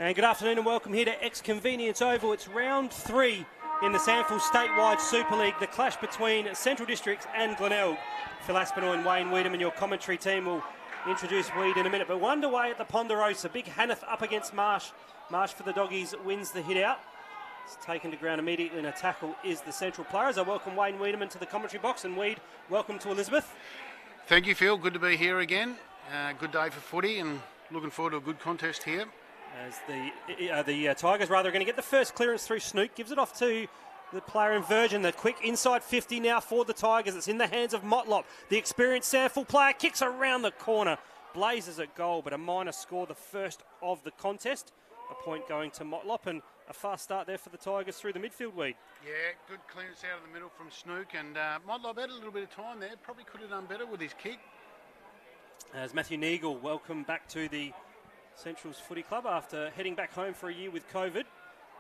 And good afternoon and welcome here to Ex-Convenience Oval. It's round 3 in the SANFL statewide Super League, the clash between Central Districts and Glenelg. Phil Aspinall and Wayne Wiedemann, your commentary team, will introduce Weed in a minute. But we're underway at the Ponderosa. Big Hanneth up against Marsh. Marsh for the Doggies wins the hit out. It's taken to ground immediately in a tackle is the Central player. As I welcome Wayne Wiedemann to the commentary box. And Weed, welcome to Elizabeth. Thank you, Phil. Good to be here again. Good day for footy and looking forward to a good contest here. As the Tigers are going to get the first clearance through Snook, gives it off to the player in Virgin. The quick inside 50 now for the Tigers. It's in the hands of Motlop. The experienced SANFL player kicks around the corner. Blazes at goal, but a minor score, the first of the contest. A point going to Motlop and a fast start there for the Tigers through the midfield, Weed. Yeah, good clearance out of the middle from Snook, and Motlop had a little bit of time there. Probably could have done better with his kick. As Matthew Neagle, welcome back to the Central's Footy Club after heading back home for a year with COVID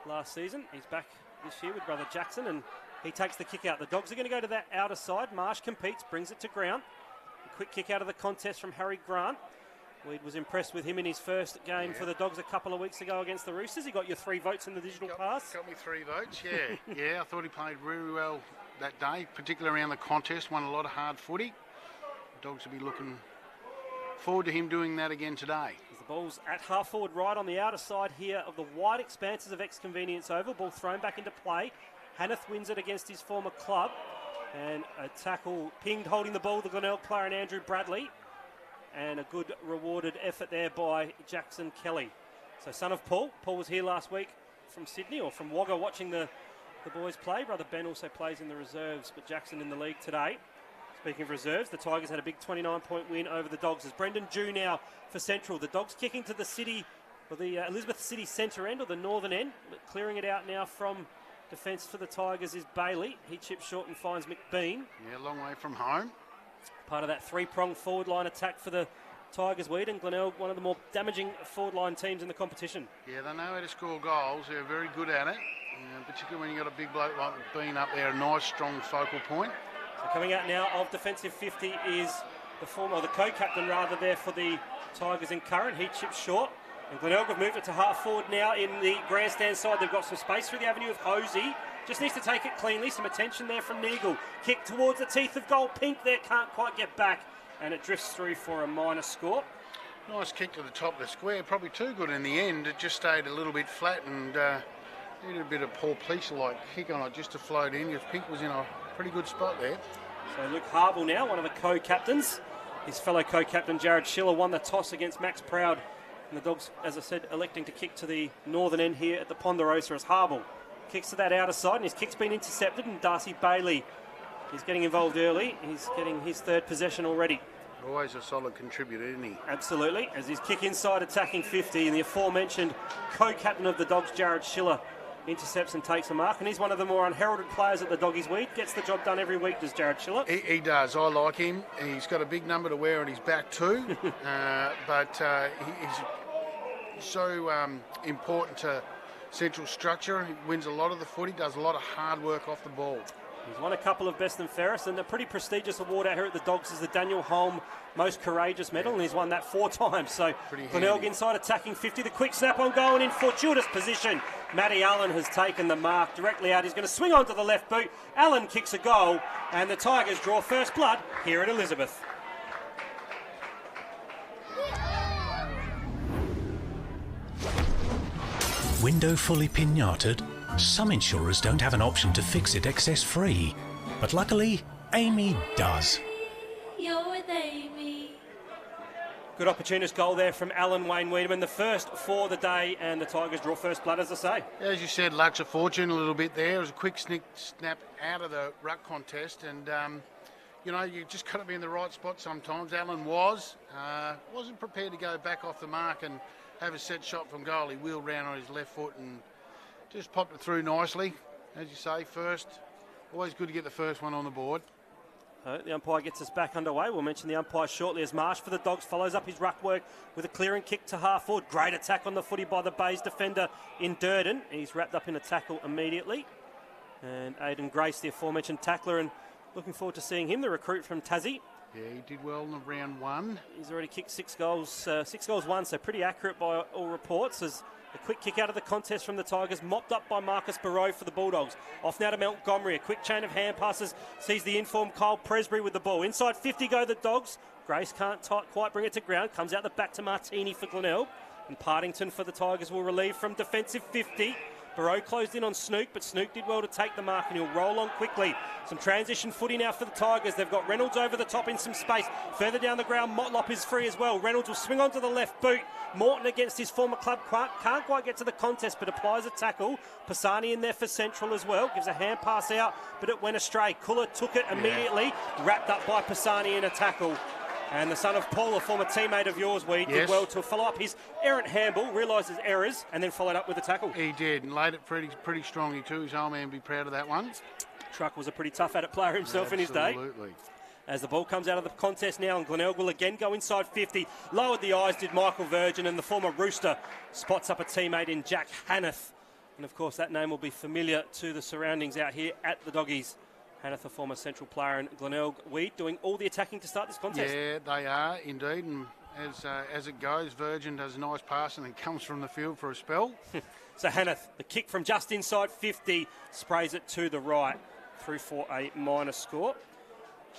last season. He's back this year with brother Jackson and he takes the kick out. The Dogs are going to go to that outer side. Marsh competes, brings it to ground. A quick kick out of the contest from Harry Grant. Weed was impressed with him in his first game for the Dogs a couple of weeks ago against the Roosters. He got your 3 votes in the digital pass. Got me 3 votes, yeah. Yeah, I thought he played really well that day, particularly around the contest. Won a lot of hard footy. The Dogs will be looking forward to him doing that again today. The ball's at half forward right on the outer side here of the wide expanses of Ex-Convenience Oval. Ball thrown back into play. Hanneth wins it against his former club. And a tackle pinged holding the ball, the Glenelg player and Andrew Bradley. And a good rewarded effort there by Jackson Kelly. So son of Paul. Paul was here last week from Sydney or from Wagga watching the boys play. Brother Ben also plays in the reserves, but Jackson in the league today. Speaking of reserves, the Tigers had a big 29-point win over the Dogs. As Brendan Dew now for Central. The Dogs kicking to the city, or the Elizabeth City centre end, or the northern end. But clearing it out now from defence for the Tigers is Bailey. He chips short and finds McBean. Yeah, a long way from home. Part of that 3-pronged forward line attack for the Tigers. Weed and Glenelg, one of the more damaging forward line teams in the competition. Yeah, they know how to score goals. They're very good at it, particularly when you've got a big bloke like McBean up there, a nice, strong focal point. So coming out now of defensive 50 is the co-captain rather there for the Tigers in Current. He chips short. And Glenelg have moved it to half forward now in the grandstand side. They've got some space through the avenue of Hosey. Just needs to take it cleanly. Some attention there from Neagle. Kick towards the teeth of goal. Pink there can't quite get back. And it drifts through for a minor score. Nice kick to the top of the square. Probably too good in the end. It just stayed a little bit flat and needed a bit of Paul Police-like kick on it just to float in. If Pink was in a pretty good spot there. So Luke Harville now, one of the co-captains. His fellow co-captain Jared Schiller won the toss against Max Proud. And the Dogs, as I said, electing to kick to the northern end here at the Ponderosa as Harville kicks to that outer side. And his kick's been intercepted and Darcy Bailey is getting involved early. He's getting his 3rd possession already. Always a solid contributor, isn't he? Absolutely. As his kick inside attacking 50 and the aforementioned co-captain of the Dogs, Jared Schiller, intercepts and takes a mark, and he's one of the more unheralded players at the Doggies. Weed gets the job done every week, does Jared Schiller? He does. I like him. He's got a big number to wear on his back too, but he's so important to Central structure. He wins a lot of the footy, does a lot of hard work off the ball. He's won a couple of Best and Fairest, and a pretty prestigious award out here at the Dogs is the Daniel Holm Most Courageous Medal, and he's won that 4 times. So Glenelg inside attacking 50, the quick snap on goal and in fortuitous position. Matty Allen has taken the mark directly out. He's going to swing onto the left boot. Allen kicks a goal, and the Tigers draw first blood here at Elizabeth. Window fully pinated? Some insurers don't have an option to fix it excess-free, but luckily, Amy does. You're with Amy. Good opportunist goal there from Alan Wayne Wiedemann, the first for the day, and the Tigers draw first blood, as I say. As you said, luck's of fortune a little bit there. It was a quick snap out of the ruck contest, and you just got to be in the right spot sometimes. Alan wasn't prepared to go back off the mark and have a set shot from goal. He wheeled round on his left foot and just popped it through nicely. As you say, first. Always good to get the first one on the board. The umpire gets us back underway. We'll mention the umpire shortly as Marsh for the Dogs follows up his ruck work with a clearing kick to half forward. Great attack on the footy by the Bays defender in Durden. He's wrapped up in a tackle immediately. And Aidan Grace, the aforementioned tackler, and looking forward to seeing him, the recruit from Tassie. Yeah, he did well in round 1. He's already kicked 6 goals won, so pretty accurate by all reports as A quick kick out of the contest from the Tigers, mopped up by Marcus Barrow for the Bulldogs. Off now to Montgomery. A quick chain of hand passes. Sees the informed Kyle Presbury with the ball. Inside 50 go the Dogs. Grace can't quite bring it to ground. Comes out the back to Martini for Glenelg. And Partington for the Tigers will relieve from defensive 50. Barrow closed in on Snook, but Snook did well to take the mark and he'll roll on quickly. Some transition footy now for the Tigers. They've got Reynolds over the top in some space. Further down the ground, Motlop is free as well. Reynolds will swing onto the left boot. Morton against his former club can't quite get to the contest, but applies a tackle. Pisani in there for Central as well. Gives a hand pass out, but it went astray. Kuller took it immediately, wrapped up by Pisani in a tackle. And the son of Paul, a former teammate of yours, Weed, did well to follow up his errant handball, realised his errors, and then followed up with a tackle. He did, and laid it pretty strongly too. His old man would be proud of that one. Truck was a pretty tough at it player himself in his day. Absolutely. As the ball comes out of the contest now, and Glenelg will again go inside 50. Lowered the eyes, did Michael Virgin, and the former Rooster spots up a teammate in Jack Hanneth. And of course, that name will be familiar to the surroundings out here at the Doggies. Hanneth, a former Central player, and Glenelg, Weed doing all the attacking to start this contest. Yeah, they are indeed. And as it goes, Virgin does a nice pass and then comes from the field for a spell. So Hanneth, the kick from just inside 50, sprays it to the right, through for a minor score.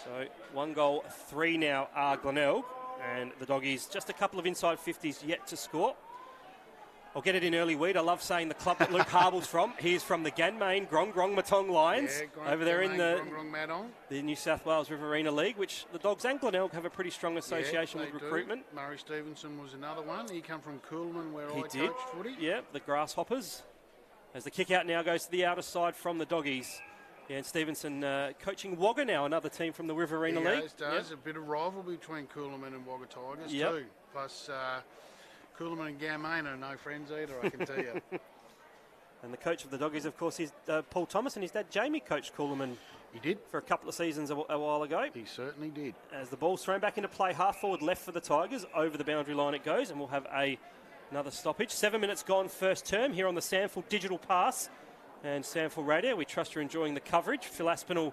So 1 goal, 3 now are Glenelg, and the Doggies just a couple of inside 50s yet to score. I'll get it in early, Weed. I love saying the club that Luke Harble's from. He is from the Ganmain Grong Matong Lions over there in the New South Wales Riverina League, which the Dogs and Glenelg have a pretty strong association with recruitment. Murray Stevenson was another one. He come from Coolman where I coached footy. Yeah, the Grasshoppers. As the kick out now goes to the outer side from the Doggies. Yeah, and Stevenson coaching Wagga now, another team from the Riverina League. Does. A bit of rivalry between Coolman and Wagga Tigers too. Plus Coolman and Ganmain are no friends either, I can tell you. And the coach of the Doggies, of course, is Paul Thomas, and his dad Jamie coached Coolman. He did. For a couple of seasons a while ago. He certainly did. As the ball's thrown back into play, half forward left for the Tigers. Over the boundary line it goes, and we'll have another stoppage. 7 minutes gone first term here on the SANFL Digital Pass and SANFL Radio. We trust you're enjoying the coverage. Phil Aspinall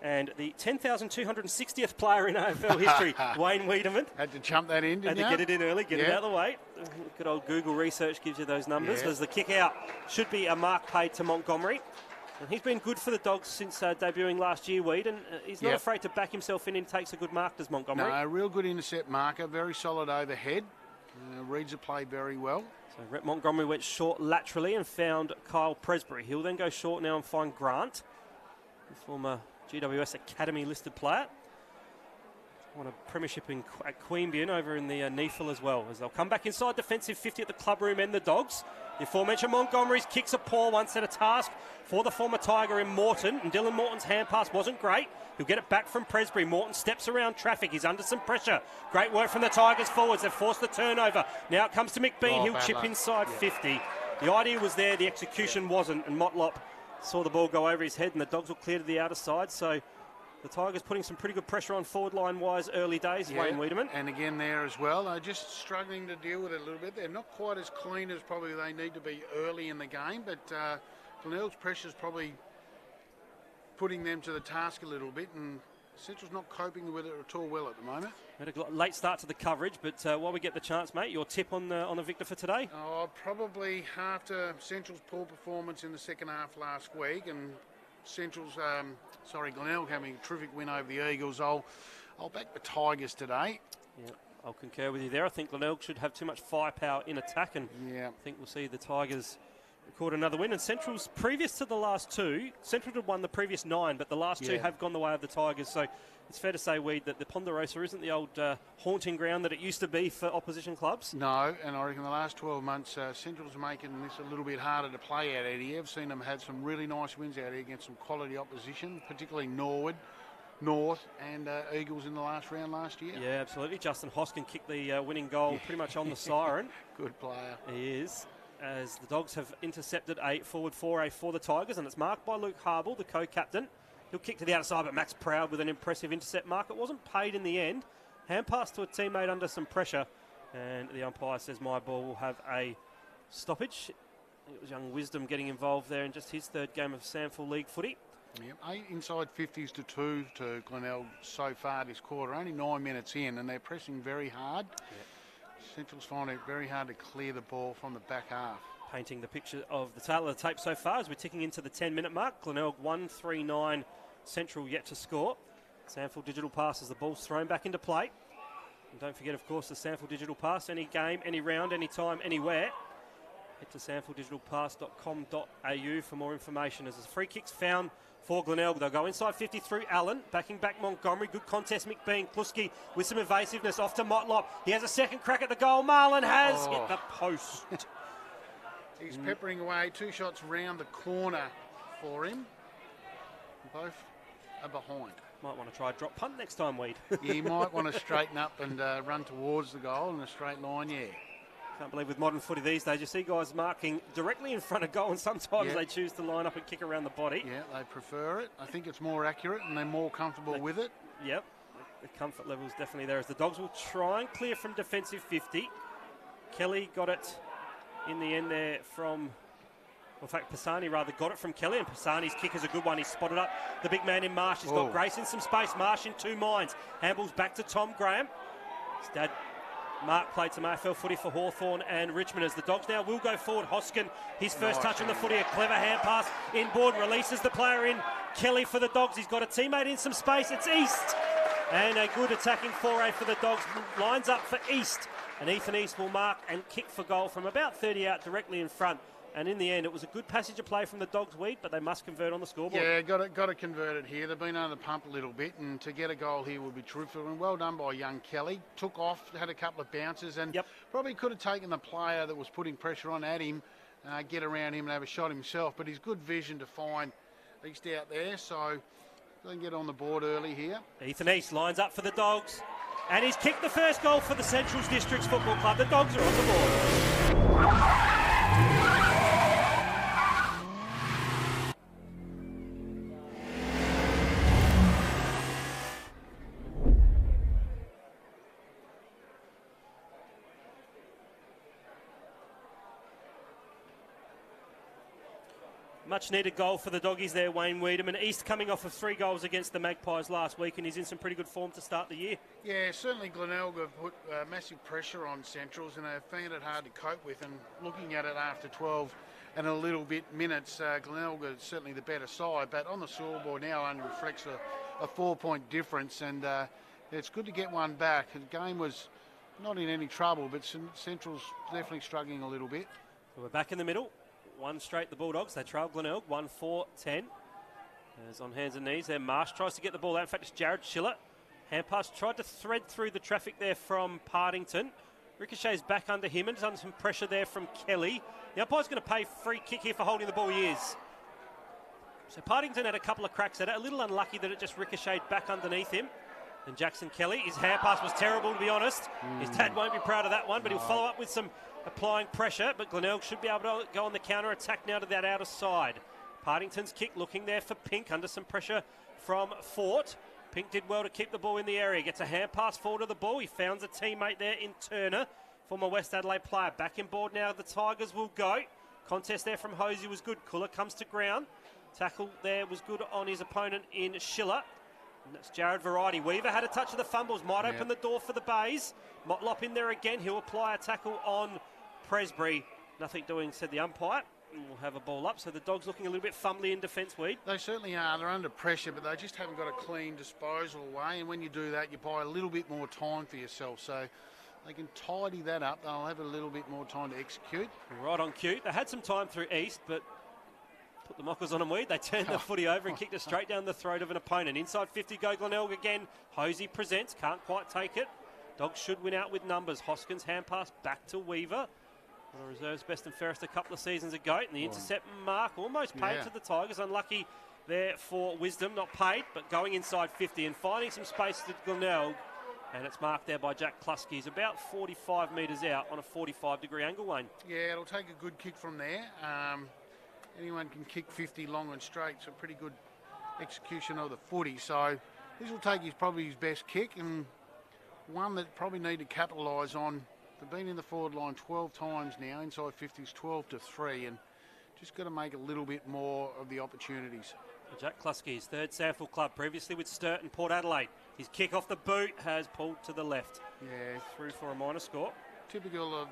and the 10,260th player in AFL history, Wayne Wiedemann. Had to chump that in, didn't you? Had to get it in early, get it out of the way. Good old Google research gives you those numbers. As the kick out should be a mark paid to Montgomery. And he's been good for the Dogs since debuting last year, Weed, and he's not afraid to back himself in and takes a good mark, does Montgomery. No, a real good intercept marker, very solid overhead. Reads the play very well. So Rhett Montgomery went short laterally and found Kyle Presbury. He'll then go short now and find Grant, the former GWS Academy listed player. Won a premiership at Queanbeyan over in the NEFL as well, as they'll come back inside defensive 50 at the club room and the Dogs. The aforementioned Montgomery's kicks a poor one, set a task for the former Tiger in Morton, and Dylan Morton's hand pass wasn't great. He'll get it back from Presbury. Morton steps around traffic. He's under some pressure. Great work from the Tigers forwards. They've forced the turnover. Now it comes to McBean. He'll chip inside 50. The idea was there, the execution wasn't, and Motlop saw the ball go over his head, and the Dogs will clear to the outer side. So the Tigers putting some pretty good pressure on forward line-wise early days, Wayne Wiedemann. And again there as well, they're just struggling to deal with it a little bit. They're not quite as clean as probably they need to be early in the game, but Glenelg's pressure is probably putting them to the task a little bit, and Central's not coping with it at all well at the moment. Had a late start to the coverage, but while we get the chance, mate, your tip on the victor for today? Probably after Central's poor performance in the second half last week, and Central's, Glenelg having a terrific win over the Eagles, I'll back the Tigers today. Yeah, I'll concur with you there. I think Glenelg should have too much firepower in attack, and I think we'll see the Tigers record another win. And Central's previous to the last two, Central had won the previous 9, but the last two have gone the way of the Tigers. So it's fair to say, Weed, that the Ponderosa isn't the old haunting ground that it used to be for opposition clubs. No, and I reckon the last 12 months, Central's making this a little bit harder to play out here. I've seen them have some really nice wins out here against some quality opposition, particularly North and Eagles in the last round last year. Yeah, absolutely. Justin Hoskin kicked the winning goal pretty much on the siren. Good player. He is. As the Dogs have intercepted a forward foray for the Tigers, and it's marked by Luke Harble, the co-captain. He'll kick to the outside, but Max Proud with an impressive intercept mark. It wasn't paid in the end. Hand pass to a teammate under some pressure, and the umpire says my ball will have a stoppage. It was young Wisdom getting involved there in just his third game of SANFL League footy. Yep, 8 inside 50s to 2 to Glenelg so far this quarter. Only 9 minutes in, and they're pressing very hard. Yep. Central's finding it very hard to clear the ball from the back half. painting the picture of the tail of the tape so far as we're ticking into the 10-minute mark. Glenelg 1-3-9, Central yet to score. SANFL digital pass as the ball's thrown back into play. And don't forget, of course, the SANFL digital pass. Any game, any round, any time, anywhere. Head to sanfldigitalpass.com.au for more information. As the free kick's found for Glenelg, they'll go inside 50 through Allen, backing back Montgomery. Good contest, McBean. Kluski with some evasiveness off to Motlop. He has a second crack at the goal. Marlon has hit the post. He's peppering away. 2 shots round the corner for him. Both are behind. Might want to try a drop punt next time, Weed. Yeah, he might want to straighten up and run towards the goal in a straight line, yeah. Can't believe with modern footy these days, you see guys marking directly in front of goal, and sometimes they choose to line up and kick around the body. Yeah, they prefer it. I think it's more accurate and they're more comfortable with it. Yep, the comfort level is definitely there as the Dogs will try and clear from defensive 50. Kelly got it in the end there from... In fact, Pisani rather got it from Kelly, and Pisani's kick is a good one. He's spotted up the big man in Marsh. He's got Grace in some space. Marsh in 2 minds. Handballs back to Tom Graham. His dad, Mark, played some AFL footy for Hawthorn and Richmond as the Dogs now will go forward. Hoskin, his first touch on the footy, a clever hand pass inboard, releases the player in. Kelly for the Dogs. He's got a teammate in some space. It's East. And a good attacking foray for the Dogs. Lines up for East. And Ethan East will mark and kick for goal from about 30 out directly in front. And in the end, it was a good passage of play from the Dogs, Weed, but they must convert on the scoreboard. Yeah, got to convert it here. They've been under the pump a little bit, and to get a goal here would be terrific. And well done by young Kelly. Took off, had a couple of bounces, and probably could have taken the player that was putting pressure on at him, get around him and have a shot himself. But he's good vision to find East out there, so they can get on the board early here. Ethan East lines up for the Dogs, and he's kicked the first goal for the Central's Districts Football Club. The Dogs are on the board. Much needed goal for the Doggies there, Wayne Wiedemann. East coming off of 3 goals against the Magpies last week, and he's in some pretty good form to start the year. Yeah, certainly Glenelg have put massive pressure on Centrals, and they've found it hard to cope with. And looking at it after 12 and a little bit minutes, Glenelg is certainly the better side. But on the scoreboard now only reflects a 4-point difference, and it's good to get one back. The game was not in any trouble, but Central's definitely struggling a little bit. So we're back in the middle. 1 straight, the Bulldogs. They trail Glenelg 1-4-10. As on hands and knees there, Marsh tries to get the ball out. In fact, it's Jared Schiller. Hand pass tried to thread through the traffic there from Partington. Ricochet's back under him and there's under some pressure there from Kelly. The umpire's going to pay free kick here for holding the ball. He is. So Partington had a couple of cracks at it. A little unlucky that it just ricocheted back underneath him. And Jackson Kelly, his hand pass was terrible, to be honest. His dad won't be proud of that one, but he'll follow up with some applying pressure. But Glenelg should be able to go on the counter-attack now to that outer side. Partington's kick looking there for Pink under some pressure from Fort. Pink did well to keep the ball in the area. Gets a hand pass forward to the ball. He found a teammate there in Turner, former West Adelaide player. Back in board now, the Tigers will go. Contest there from Hosey was good. Kuller comes to ground. Tackle there was good on his opponent in Schiller. And that's Jared Variety. Weaver had a touch of the fumbles. Might open the door for the Bays. Motlop in there again. He'll apply a tackle on Presbury. Nothing doing, said the umpire. And we'll have a ball up. So the Dogs looking a little bit fumbly in defence, Weed. They certainly are. They're under pressure, but they just haven't got a clean disposal way. And when you do that, you buy a little bit more time for yourself. So they can tidy that up. They'll have a little bit more time to execute. Right on cue. They had some time through East, but put the mockers on them, Weed. They turned the footy over and kicked it straight down the throat of an opponent. Inside 50, go Glenelg again. Hosey presents, can't quite take it. Dogs should win out with numbers. Hoskins hand pass back to Weaver. The reserves best and fairest a couple of seasons ago. And the intercept mark almost paid to the Tigers. Unlucky there for Wisdom, not paid, but going inside 50 and finding some space to Glenelg. And it's marked there by Jack Kluski. He's about 45 metres out on a 45-degree angle, Wayne. Yeah, it'll take a good kick from there. Anyone can kick 50 long and straight. It's a pretty good execution of the footy. So this will take probably his best kick, and one that probably need to capitalise on. They've been in the forward line 12 times now. Inside 50s 12-3, and just got to make a little bit more of the opportunities. Jack Kluski, his 3rd SANFL club, previously with Sturt and Port Adelaide. His kick off the boot has pulled to the left. Yeah. Through for a minor score. Typical of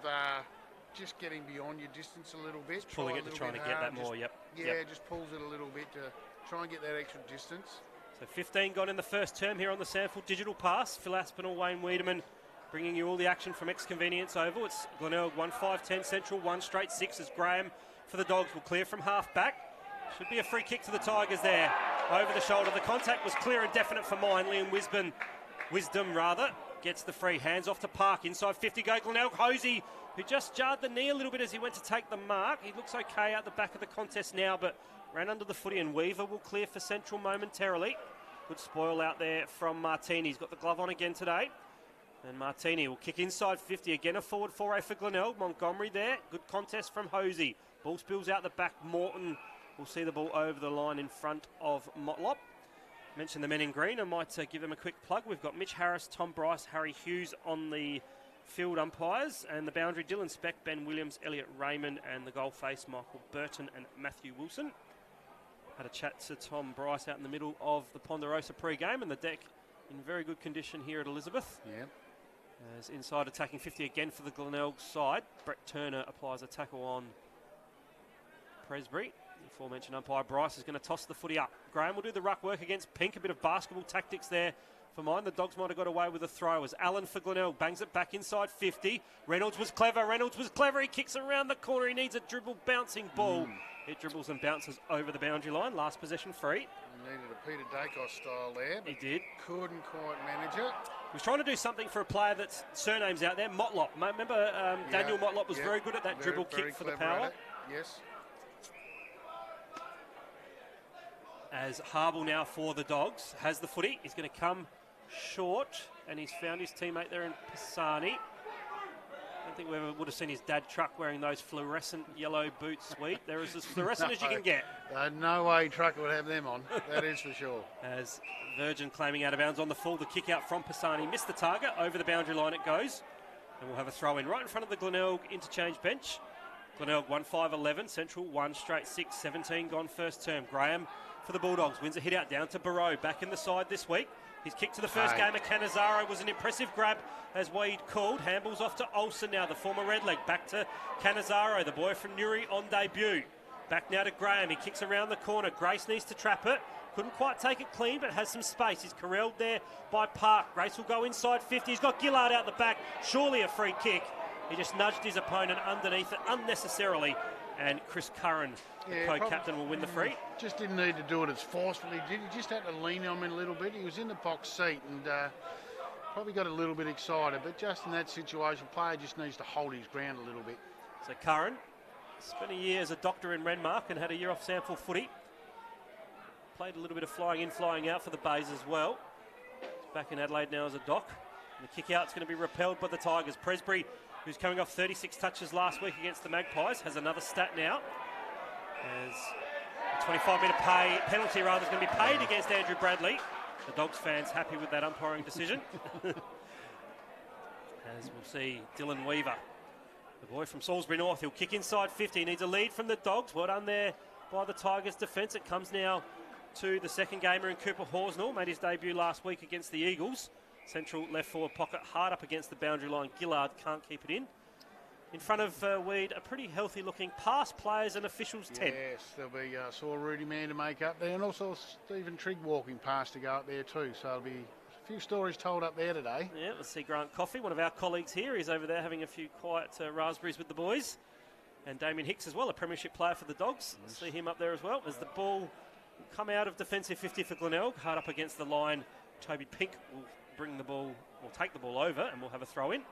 just getting beyond your distance a little bit. Just pulling it to trying to get that more, Yeah, yep. just pulls it a little bit to try and get that extra distance. So 15 gone in the first term here on the SANFL Digital Pass. Phil Aspinall, Wayne Wiedemann bringing you all the action from Ex-Convenience Oval. It's Glenelg 1-5-10 Central, 1 straight 6 as Graham for the Dogs will clear from half back. Should be a free kick to the Tigers there. Over the shoulder. The contact was clear and definite for mine. Liam Wisdom gets the free. Hands off to Park. Inside 50 go Glenelg. Hosey, who just jarred the knee a little bit as he went to take the mark. He looks okay out the back of the contest now, but ran under the footy, and Weaver will clear for Central momentarily. Good spoil out there from Martini. He's got the glove on again today. And Martini will kick inside 50. Again, a forward foray for Glenelg. Montgomery there. Good contest from Hosey. Ball spills out the back. Morton will see the ball over the line in front of Motlop. Mentioned the men in green. I might give them a quick plug. We've got Mitch Harris, Tom Bryce, Harry Hughes on the field umpires, and the boundary Dylan Speck, Ben Williams, Elliot Raymond, and the goal face Michael Burton and Matthew Wilson. Had a chat to Tom Bryce out in the middle of the Ponderosa pre-game, and the deck in very good condition here at Elizabeth. Yeah. As inside attacking 50 again for the Glenelg side. Brett Turner applies a tackle on Presbury. The aforementioned umpire Bryce is going to toss the footy up. Graham will do the ruck work against Pink. A bit of basketball tactics there for mine. The Dogs might have got away with a throw as Allen for Glenelg bangs it back inside 50. Reynolds was clever. He kicks around the corner. He needs a dribble bouncing ball. It dribbles and bounces over the boundary line. Last possession free. He needed a Peter Dacos style there. He did. Couldn't quite manage it. He was trying to do something for a player that's surname's out there. Motlop. Remember Daniel Motlop was very good at that dribble kick for the power. Yes. As Harble now for the Dogs has the footy. He's going to come short, and he's found his teammate there in Pisani. I don't think we ever would have seen his dad truck wearing those fluorescent yellow boots, Sweet. They're as fluorescent as you can get. No way Trucker would have them on, that is for sure. As Virgin claiming out of bounds on the full, the kick out from Pisani missed the target. Over the boundary line it goes. And we'll have a throw in right in front of the Glenelg interchange bench. Glenelg 1-5-11, Central 1 straight 6, 17 gone first term. Graham for the Bulldogs wins a hit out down to Barrow, back in the side this week. His kick to the first game of Canizaro was an impressive grab as Wade called. Handballs off to Olsen now, the former Redleg. Back to Canizaro, the boy from Newry on debut. Back now to Graham. He kicks around the corner. Grace needs to trap it. Couldn't quite take it clean, but has some space. He's corralled there by Park. Grace will go inside 50. He's got Gillard out the back. Surely a free kick. He just nudged his opponent underneath it unnecessarily. And Chris Curran, the co-captain, will win the free. Just didn't need to do it as forcefully, did he? Just had to lean on him a little bit. He was in the box seat and probably got a little bit excited. But just in that situation, player just needs to hold his ground a little bit. So Curran spent a year as a doctor in Renmark and had a year off SANFL footy. Played a little bit of flying in, flying out for the Bays as well. He's back in Adelaide now as a doc. And the kick out's going to be repelled by the Tigers. Presbury, who's coming off 36 touches last week against the Magpies, has another stat now. As a 25-metre penalty is going to be paid against Andrew Bradley. The Dogs fans happy with that umpiring decision. As we'll see Dylan Weaver, the boy from Salisbury North, he'll kick inside 50. He needs a lead from the Dogs. Well done there by the Tigers' defence. It comes now to the second gamer in Cooper Horsnell. Made his debut last week against the Eagles. Central left forward pocket, hard up against the boundary line. Gillard can't keep it in. In front of Weed, a pretty healthy looking past players and officials 10. Yes, there'll be saw Rudy Man to make up there, and also Stephen Trigg walking past to go up there too. So there'll be a few stories told up there today. Yeah, let's see Grant Coffey, one of our colleagues here. He's over there having a few quiet raspberries with the boys. And Damien Hicks as well, a premiership player for the Dogs. Yes. See him up there as well. As the ball will come out of defensive 50 for Glenelg, hard up against the line. Toby Pink will take the ball over, and we'll have a throw in.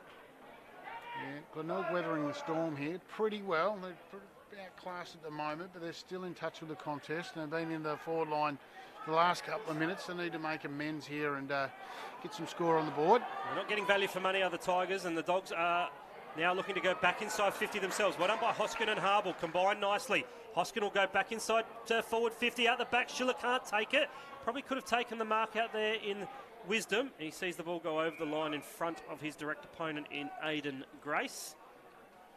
Yeah, Glenelg weathering the storm here pretty well. They're outclassed at the moment, but they're still in touch with the contest. And they've been in the forward line the last couple of minutes. They need to make amends here and get some score on the board. They're not getting value for money, are the Tigers, and the Dogs are now looking to go back inside 50 themselves. Well done by Hoskin and Harble, combined nicely. Hoskin will go back inside forward 50, out the back. Schiller can't take it. Probably could have taken the mark out there in Wisdom. He sees the ball go over the line in front of his direct opponent in Aidan Grace.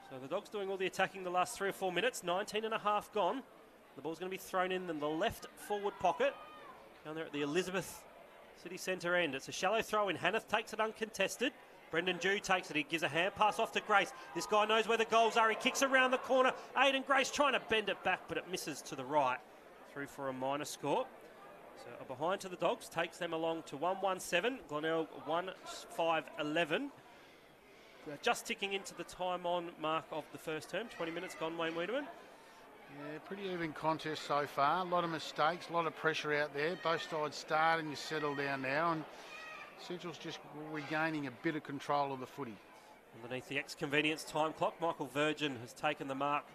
So the Dogs doing all the attacking the last 3 or 4 minutes. 19 and a half gone. The ball's going to be thrown in the left forward pocket. Down there at the Elizabeth City Centre end. It's a shallow throw in. Hanneth takes it uncontested. Brendan Dew takes it. He gives a hand pass off to Grace. This guy knows where the goals are. He kicks around the corner. Aiden Grace trying to bend it back, but it misses to the right. Through for a minor score. So a behind to the Dogs takes them along to 1-1-7. Glenelg 1-5-11. Just ticking into the time on mark of the first term. 20 minutes gone, Wayne Wiedemann. Yeah, pretty even contest so far. A lot of mistakes, a lot of pressure out there. Both sides starting to settle down now, and Central's just regaining a bit of control of the footy. Underneath the ex-convenience time clock, Michael Virgin has taken the mark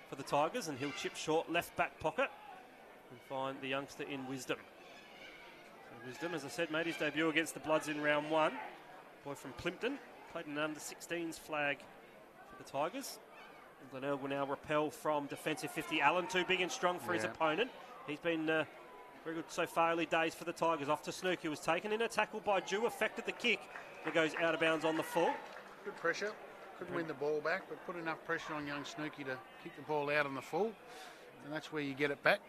for the Tigers, and he'll chip short left back pocket and find the youngster in Wisdom. So Wisdom, as I said, made his debut against the Bloods in round 1. Boy from Plimpton, played an under-16s flag for the Tigers. And Glenelg will now repel from defensive 50. Allen too big and strong for his opponent. He's been very good so far, early days for the Tigers. Off to Snook, who was taken in a tackle by Dew, affected the kick. It goes out of bounds on the full. Good pressure. Couldn't win the ball back, but put enough pressure on young Snooky to kick the ball out on the full. And that's where you get it back.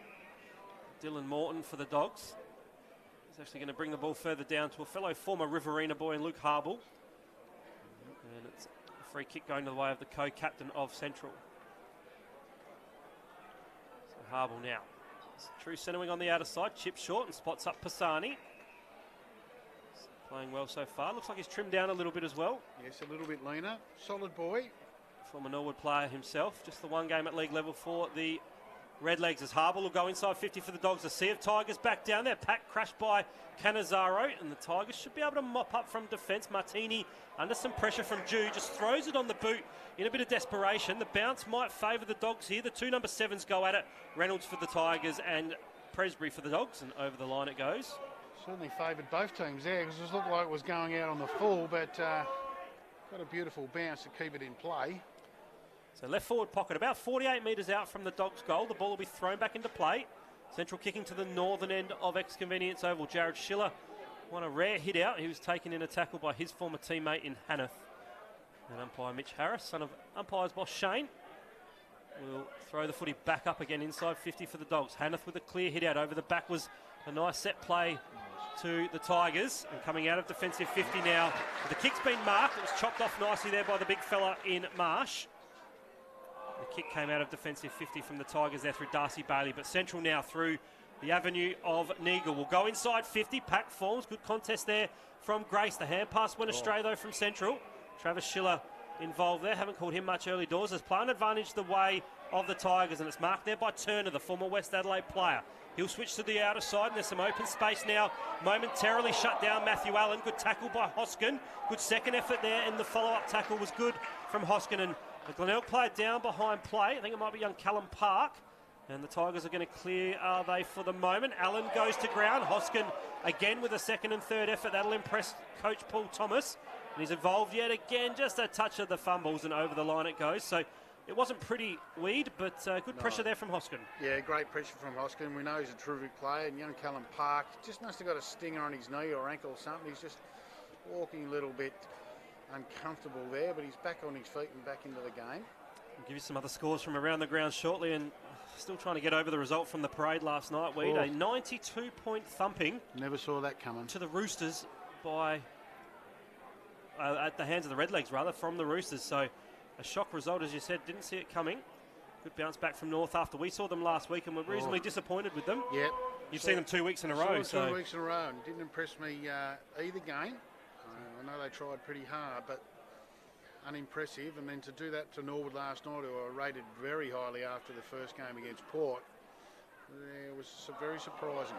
Dylan Morton for the Dogs. He's actually going to bring the ball further down to a fellow former Riverina boy in Luke Harble. And it's a free kick going to the way of the co-captain of Central. So Harble now. It's true centering on the outer side. Chip short and spots up Pisani. Playing well so far. Looks like he's trimmed down a little bit as well. Yes, a little bit leaner. Solid boy. Former Norwood player himself. Just the one game at league level for the Redlegs, as Harble will go inside 50 for the Dogs. A sea of Tigers back down there. Pack crashed by Cannizaro, and the Tigers should be able to mop up from defence. Martini under some pressure from Dew, just throws it on the boot in a bit of desperation. The bounce might favour the Dogs here. The two number 7s go at it. Reynolds for the Tigers and Presbury for the Dogs, and over the line it goes. Certainly favoured both teams there, because it looked like it was going out on the full, but got a beautiful bounce to keep it in play. So left forward pocket, about 48 metres out from the Dogs' goal. The ball will be thrown back into play. Central kicking to the northern end of ex-convenience oval. Jared Schiller won a rare hit out. He was taken in a tackle by his former teammate in Hanneth. And umpire Mitch Harris, son of umpire's boss Shane, will throw the footy back up again inside 50 for the Dogs. Hanneth with a clear hit out. Over the back was a nice set play to the Tigers. And coming out of defensive 50 now. The kick's been marked. It was chopped off nicely there by the big fella in Marsh. The kick came out of defensive 50 from the Tigers there through Darcy Bailey. But Central now through the avenue of Neagle. Will go inside 50. Pack forms. Good contest there from Grace. The hand pass went astray though from Central. Travis Schiller involved there. Haven't called him much early doors. Has played advantage the way of the Tigers. And it's marked there by Turner, the former West Adelaide player. He'll switch to the outer side, and there's some open space now. Momentarily shut down Matthew Allen. Good tackle by Hoskin. Good second effort there, and the follow-up tackle was good from Hoskin. And the Glenelg player down behind play. I think it might be young Callum Park. And the Tigers are going to clear, are they, for the moment. Allen goes to ground. Hoskin again with a second and third effort. That'll impress Coach Paul Thomas. And he's involved yet again. Just a touch of the fumbles, and over the line it goes. So it wasn't pretty weed, but good pressure there from Hoskin. Yeah, great pressure from Hoskin. We know he's a terrific player. And young Callum Park just must have got a stinger on his knee or ankle or something. He's just walking a little bit uncomfortable there, but he's back on his feet and back into the game. I'll give you some other scores from around the ground shortly, and still trying to get over the result from the parade last night, Weed. A 92-point thumping. Never saw that coming. To the Roosters by, at the hands of the Redlegs rather, from the Roosters. So a shock result, as you said, didn't see it coming. Good bounce back from North after we saw them last week and were reasonably disappointed with them. Yep. You've seen them 2 weeks in a row. So 2 weeks in a row. And didn't impress me either game. I know they tried pretty hard, but unimpressive. And then to do that to Norwood last night, who were rated very highly after the first game against Port, it was very surprising.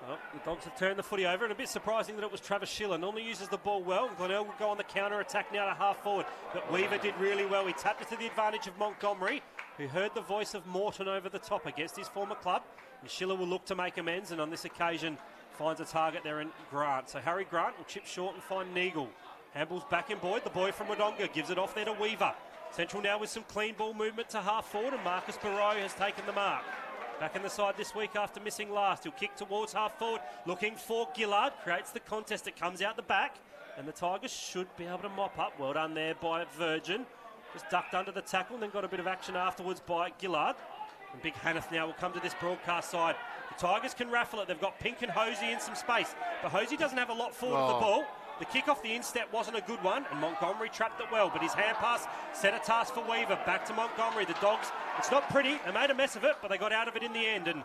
Well, the Dogs have turned the footy over, and a bit surprising that it was Travis Schiller. Normally uses the ball well, and Glenelg will go on the counter-attack now to half-forward. But Weaver did really well. He tapped it to the advantage of Montgomery, who heard the voice of Morton over the top against his former club. And Schiller will look to make amends, and on this occasion finds a target there in Grant. So Harry Grant will chip short and find Neagle. Handball's back in Boyd. The boy from Wodonga gives it off there to Weaver. Central now with some clean ball movement to half-forward, and Marcus Barrow has taken the mark. Back in the side this week after missing last. He'll kick towards half-forward, looking for Gillard. Creates the contest. It comes out the back, and the Tigers should be able to mop up. Well done there by Virgin. Just ducked under the tackle and then got a bit of action afterwards by Gillard. And Big Hanneth now will come to this broadcast side. The Tigers can raffle it. They've got Pink and Hosey in some space. But Hosey doesn't have a lot forward of the ball. The kick off the instep wasn't a good one, and Montgomery trapped it well, but his hand pass set a task for Weaver. Back to Montgomery. The Dogs, it's not pretty. They made a mess of it, but they got out of it in the end, and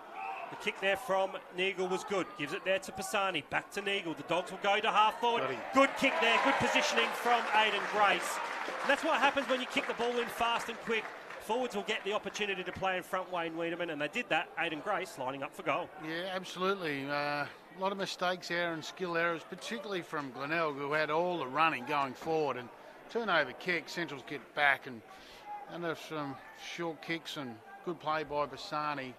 the kick there from Neagle was good. Gives it there to Pisani. Back to Neagle. The Dogs will go to half forward. Good kick there. Good positioning from Aiden Grace. And that's what happens when you kick the ball in fast and quick. Forwards will get the opportunity to play in front, Wayne Wiedemann, and they did that. Aiden Grace lining up for goal. Yeah, absolutely. A lot of mistakes there and skill errors, particularly from Glenelg, who had all the running going forward. And turnover kick, Centrals get back, and there's some short kicks and good play by Pisani.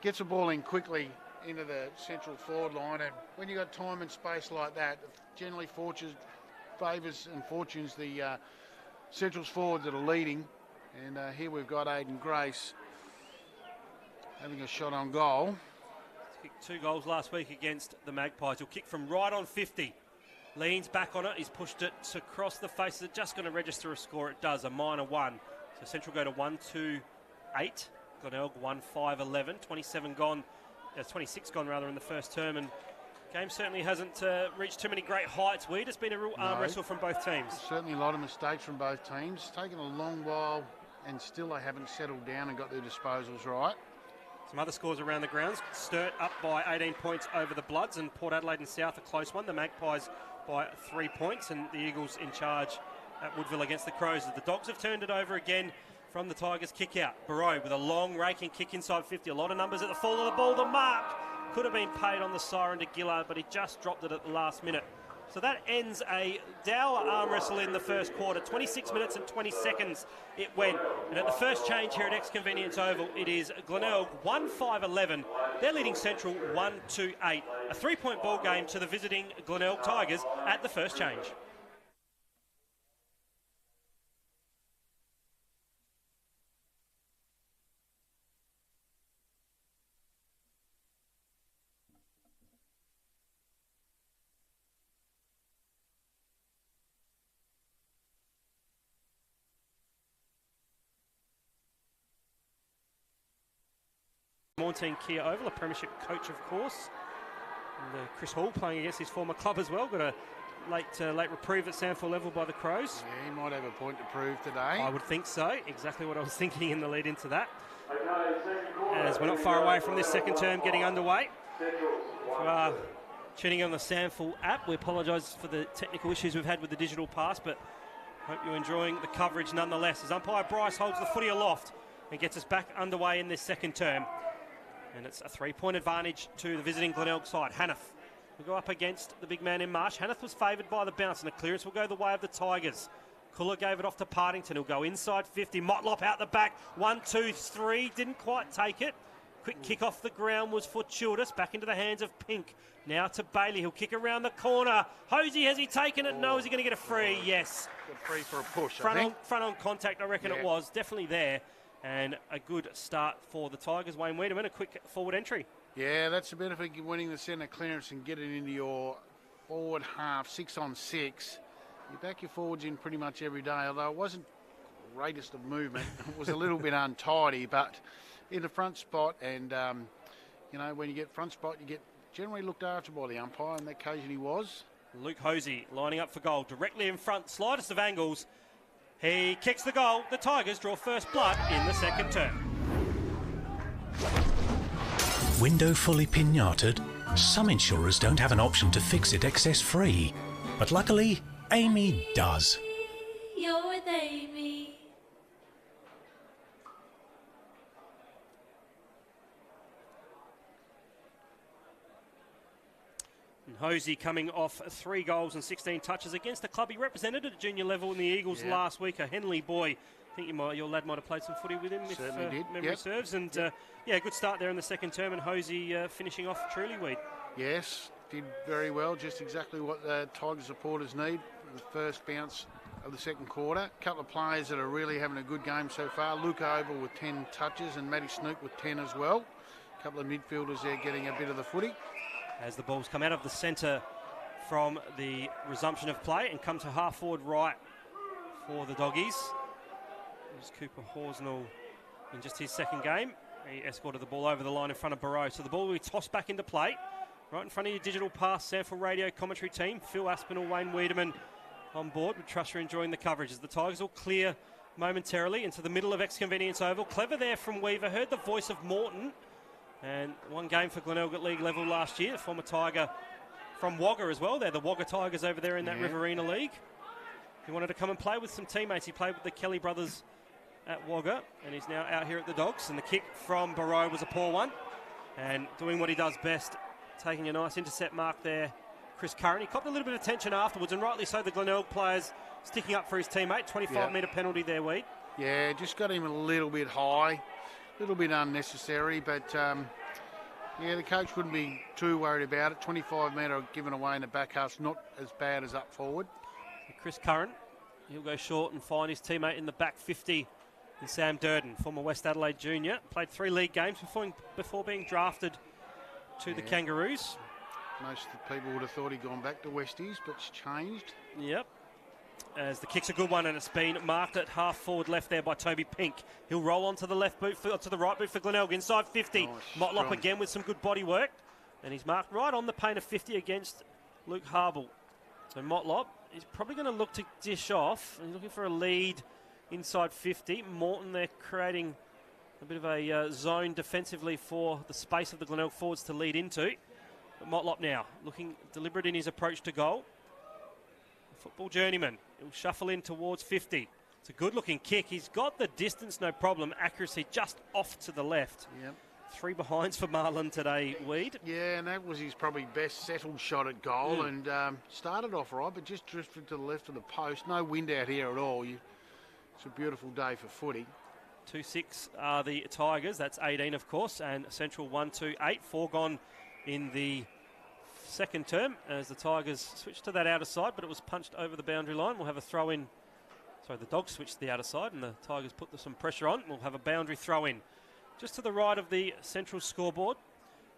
Gets the ball in quickly into the central forward line, and when you've got time and space like that, generally favours and fortunes the Centrals forwards that are leading. And here we've got Aiden Grace having a shot on goal. He's kicked 2 goals last week against the Magpies. He'll kick from right on 50. Leans back on it. He's pushed it across the face. Is it just going to register a score? It does, a minor 1. So Central go to 1-2-8. Glenelg 1-5-11. 27 gone. 26 gone rather in the first term, and game certainly hasn't reached too many great heights. It's been a real arm wrestle from both teams. Certainly a lot of mistakes from both teams. It's taken a long while, and still they haven't settled down and got their disposals right. Some other scores around the grounds. Sturt up by 18 points over the Bloods, and Port Adelaide and South a close one. The Magpies by 3 points, and the Eagles in charge at Woodville against the Crows. The Dogs have turned it over again from the Tigers kick out. Barreau with a long raking kick inside 50. A lot of numbers at the fall of the ball. The mark could have been paid on the siren to Gillard, but he just dropped it at the last minute. So that ends a dour arm wrestle in the first quarter. 26 minutes and 20 seconds it went. And at the first change here at Ex-Convenience Oval, it is Glenelg 1-5-11. They're leading Central 1-2-8. A 3-point ball game to the visiting Glenelg Tigers at the first change. Montine Kia Oval, a premiership coach, of course. And Chris Hall playing against his former club as well. Got a late reprieve at SANFL level by the Crows. Yeah, he might have a point to prove today. I would think so. Exactly what I was thinking in the lead into that. As we're not far away from this second term getting underway. If you are tuning on the SANFL app, we apologise for the technical issues we've had with the digital pass, but hope you're enjoying the coverage nonetheless. As umpire Bryce holds the footy aloft and gets us back underway in this second term. And it's a 3-point advantage to the visiting Glenelg side. Hanneth will go up against the big man in Marsh. Hanneth was favoured by the bounce, and the clearance will go the way of the Tigers. Kuller gave it off to Partington. He'll go inside 50. Motlop out the back. 1, 2, 3. Didn't quite take it. Quick kick off the ground was fortuitous. Back into the hands of Pink. Now to Bailey. He'll kick around the corner. Hosey, has he taken it? No. Is he going to get a free? Yes. Good free for a push, front on contact, I reckon it was. Definitely there. And a good start for the Tigers. Wayne Wiedemann, a quick forward entry. Yeah, that's the benefit of winning the centre clearance and getting into your forward half, 6 on 6. You back your forwards in pretty much every day, although it wasn't the greatest of movement. It was a little bit untidy, but in the front spot, and, when you get front spot, you get generally looked after by the umpire, and that occasion he was. Luke Hosey lining up for goal, directly in front, slightest of angles. He kicks the goal. The Tigers draw first blood in the second term. Window fully pinated? Some insurers don't have an option to fix it excess-free. But luckily, Amy does. You're with Amy. And Hosey coming off 3 goals and 16 touches against the club he represented at junior level in the Eagles last week, a Henley boy. I think your lad might have played some footy with him, if memory serves. And good start there in the second term, and Hosey finishing off truly, Weed. Yes, did very well, just exactly what the Tigers supporters need. The first bounce of the second quarter. A couple of players that are really having a good game so far. Luke Oval with 10 touches and Matty Snook with 10 as well. A couple of midfielders there getting a bit of the footy. As the balls come out of the centre from the resumption of play and come to half forward right for the Doggies. There's Cooper Horsnell in just his second game. He escorted the ball over the line in front of Barreau. So the ball will be tossed back into play. Right in front of your digital pass SANFL radio commentary team. Phil Aspinall, Wayne Wiedemann on board. We trust you're enjoying the coverage as the Tigers will clear momentarily into the middle of Ex-Convenience Oval. Clever there from Weaver. Heard the voice of Morton. And one game for Glenelg at league level last year. Former Tiger from Wagga as well. They're the Wagga Tigers over there in that Riverina League. He wanted to come and play with some teammates. He played with the Kelly brothers at Wagga. And he's now out here at the Dogs. And the kick from Barrow was a poor one. And doing what he does best, taking a nice intercept mark there, Chris Curran. He copped a little bit of attention afterwards, and rightly so, the Glenelg players sticking up for his teammate. 25-metre penalty there, Weed. Yeah, just got him a little bit high, a little bit unnecessary, but yeah, the coach wouldn't be too worried about it. 25-metre given away in the back half's not as bad as up forward. Chris Curran, he'll go short and find his teammate in the back 50 in Sam Durden, former West Adelaide junior. Played 3 league games before being drafted to the Kangaroos. Most of the people would have thought he'd gone back to Westies, but it's changed. Yep. As the kick's a good one, and it's been marked at half forward left there by Toby Pink. He'll roll onto the left boot, to the right boot for Glenelg, inside 50. Motlop again with some good body work. And he's marked right on the paint of 50 against Luke Harble. So Motlop is probably going to look to dish off. He's looking for a lead inside 50. Morton there creating a bit of a zone defensively for the space of the Glenelg forwards to lead into. But Motlop now looking deliberate in his approach to goal. Football journeyman. He'll shuffle in towards 50. It's a good-looking kick. He's got the distance, no problem. Accuracy just off to the left. Yep. 3 behinds for Marlon today, Weed. Yeah, and that was his probably best settled shot at goal, and started off right, but just drifted to the left of the post. No wind out here at all. It's a beautiful day for footy. 2-6 are the Tigers. That's 18, of course, and Central 1-2-8. 4 gone in the second term as the Tigers switched to that outer side, but it was punched over the boundary line. We'll have a throw in. Sorry, the Dogs switched to the outer side and the Tigers put some pressure on. We'll have a boundary throw in. Just to the right of the Central scoreboard.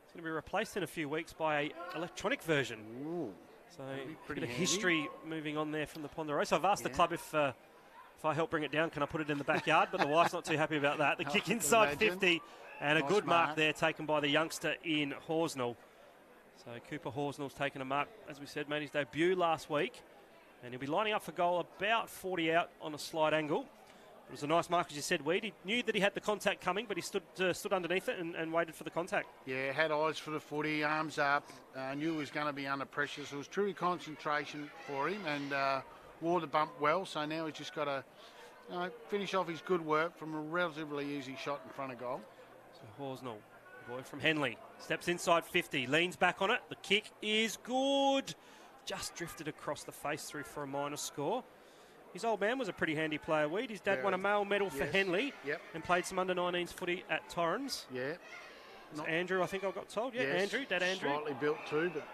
It's going to be replaced in a few weeks by an electronic version. Ooh, so a bit of history moving on there from the Ponderosa. I've asked the club if I help bring it down, can I put it in the backyard? But the wife's not too happy about that. The kick inside 50 and nice a good mark there taken by the youngster in Horsnell. So Cooper Horsnell's taken a mark, as we said, made his debut last week. And he'll be lining up for goal about 40 out on a slight angle. It was a nice mark, as you said, Weed. He knew that he had the contact coming, but he stood underneath it and waited for the contact. Yeah, had eyes for the footy, arms up, knew he was going to be under pressure. So it was true concentration for him and wore the bump well. So now he's just got to finish off his good work from a relatively easy shot in front of goal. So Horsnell, boy from Henley, steps inside 50, leans back on it. The kick is good. Just drifted across the face through for a minor score. His old man was a pretty handy player, Weed. His dad won a male medal for Henley and played some under-19s footy at Torrens. Yeah. Andrew, I think I got told. Yeah, yes, Andrew, Dad Andrew. Slightly built too, but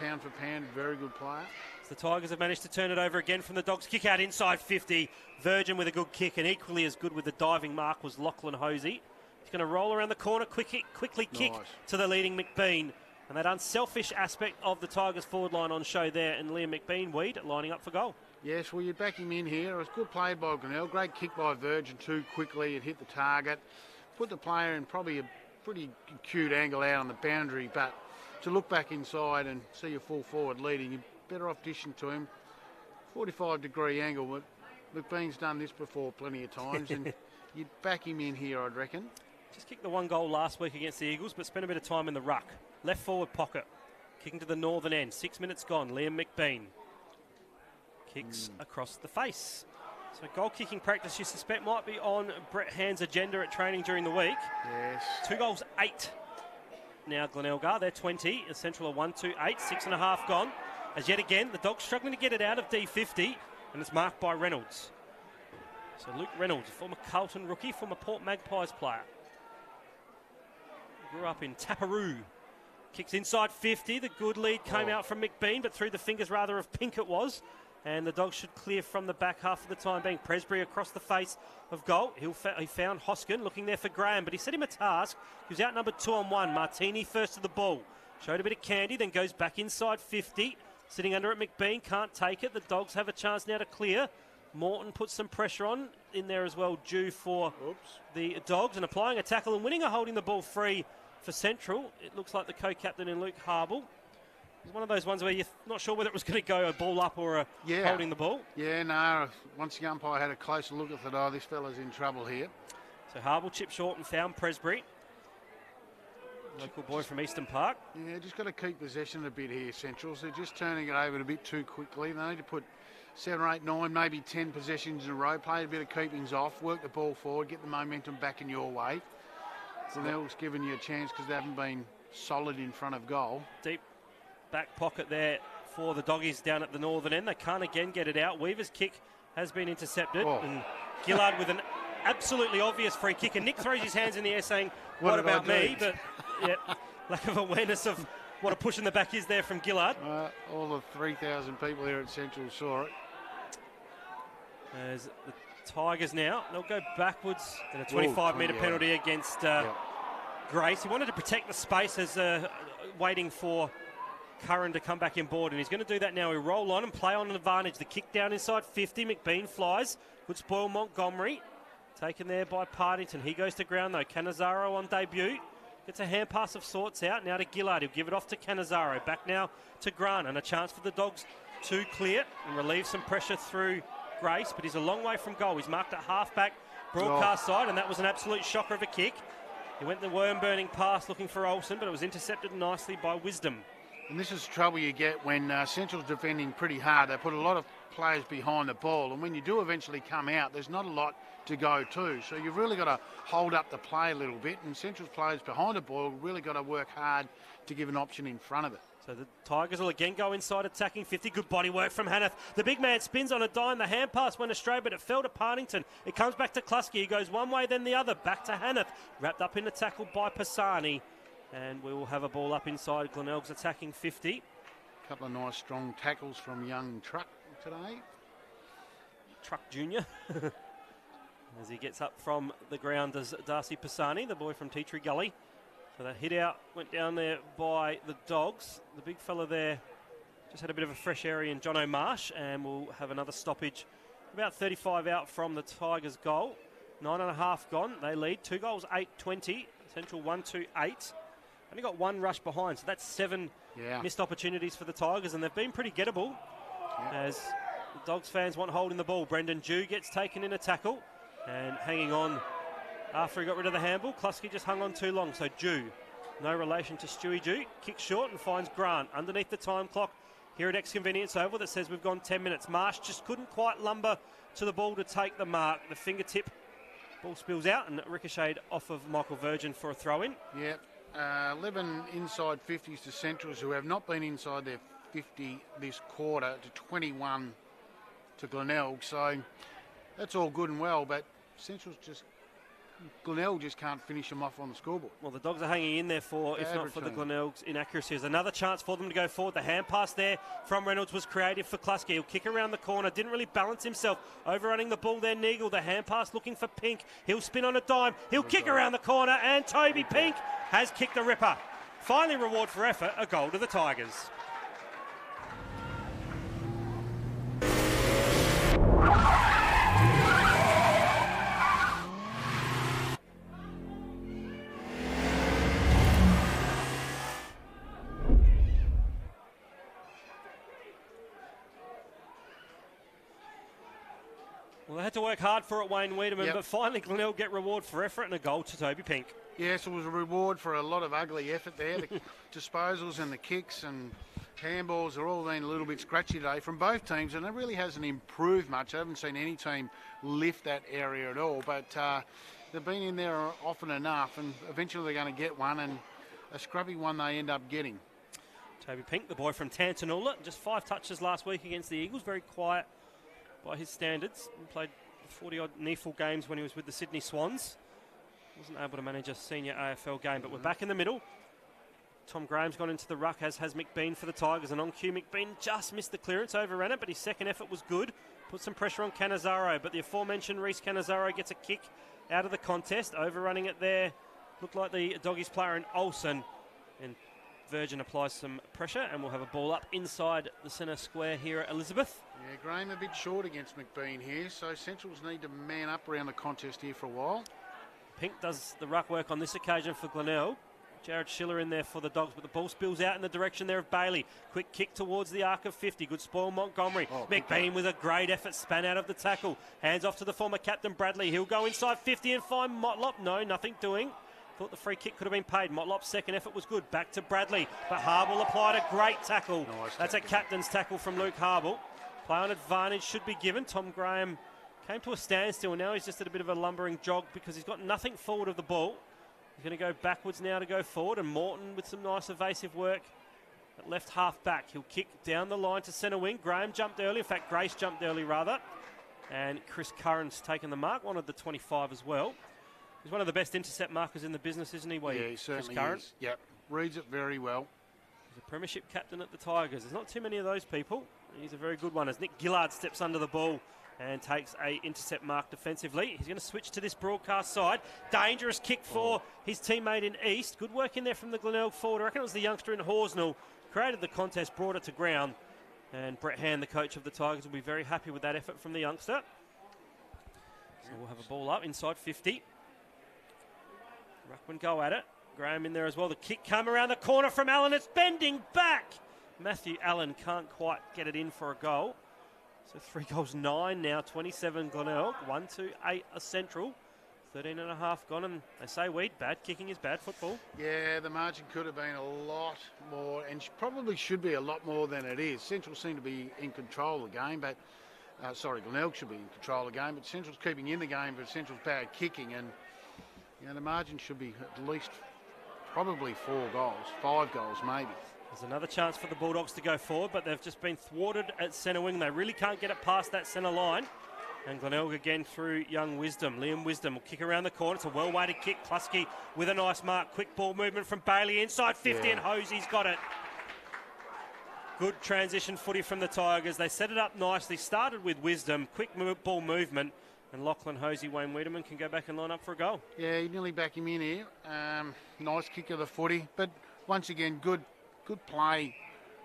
pound for pound, very good player. So the Tigers have managed to turn it over again from the Dogs. Kick out inside 50. Virgin with a good kick, and equally as good with the diving mark was Lachlan Hosey. He's going to roll around the corner, quickly kick to the leading McBean. And that unselfish aspect of the Tigers forward line on show there, and Liam McBean, Weed, lining up for goal. Yes, well, you back him in here. It was good play by Glenelg. Great kick by Virgin too quickly. It hit the target. Put the player in probably a pretty acute angle out on the boundary, but to look back inside and see your full forward leading, you're better off dishing to him. 45-degree angle, but McBean's done this before plenty of times, and you'd back him in here, I'd reckon. Just kicked the 1 goal last week against the Eagles, but spent a bit of time in the ruck. Left forward pocket. Kicking to the northern end. 6 minutes gone. Liam McBean. Kicks across the face. So goal kicking practice, you suspect, might be on Brett Hand's agenda at training during the week. Yes. 2 goals, 8. Now Glenelg are, they're 20. Central are 1-2-8. 6.5 gone. As yet again, the Dogs struggling to get it out of D50, and it's marked by Reynolds. So Luke Reynolds, former Carlton rookie, former Port Magpies player. Grew up in Taparoo. Kicks inside 50. The good lead came out from McBean, but through the fingers rather of Pink it was. And the Dogs should clear from the back half of the time being. Presbury across the face of goal. He found Hoskin looking there for Graham, but he set him a task. He was outnumbered 2-on-1. Martini first to the ball. Showed a bit of candy, then goes back inside 50. Sitting under it, McBean can't take it. The Dogs have a chance now to clear. Morton puts some pressure on in there as well, due for the Dogs, and applying a tackle and winning a holding the ball free for Central. It looks like the co-captain in Luke Harble. It's one of those ones where you're not sure whether it was going to go a ball up or a holding the ball. Yeah, no. Once the umpire had a closer look at it, this fella's in trouble here. So Harville chip short and found Presbury. Local boy from Eastern Park. Yeah, just got to keep possession a bit here, Centrals. They're just turning it over a bit too quickly. They need to put 7 or 8, 9, maybe 10 possessions in a row, play a bit of keepings off, work the ball forward, get the momentum back in your way. Glenelg's given you a chance because they haven't been solid in front of goal. Deep back pocket there for the Doggies down at the northern end. They can't again get it out. Weaver's kick has been intercepted. Oh. And Gillard with an absolutely obvious free kick. And Nick throws his hands in the air saying, what about me? But yeah, lack of awareness of what a push in the back is there from Gillard. All the 3,000 people here at Central saw it. As the Tigers now, they'll go backwards. And a 25-metre penalty against Grace. He wanted to protect the space as waiting for Curran to come back in board, and he's going to do that now. He'll roll on and play on an advantage. The kick down inside 50. McBean flies. Good spoil Montgomery. Taken there by Partington. He goes to ground though. Cannizaro on debut. Gets a hand pass of sorts out. Now to Gillard. He'll give it off to Cannizaro. Back now to Grant, and a chance for the Dogs to clear and relieve some pressure through Grace, but he's a long way from goal. He's marked at half-back broadcast side, and that was an absolute shocker of a kick. He went the worm-burning pass looking for Olsen, but it was intercepted nicely by Wisdom. And this is the trouble you get when Central's defending pretty hard. They put a lot of players behind the ball, and when you do eventually come out, there's not a lot to go to. So you've really got to hold up the play a little bit, and Central's players behind the ball really got to work hard to give an option in front of it. So the Tigers will again go inside attacking 50. Good body work from Hanneth. The big man spins on a dime. The hand pass went astray, but it fell to Partington. It comes back to Kluski. He goes one way, then the other. Back to Hanneth. Wrapped up in the tackle by Pisani. And we will have a ball up inside. Glenelg's attacking 50. A couple of nice strong tackles from young Truck today. Truck Jr. As he gets up from the ground as Darcy Pisani, the boy from Tea Tree Gully. So that hit out went down there by the Dogs. The big fella there just had a bit of a fresh area in John O'Marsh, and we'll have another stoppage about 35 out from the Tigers' goal. 9.5 gone. They lead 2 goals, 8-20. Central 1-2-8. Only got 1 rush behind, so that's 7 missed opportunities for the Tigers, and they've been pretty gettable. As the Dogs fans want holding the ball. Brendan Dew gets taken in a tackle and hanging on. After he got rid of the handball, Kluski just hung on too long. So Dew, no relation to Stewie Dew, kicks short and finds Grant underneath the time clock here at Ex-Convenience Oval that says we've gone 10 minutes. Marsh just couldn't quite lumber to the ball to take the mark. The fingertip ball spills out and ricocheted off of Michael Virgin for a throw-in. 11 inside 50s to Centrals, who have not been inside their 50 this quarter, to 21 to Glenelg. So that's all good and well, but Glenelg just can't finish them off on the scoreboard. Well, the Dogs are hanging in there for, if not for the Glenelg's inaccuracies. Another chance for them to go forward. The hand pass there from Reynolds was creative for Kluski. He'll kick around the corner. Didn't really balance himself. Overrunning the ball there, Neagle. The hand pass looking for Pink. He'll spin on a dime. He'll kick around the corner, and Toby Pink has kicked the ripper. Finally, reward for effort, a goal to the Tigers. Well, they had to work hard for it, Wayne Wiedemann, but finally Glenelg get reward for effort and a goal to Toby Pink. Yes, it was a reward for a lot of ugly effort there. The disposals and the kicks and handballs are all been a little bit scratchy today from both teams, and it really hasn't improved much. I haven't seen any team lift that area at all, but they've been in there often enough, and eventually they're going to get one, and a scrubby one they end up getting. Toby Pink, the boy from Tantanoola, just 5 touches last week against the Eagles, very quiet by his standards. He played 40-odd NEFL games when he was with the Sydney Swans. Wasn't able to manage a senior AFL game, but we're back in the middle. Tom Graham's gone into the ruck, as has McBean for the Tigers, and on cue McBean just missed the clearance, overran it, but his second effort was good. Put some pressure on Cannizaro, but the aforementioned Reece Cannizaro gets a kick out of the contest, overrunning it there. Looked like the Doggies player in Olsen, and Virgin applies some pressure, and we'll have a ball up inside the centre square here at Elizabeth. Yeah, Graham a bit short against McBean here, so Centrals need to man up around the contest here for a while. Pink does the ruck work on this occasion for Glenelg. Jared Schiller in there for the Dogs, but the ball spills out in the direction there of Bailey. Quick kick towards the arc of 50. Good spoil Montgomery. McBean with a great effort, span out of the tackle. Hands off to the former captain Bradley. He'll go inside 50 and find Motlop. No, nothing doing. Thought the free kick could have been paid. Motlop's second effort was good. Back to Bradley, but Harble applied a great tackle. That's a captain's tackle from Luke Harble. Play on advantage should be given. Tom Graham came to a standstill, and now he's just at a bit of a lumbering jog because he's got nothing forward of the ball. He's going to go backwards now to go forward, and Morton with some nice evasive work at left half back. He'll kick down the line to centre wing. Graham jumped early. In fact, Grace jumped early rather. And Chris Curran's taken the mark, wanted the 25 as well. He's one of the best intercept markers in the business, isn't he? Yeah, he certainly is. Yep, reads it very well. He's a premiership captain at the Tigers. There's not too many of those people. He's a very good one as Nick Gillard steps under the ball and takes a intercept mark defensively. He's going to switch to this broadcast side. Dangerous kick for his teammate in East. Good work in there from the Glenelg forward. I reckon it was the youngster in Horsnell. Created the contest, brought it to ground. And Brett Hand, the coach of the Tigers, will be very happy with that effort from the youngster. So we'll have a ball up inside 50. Ruckman go at it. Graham in there as well. The kick come around the corner from Allen. It's bending back. Matthew Allen can't quite get it in for a goal. So 3 goals, 9 now, 27 Glenelg, 1-8 a Central, 13 and a half gone, and they say bad kicking is bad football. Yeah, the margin could have been a lot more, and probably should be a lot more than it is. Central seem to be in control of the game, but, Glenelg should be in control of the game, but Central's keeping in the game, but Central's bad kicking, and, the margin should be at least probably 4 goals, 5 goals maybe. There's another chance for the Bulldogs to go forward, but they've just been thwarted at centre wing. They really can't get it past that centre line. And Glenelg again through young Wisdom. Liam Wisdom will kick around the corner. It's a well-weighted kick. Klusky with a nice mark. Quick ball movement from Bailey inside 50, and Hosey's got it. Good transition footy from the Tigers. They set it up nicely. Started with Wisdom. Quick ball movement. And Lachlan Hosey, Wayne Wiedemann can go back and line up for a goal. Yeah, you nearly back him in here. Nice kick of the footy. But once again, good play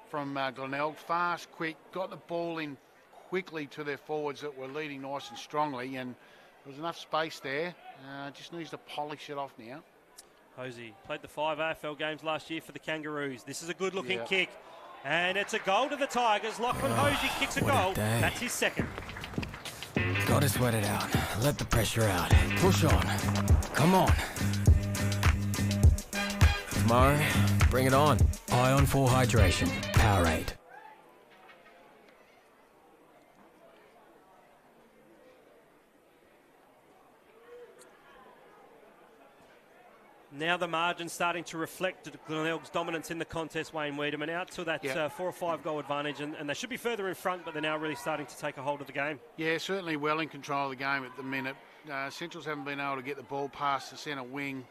from Glenelg. Fast, quick, got the ball in quickly to their forwards that were leading nice and strongly, and there was enough space there. Just needs to polish it off now. Hosey played the 5 AFL games last year for the Kangaroos. This is a good-looking kick, and it's a goal to the Tigers. Lachlan Hosey kicks a goal. That's his second. Gotta sweat it out. Let the pressure out. Push on. Come on. Tomorrow, bring it on. Ion 4 Hydration. Powerade. Now the margin's starting to reflect Glenelg's dominance in the contest, Wayne Wiedemann, out to that 4 or 5 goal advantage, and they should be further in front, but they're now really starting to take a hold of the game. Yeah, certainly well in control of the game at the minute. Centrals haven't been able to get the ball past the centre wing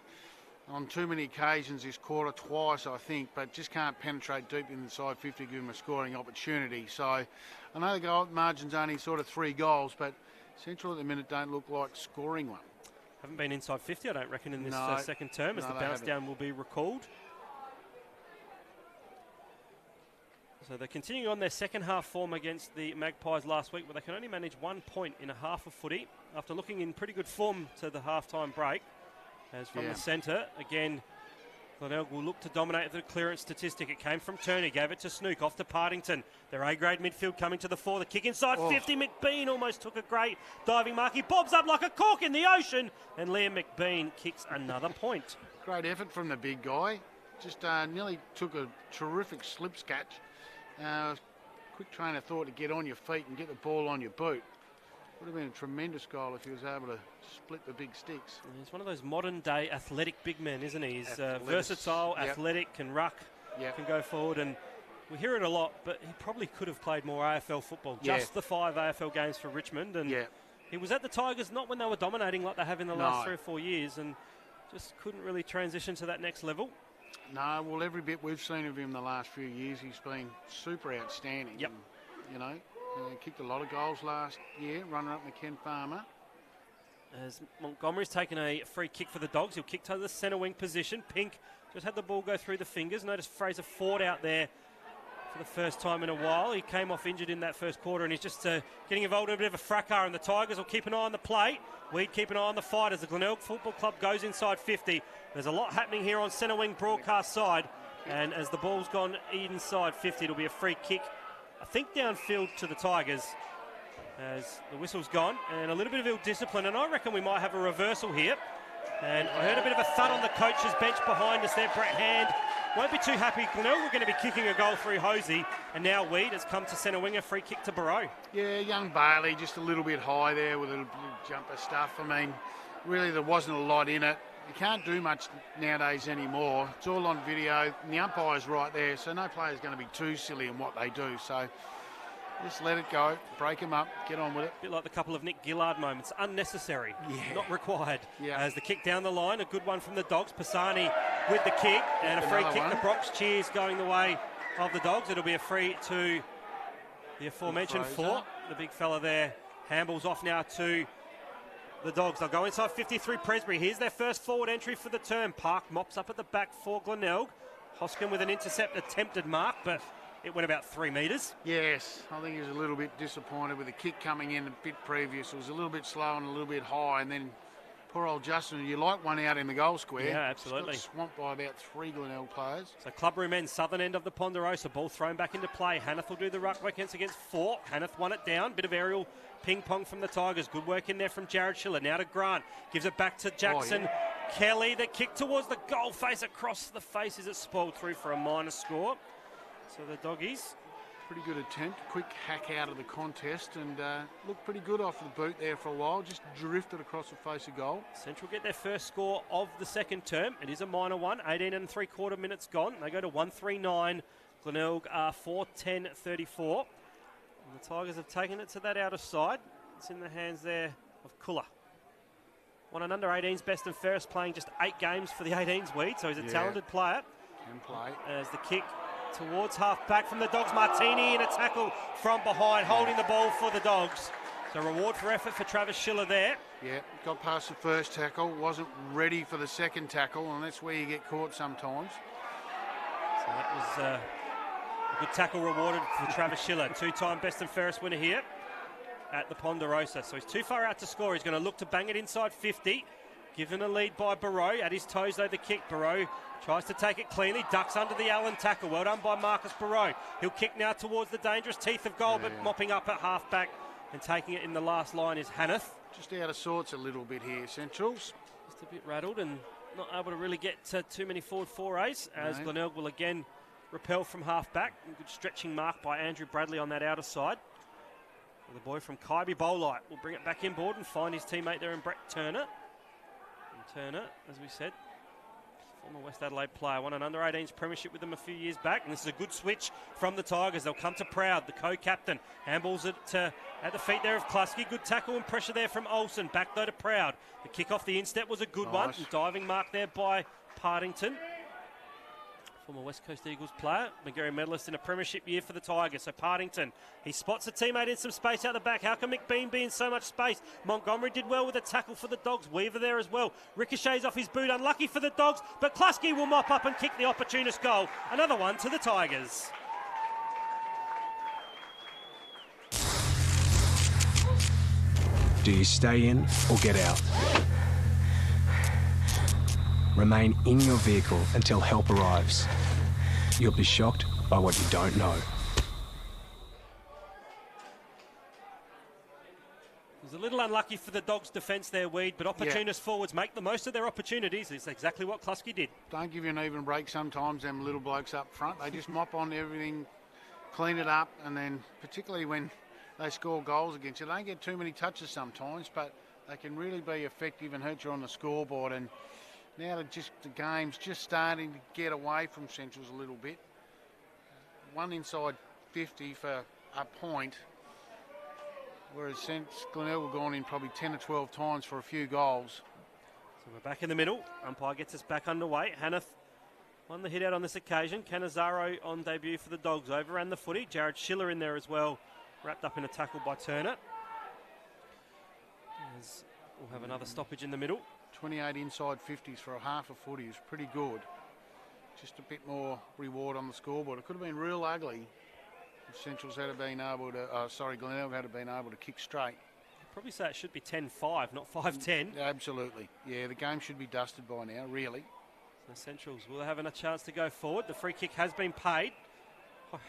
on too many occasions this quarter, twice I think, but just can't penetrate deep inside 50 to give them a scoring opportunity. So I know the goal margin's only sort of 3 goals, but Central at the minute don't look like scoring one. Haven't been inside 50, I don't reckon, in this second term, as the bounce down will be recalled. So they're continuing on their second half form against the Magpies last week, but they can only manage 1 point in a half of footy after looking in pretty good form to the half-time break. As from the centre, again, Glenelg will look to dominate the clearance statistic. It came from Turner, gave it to Snook, off to Partington. Their A-grade midfield coming to the fore. The kick inside 50. McBean almost took a great diving mark. He bobs up like a cork in the ocean. And Liam McBean kicks another point. Great effort from the big guy. Just nearly took a terrific slip catch. Quick train of thought to get on your feet and get the ball on your boot. Would have been a tremendous goal if he was able to split the big sticks. And he's one of those modern-day athletic big men, isn't he? He's versatile, athletic, can ruck, can go forward. And we hear it a lot, but he probably could have played more AFL football. Just the 5 AFL games for Richmond. And he was at the Tigers not when they were dominating like they have in the last 3 or 4 years, and just couldn't really transition to that next level. No, well, every bit we've seen of him the last few years, he's been super outstanding. Yep. And, kicked a lot of goals last year, runner-up McKen Farmer. As Montgomery's taken a free kick for the Dogs, he'll kick to the centre wing position. Pink just had the ball go through the fingers. Notice Fraser Ford out there for the first time in a while. He came off injured in that first quarter, and he's just getting involved in a bit of a fracas, and the Tigers will keep an eye on the plate. We'd keep an eye on the fight as the Glenelg Football Club goes inside 50. There's a lot happening here on centre wing broadcast side, and as the ball's gone inside 50, it'll be a free kick, I think downfield to the Tigers, as the whistle's gone, and a little bit of ill discipline, and I reckon we might have a reversal here. And I heard a bit of a thud on the coach's bench behind us there. Brett Hand won't be too happy. Glenelg were going to be kicking a goal through Hosey, and now Weed has come to centre winger, free kick to Barrow. Yeah, young Bailey just a little bit high there with a little jumper stuff. I mean, really there wasn't a lot in it. You can't do much nowadays anymore. It's all on video, and the umpire's right there, so no player's going to be too silly in what they do. So just let it go, break them up, get on with it. A bit like the couple of Nick Gillard moments. Unnecessary, Yeah. not required. Yeah. As the kick down the line, a good one from the Dogs. Pisani with the kick, and a free Another kick. one. The Brox cheers going the way of the Dogs. It'll be a free to the aforementioned Fraser. Fort. The big fella there handballs off now to the Dogs. They'll go inside 53 Presbury. Here's their first forward entry for the term. Park mops up at the back for Glenelg. Hoskin with an intercept attempted mark, but it went about 3 metres. Yes, I think he was a little bit disappointed with the kick coming in a bit previous. It was a little bit slow and a little bit high, and then poor old Justin, you like one out in the goal square. Yeah, absolutely. Just got swamped by about 3 Glenelg players. So clubroom end, southern end of the Ponderosa. Ball thrown back into play. Hanneth will do the ruck work against Fort. Hanneth won it down. Bit of aerial ping pong from the Tigers. Good work in there from Jared Schiller. Now to Grant. Gives it back to Jackson. Kelly, the kick towards the goal face across the face. Is it spoiled through for a minor score? So the Doggies. Pretty good attempt, quick hack out of the contest, and looked pretty good off the boot there for a while, just drifted across the face of goal. Central get their first score of the second term. It is a minor one, 18 and 3/4 minutes gone. They go to 139. Glenelg are 4-10-34. And the Tigers have taken it to that outer side. It's in the hands there of Kulla. One and under 18's best and fairest, playing just 8 games for the 18's Weed, so he's a talented player. Can play. As the kick towards half back from the Dogs. Martini in a tackle from behind, holding the ball for the Dogs. So reward for effort for Travis Schiller there. Yeah, got past the first tackle, wasn't ready for the second tackle, and that's where you get caught sometimes. So that was a good tackle rewarded for Travis Schiller. 2-time best and fairest winner here at the Ponderosa. So he's too far out to score. He's going to look to bang it inside 50. Given a lead by Barrow. At his toes, though, the kick. Barrow tries to take it cleanly. Ducks under the Allen tackle. Well done by Marcus Barrow. He'll kick now towards the dangerous teeth of goal, but mopping up at half-back and taking it in the last line is Hanneth. Just out of sorts a little bit here, Centrals. Just a bit rattled and not able to really get too many forward forays, as Glenelg will again repel from half-back. Good stretching mark by Andrew Bradley on that outer side. The boy from Kaiby Bolite will bring it back inboard and find his teammate there in Brett Turner. Turner, as we said, former West Adelaide player, won an under-18s premiership with them a few years back, and this is a good switch from the Tigers. They'll come to Proud, the co-captain, handballs it at the feet there of Klusky. Good tackle and pressure there from Olsen, back though to Proud. The kick off the instep was a good one, and diving mark there by Partington. Former West Coast Eagles player, Magarey medalist in a premiership year for the Tigers. So Partington, he spots a teammate in some space out the back. How can McBean be in so much space? Montgomery did well with a tackle for the Dogs. Weaver there as well. Ricochets off his boot, unlucky for the Dogs, but Klusky will mop up and kick the opportunist goal. Another one to the Tigers. Do you stay in or get out? Remain in your vehicle until help arrives. You'll be shocked by what you don't know. It was a little unlucky for the Dogs' defence there, Weed, but opportunist forwards make the most of their opportunities. It's exactly what Klusky did. Don't give you an even break sometimes, them little blokes up front. They just mop on everything, clean it up, and then particularly when they score goals against you, they don't get too many touches sometimes, but they can really be effective and hurt you on the scoreboard. And now that the game's just starting to get away from Centrals a little bit. One inside 50 for a point, whereas Glenelg have gone in probably 10 or 12 times for a few goals. So we're back in the middle. Umpire gets us back underway. Hanneth won the hit out on this occasion. Canizaro on debut for the Dogs. Overran the footy. Jared Schiller in there as well, wrapped up in a tackle by Turner. As we'll have another stoppage in the middle. 28 inside 50s for a half a footy is pretty good. just a bit more reward on the scoreboard. It could have been real ugly if Central's had been able to, Glenelg had been able to kick straight. I'd probably say it should be 10-5, not 5-10. Absolutely. Yeah, the game should be dusted by now, really. The Centrals will have a chance to go forward. The free kick has been paid.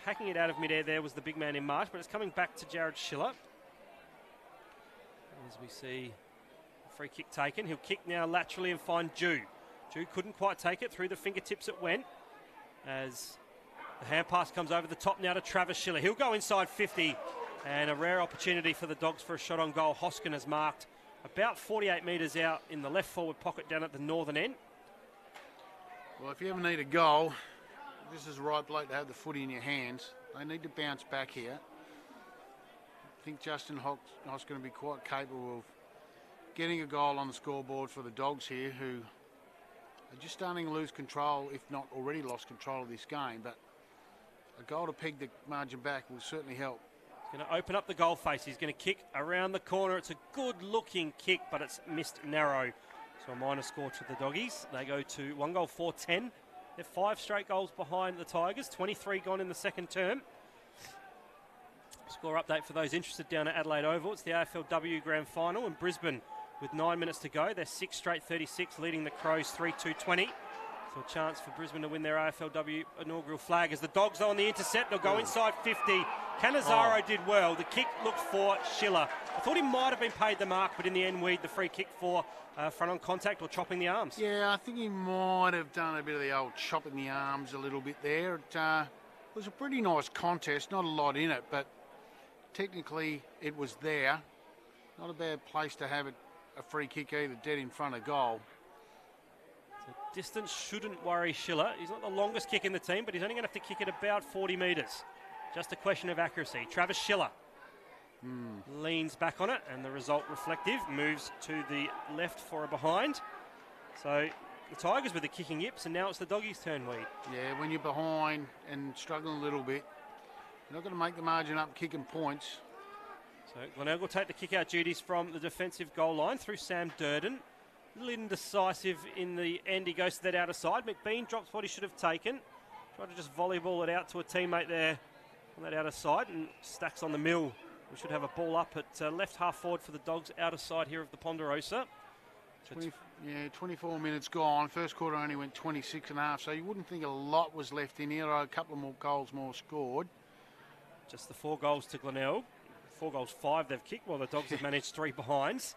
Hacking it out of midair there was the big man in March, but it's coming back to Jared Schiller. As we see the free kick taken, he'll kick now laterally and find Jew. Jew couldn't quite take it. Through the fingertips it went. As the hand pass comes over the top now to Travis Schiller. He'll go inside 50, and a rare opportunity for the Dogs for a shot on goal. Hoskin has marked about 48 metres out in the left forward pocket down at the northern end. Well, if you ever need a goal, this is the right bloke to have the footy in your hands. They need to bounce back here. I think Justin Hock's going to be quite capable of getting a goal on the scoreboard for the Dogs here, who are just starting to lose control, if not already lost control of this game. But a goal to peg the margin back will certainly help. He's going to open up the goal face. He's going to kick around the corner. It's a good-looking kick, but it's missed narrow. So a minor score to the Doggies. They go to 1 goal, 4-10. They're 5 straight goals behind the Tigers. 23 gone in the second term. Score update for those interested down at Adelaide Oval. It's the AFLW Grand Final in Brisbane with 9 minutes to go. They're 6 straight 36, leading the Crows 3-2-20. So a chance for Brisbane to win their AFLW inaugural flag. As the Dogs are on the intercept, they'll go inside 50. Cannizzaro did well. The kick looked for Schiller. I thought he might have been paid the mark, but in the end, the free kick for front on contact or chopping the arms. Yeah, I think he might have done a bit of the old chopping the arms a little bit there. It was a pretty nice contest, not a lot in it, but technically it was there. Not a bad place to have it, a free kick either, dead in front of goal. So distance shouldn't worry Schiller. He's not the longest kick in the team, but he's only going to have to kick it about 40 metres. Just a question of accuracy. Travis Schiller leans back on it, and the result reflective, moves to the left for a behind. So the Tigers with the kicking yips, and now it's the Doggies' turn, Weed. Yeah, when you're behind and struggling a little bit, you're not going to make the margin up kicking points. So Glenelg will take the kick-out duties from the defensive goal line through Sam Durden. A little indecisive in the end. He goes to that outer side. McBean drops what he should have taken. Tried to just volleyball it out to a teammate there on that outer side, and stacks on the mill. We should have a ball up at left half forward for the Dogs, outer side here of the Ponderosa. 24 minutes gone. First quarter only went 26.5, so you wouldn't think a lot was left in here. A couple of more goals more scored. Just the 4 goals to Glenelg. 4 goals, 5 they've kicked, while the Dogs have managed 3 behinds.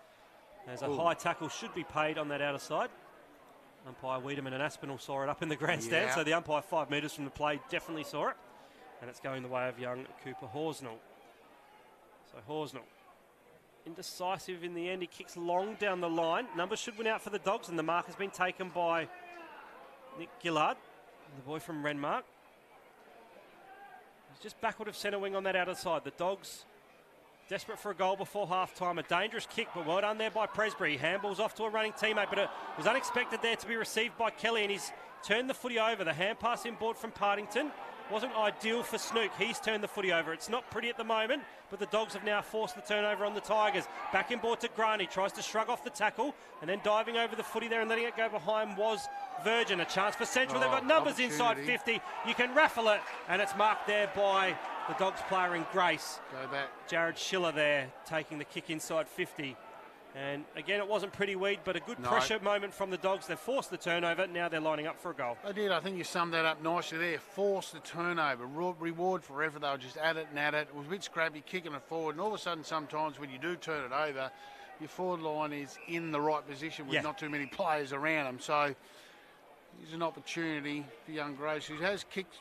As a high tackle should be paid on that outer side. Umpire Wiedemann and Aspinall saw it up in the grandstand, so the umpire 5 metres from the play definitely saw it. And it's going the way of young Cooper Horsnell. So Horsnell, indecisive in the end. He kicks long down the line. Numbers should win out for the Dogs, and the mark has been taken by Nick Gillard, the boy from Renmark. He's just backward of centre wing on that outer side. The Dogs desperate for a goal before half-time. A dangerous kick, but well done there by Presbury. Handballs off to a running teammate, but it was unexpected there to be received by Kelly, and he's turned the footy over. The hand pass inboard from Partington wasn't ideal for Snook. He's turned the footy over. It's not pretty at the moment, but the Dogs have now forced the turnover on the Tigers. Back inboard to Grant. He tries to shrug off the tackle, and then diving over the footy there and letting it go behind was Virgin. A chance for Central. They've got numbers inside 50. You can raffle it, and it's marked there by the Dogs player in Grace. Go back. Jared Schiller there taking the kick inside 50. And again, it wasn't pretty, Weed, but a good pressure moment from the Dogs. They've forced the turnover. Now they're lining up for a goal. They did. I think you summed that up nicely there. Force the turnover. Reward forever. They'll just at it and at it. It was a bit scrappy, kicking it forward. And all of a sudden, sometimes when you do turn it over, your forward line is in the right position with not too many players around them. So here's an opportunity for young Grace, who has kicked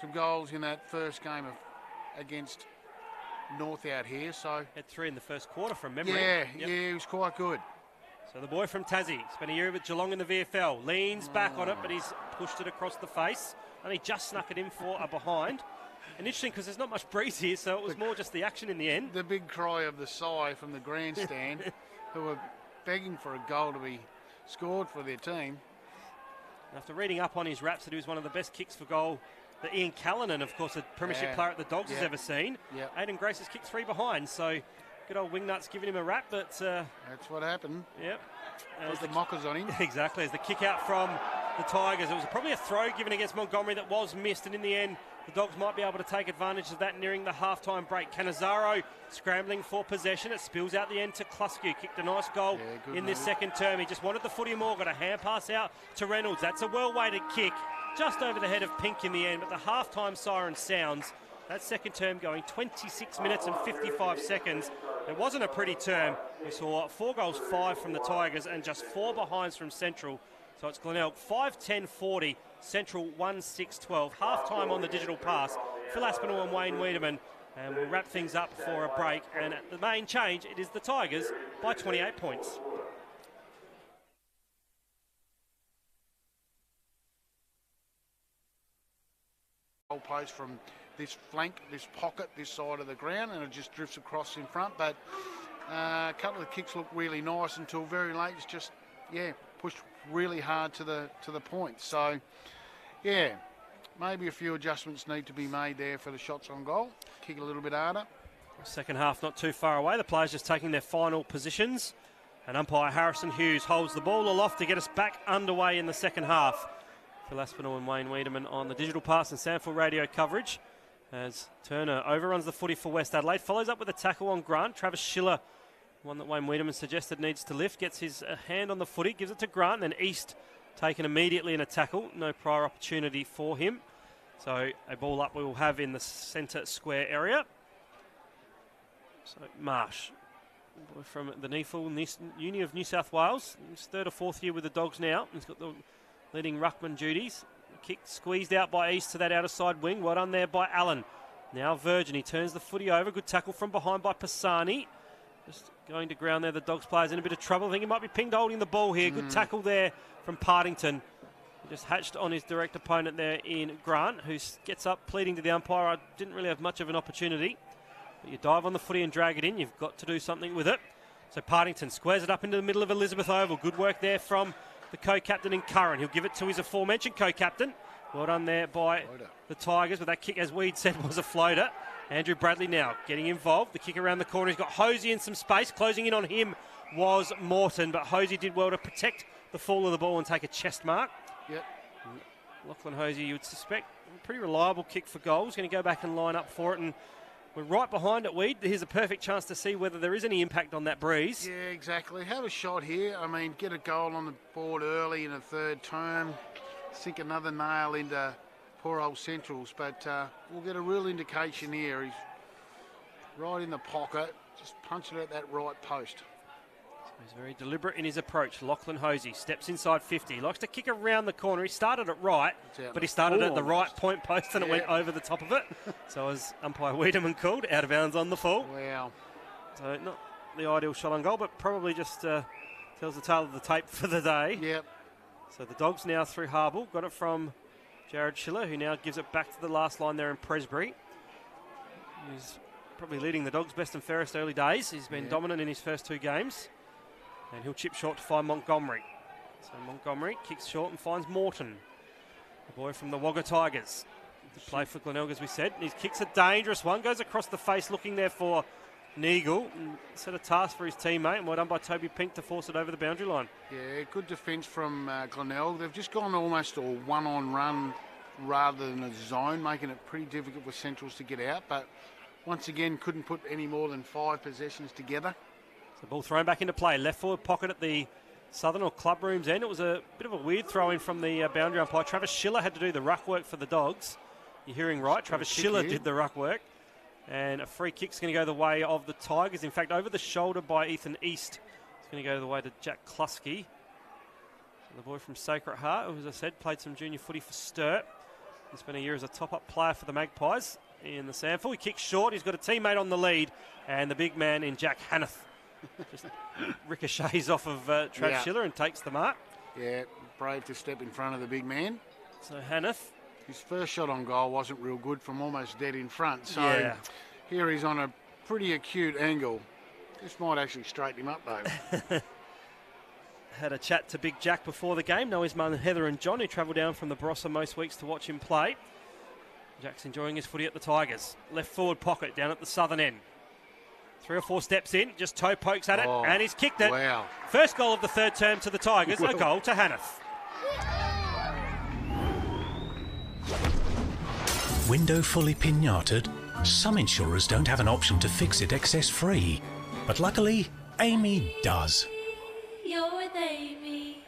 some goals in that first game against North out here. So had 3 in the first quarter from memory. Yeah, he was quite good. So the boy from Tassie spent a year with Geelong in the VFL. Leans back on it, but he's pushed it across the face. Only just snuck it in for a behind. And interesting because there's not much breeze here, so it was more just the action in the end. The big cry of the sigh from the grandstand, who were begging for a goal to be scored for their team. After reading up on his raps that he was one of the best kicks for goal that Ian Callanan, of course, a premiership player at the Dogs, has ever seen. Aiden Grace has kicked 3 behind, so good old Wingnuts giving him a rap, but... that's what happened. Yep. Put the mockers on him. Exactly, as the kick out from the Tigers. It was probably a throw given against Montgomery that was missed, and in the end, the Dogs might be able to take advantage of that nearing the half-time break. Cannizzaro scrambling for possession. It spills out the end to Kluski. Kicked a nice goal in this second term. He just wanted the footy more. Got a hand pass out to Reynolds. That's a well-weighted kick just over the head of Pink in the end, but the half-time siren sounds. That second term going 26 minutes and 55 seconds. It wasn't a pretty term. We saw 4 goals, 5 from the Tigers and just 4 behinds from Central. So it's Glenelg 5-10-40, Central 1-6-12. Half-time on the digital pass. Phil Aspinall and Wayne Wiedemann. And we'll wrap things up for a break. And at the main change, it is the Tigers by 28 points. Goal post from this flank, this pocket, this side of the ground, and it just drifts across in front. But a couple of kicks look really nice until very late. It's just, pushed really hard to the point. So, maybe a few adjustments need to be made there for the shots on goal. Kick a little bit harder. Second half not too far away. The players just taking their final positions. And umpire Harrison Hughes holds the ball aloft to get us back underway in the second half. Phil Aspinall and Wayne Wiedemann on the digital pass and SANFL radio coverage. As Turner overruns the footy for West Adelaide. Follows up with a tackle on Grant. Travis Schiller, one that Wayne Wiedemann suggested needs to lift. Gets his hand on the footy. Gives it to Grant. Then East taken immediately in a tackle. No prior opportunity for him. So a ball up we will have in the centre square area. So Marsh from the NEFL, Uni of New South Wales. He's 3rd or 4th year with the Dogs now. He's got the leading ruckman duties. Kick squeezed out by East to that outer side wing. Well done there by Allen. Now Virgin. He turns the footy over. Good tackle from behind by Pisani. Just going to ground there. The Dogs players in a bit of trouble. I think he might be pinged holding the ball here. Good tackle there from Partington. He just hatched on his direct opponent there in Grant, who gets up pleading to the umpire. I didn't really have much of an opportunity. But you dive on the footy and drag it in. You've got to do something with it. So Partington squares it up into the middle of Elizabeth Oval. Good work there from the co-captain in Curran. He'll give it to his aforementioned co-captain. Well done there by the Tigers, but that kick, as Weed said, was a floater. Andrew Bradley now getting involved. The kick around the corner. He's got Hosey in some space. Closing in on him was Morton, but Hosey did well to protect the fall of the ball and take a chest mark. Yep. Lachlan Hosey, you would suspect, a pretty reliable kick for goals. Going to go back and line up for it, and we're right behind it, Weed. Here's a perfect chance to see whether there is any impact on that breeze. Yeah, exactly. Have a shot here. I mean, get a goal on the board early in the third term. Sink another nail into poor old Centrals. But we'll get a real indication here. He's right in the pocket. Just punch it at that right post. So he's very deliberate in his approach. Lachlan Hosey steps inside 50. He likes to kick around the corner. He started it right, but he started at the right point post and it went over the top of it. So as umpire Wiedemann called, out of bounds on the full. Wow. So not the ideal shot on goal, but probably just tells the tale of the tape for the day. Yep. So the Dogs now through Harble. Got it from Jared Schiller, who now gives it back to the last line there in Presbury. He's probably leading the Dogs best and fairest early days. He's been dominant in his first 2 games. And he'll chip short to find Montgomery. So Montgomery kicks short and finds Morton, the boy from the Wagga Tigers. To play for Glenelg, as we said. His kick's a dangerous one. Goes across the face, looking there for Neagle. Set a task for his teammate, and well done by Toby Pink to force it over the boundary line. Yeah, good defence from Glenelg. They've just gone almost a one-on-run rather than a zone, making it pretty difficult for Centrals to get out. But once again, couldn't put any more than 5 possessions together. So ball thrown back into play. Left forward pocket at the Southern or Club Room's end. It was a bit of a weird throw in from the boundary umpire. Travis Schiller had to do the ruck work for the Dogs. You're hearing right. Travis Schiller did the ruck work. And a free kick's going to go the way of the Tigers. In fact, over the shoulder by Ethan East. It's going to go the way to Jack Kluski. The boy from Sacred Heart, who, as I said, played some junior footy for Sturt. He spent a year as a top-up player for the Magpies in the SANFL. He kicks short. He's got a teammate on the lead. And the big man in Jack Hanneth just ricochets off of Trav Schiller and takes the mark. Yeah, brave to step in front of the big man. So Hanneth. His first shot on goal wasn't real good from almost dead in front. So here he's on a pretty acute angle. This might actually straighten him up though. Had a chat to Big Jack before the game. Know his mum Heather and John, who travel down from the Barossa most weeks to watch him play. Jack's enjoying his footy at the Tigers. Left forward pocket down at the southern end. 3 or 4 steps in, just toe pokes at it, and he's kicked it. Wow. First goal of the third term to the Tigers, a goal to Hanneth. Window fully pinated? Some insurers don't have an option to fix it excess free. But luckily, Amy does. You're they me.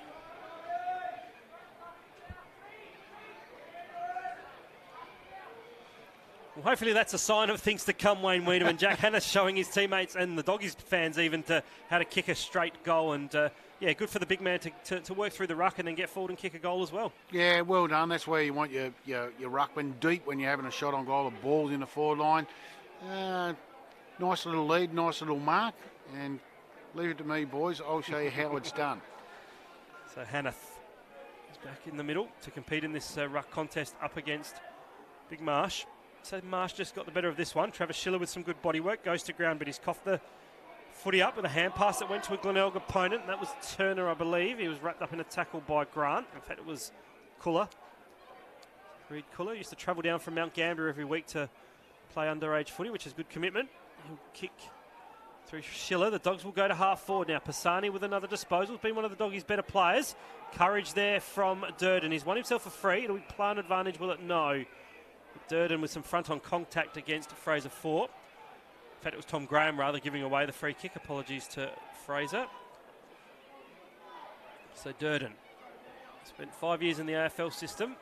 Well, hopefully that's a sign of things to come, Wayne Wiedemann. Jack Hanna showing his teammates and the Doggies fans even to how to kick a straight goal. And, yeah, good for the big man to work through the ruck and then get forward and kick a goal as well. Yeah, well done. That's where you want your ruckman deep when you're having a shot on goal. The ball's in the forward line. Nice little lead, nice little mark. And leave it to me, boys. I'll show you how it's done. So Hanna is back in the middle to compete in this ruck contest up against Big Marsh. So Marsh just got the better of this one. Travis Schiller with some good body work goes to ground, but he's coughed the footy up with a hand pass that went to a Glenelg opponent. And that was Turner, I believe. He was wrapped up in a tackle by Grant. In fact, it was Kuller. Reed Kuller used to travel down from Mount Gambier every week to play underage footy, which is good commitment. He'll kick through Schiller. The Dogs will go to half forward now. Pisani with another disposal. He's been one of the Doggies' better players. Courage there from Durden. He's won himself a free. It'll be plant advantage, will it? No. Durden with some front-on contact against Fraser Fort. In fact, it was Tom Graham rather giving away the free kick. Apologies to Fraser. So Durden spent 5 years in the AFL system.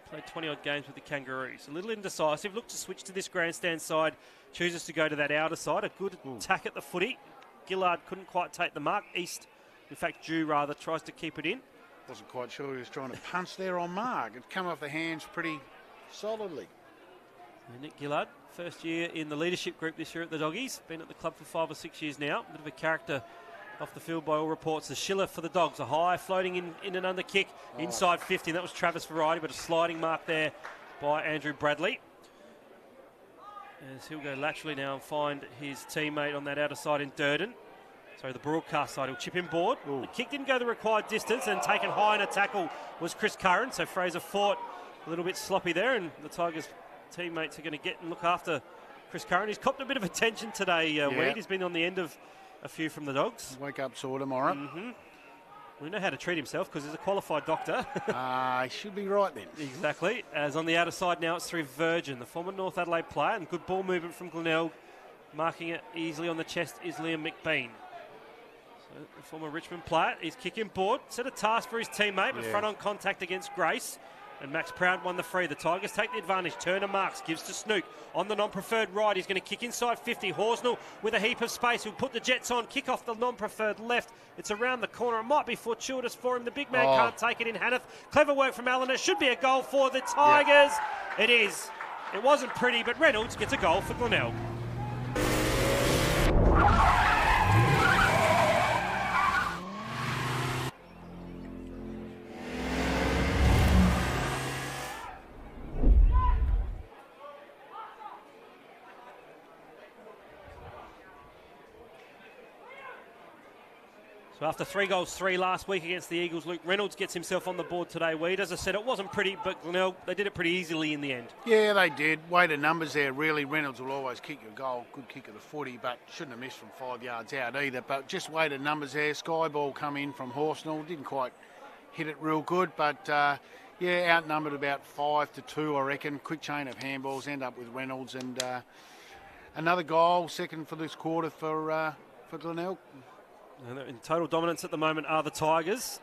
Played 20-odd games with the Kangaroos. A little indecisive. Looked to switch to this grandstand side. Chooses to go to that outer side. A good attack at the footy. Gillard couldn't quite take the mark. East, in fact, Jew rather, tries to keep it in. Wasn't quite sure he was trying to punch there on mark. It come off the hands pretty solidly. And Nick Gillard, first year in the leadership group this year at the Doggies. Been at the club for 5 or 6 years now. Bit of a character off the field by all reports. The Schiller for the Dogs. A high floating in and under kick. Inside 50. And that was Travis Variety, but a sliding mark there by Andrew Bradley. As he'll go laterally now and find his teammate on that outer side in Durden. So the broadcast side, he'll chip him board. The kick didn't go the required distance, and taken high in a tackle was Chris Curran. So Fraser Fort a little bit sloppy there, and the Tigers' teammates are going to get and look after Chris Curran. He's copped a bit of attention today, Weed. He's been on the end of a few from the Dogs. Wake up sore tomorrow. We know how to treat himself because he's a qualified doctor. He should be right then. Exactly. As on the outer side now, it's through Virgin, the former North Adelaide player, and good ball movement from Glenelg. Marking it easily on the chest is Liam McBean. So the former Richmond player, he's kicking board. Set a task for his teammate, but front on contact against Grace. And Max Proud won the free. The Tigers take the advantage. Turner marks, gives to Snook. On the non-preferred right, he's going to kick inside 50. Horsnell with a heap of space. He'll put the Jets on. Kick off the non-preferred left. It's around the corner. It might be fortuitous for him. The big man can't take it in Hanneth. Clever work from Allen. It should be a goal for the Tigers. It is. It wasn't pretty, but Reynolds gets a goal for Glenelg. So after 3 goals, 3 last week against the Eagles, Luke Reynolds gets himself on the board today, Weed. As I said, it wasn't pretty, but Glenelg, they did it pretty easily in the end. Yeah, they did. Weight of numbers there, really. Reynolds will always kick your goal. Good kick of the footy, but shouldn't have missed from 5 yards out either. But just weight of numbers there. Sky ball come in from Horsnell. Didn't quite hit it real good, but outnumbered about 5-2, I reckon. Quick chain of handballs, end up with Reynolds. And another goal, second for this quarter for Glenelg. And in total dominance at the moment are the Tigers.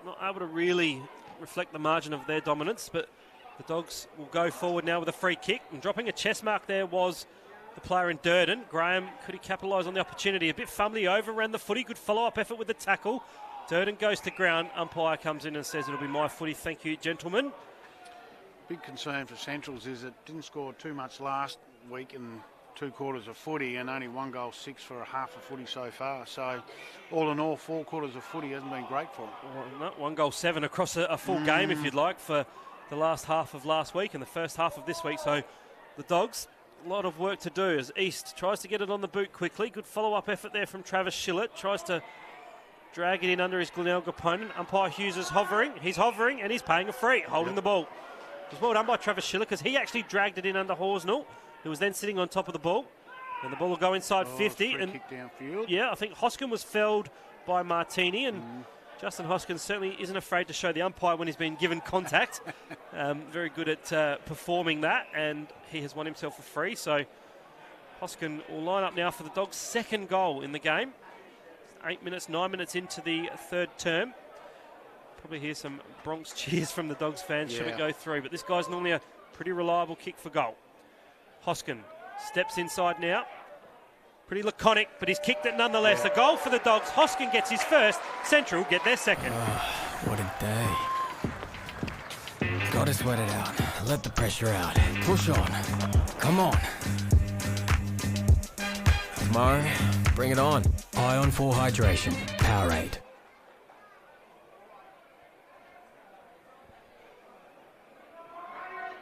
Not able to really reflect the margin of their dominance, but the Dogs will go forward now with a free kick. And dropping a chest mark there was the player in Durden. Graham, could he capitalise on the opportunity? A bit fumbly, overran the footy. Good follow-up effort with the tackle. Durden goes to ground. Umpire comes in and says it'll be my footy. Thank you, gentlemen. Big concern for Centrals is it didn't score too much last week in 2 quarters of footy, and only 1 goal 6 for a half of footy so far. So all in all, 4 quarters of footy hasn't been great for him. Well, no, 1 goal 7 across a full game, if you'd like, for the last half of last week and the first half of this week. So the Dogs, a lot of work to do as East tries to get it on the boot quickly. Good follow-up effort there from Travis Schillett. Tries to drag it in under his Glenelg opponent. Umpire Hughes is hovering. He's hovering and he's paying a free, holding the ball. It was well done by Travis Schillett because he actually dragged it in under Horsnell, who was then sitting on top of the ball. And the ball will go inside 50. Free and kick downfield. Yeah, I think Hoskin was felled by Martini, and Justin Hoskins certainly isn't afraid to show the umpire when he's been given contact. Very good at performing that, and he has won himself a free. So Hoskin will line up now for the Dogs' second goal in the game. 9 minutes into the third term. Probably hear some Bronx cheers from the Dogs fans should it go through, but this guy's normally a pretty reliable kick for goal. Hoskin steps inside now. Pretty laconic, but he's kicked it nonetheless. A goal for the Dogs. Hoskin gets his first. Central get their second. What a day. Gotta sweat it out. Let the pressure out. Push on. Come on. Mo, bring it on. Ion 4 Hydration. Powerade.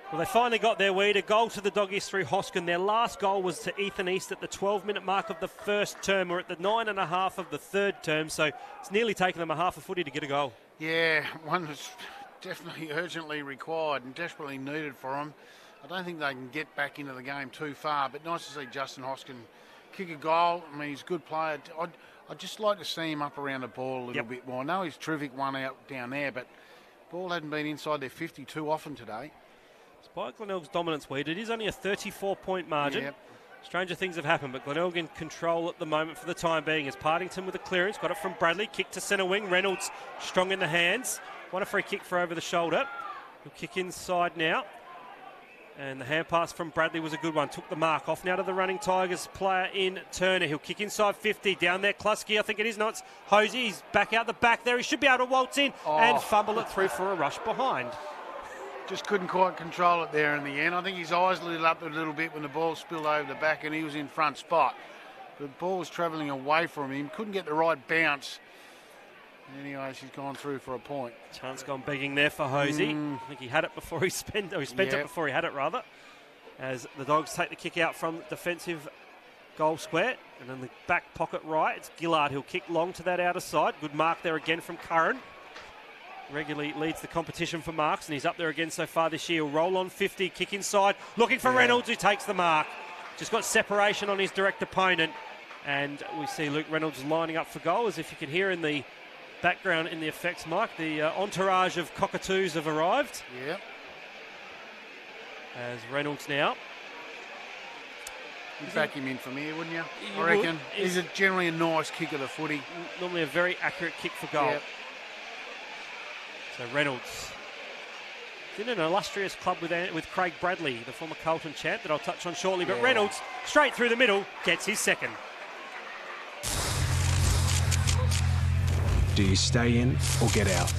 Well, they finally got their lead. A goal to the Doggies through Hoskin. Their last goal was to Ethan East at the 12-minute mark of the first term. We're at the 9.5 of the third term, so it's nearly taken them a half a footy to get a goal. Yeah, one that's definitely urgently required and desperately needed for them. I don't think they can get back into the game too far, but nice to see Justin Hoskin kick a goal. I mean, he's a good player. I'd just like to see him up around the ball a little bit more. I know he's a terrific one out down there, but ball hadn't been inside their 50 too often today. Despite Glenelg's dominance, Weed, it is only a 34-point margin. Stranger things have happened, but Glenelg in control at the moment for the time being. As Partington with a clearance, got it from Bradley, kick to centre wing. Reynolds strong in the hands. What a free kick for over the shoulder. He'll kick inside now. And the hand pass from Bradley was a good one. Took the mark off now to the running Tigers player in Turner. He'll kick inside 50. Down there, Klusky, I think it is. No, it's Hosey. He's back out the back there. He should be able to waltz in and fumble it through for a rush behind. Just couldn't quite control it there in the end. I think his eyes lit up a little bit when the ball spilled over the back and he was in front spot. The ball was travelling away from him. Couldn't get the right bounce. Anyways, he's gone through for a point. Chance gone begging there for Hosey. I think he had it before he spent, or he spent it before he had it, rather. As the Dogs take the kick out from defensive goal square. And in the back pocket right, it's Gillard. He'll kick long to that outer side. Good mark there again from Curran. Regularly leads the competition for marks, and he's up there again so far this year. He'll roll on 50, kick inside, looking for Reynolds, who takes the mark. Just got separation on his direct opponent. And we see Luke Reynolds lining up for goal, as if you can hear in the background in the effects mic, the entourage of cockatoos have arrived. As Reynolds now. You'd back him in from here, wouldn't you? I reckon. He's generally a nice kick of the footy. Normally a very accurate kick for goal. So Reynolds in an illustrious club with Craig Bradley, the former Carlton champ, that I'll touch on shortly. But Reynolds, straight through the middle, gets his second. Do you stay in or get out?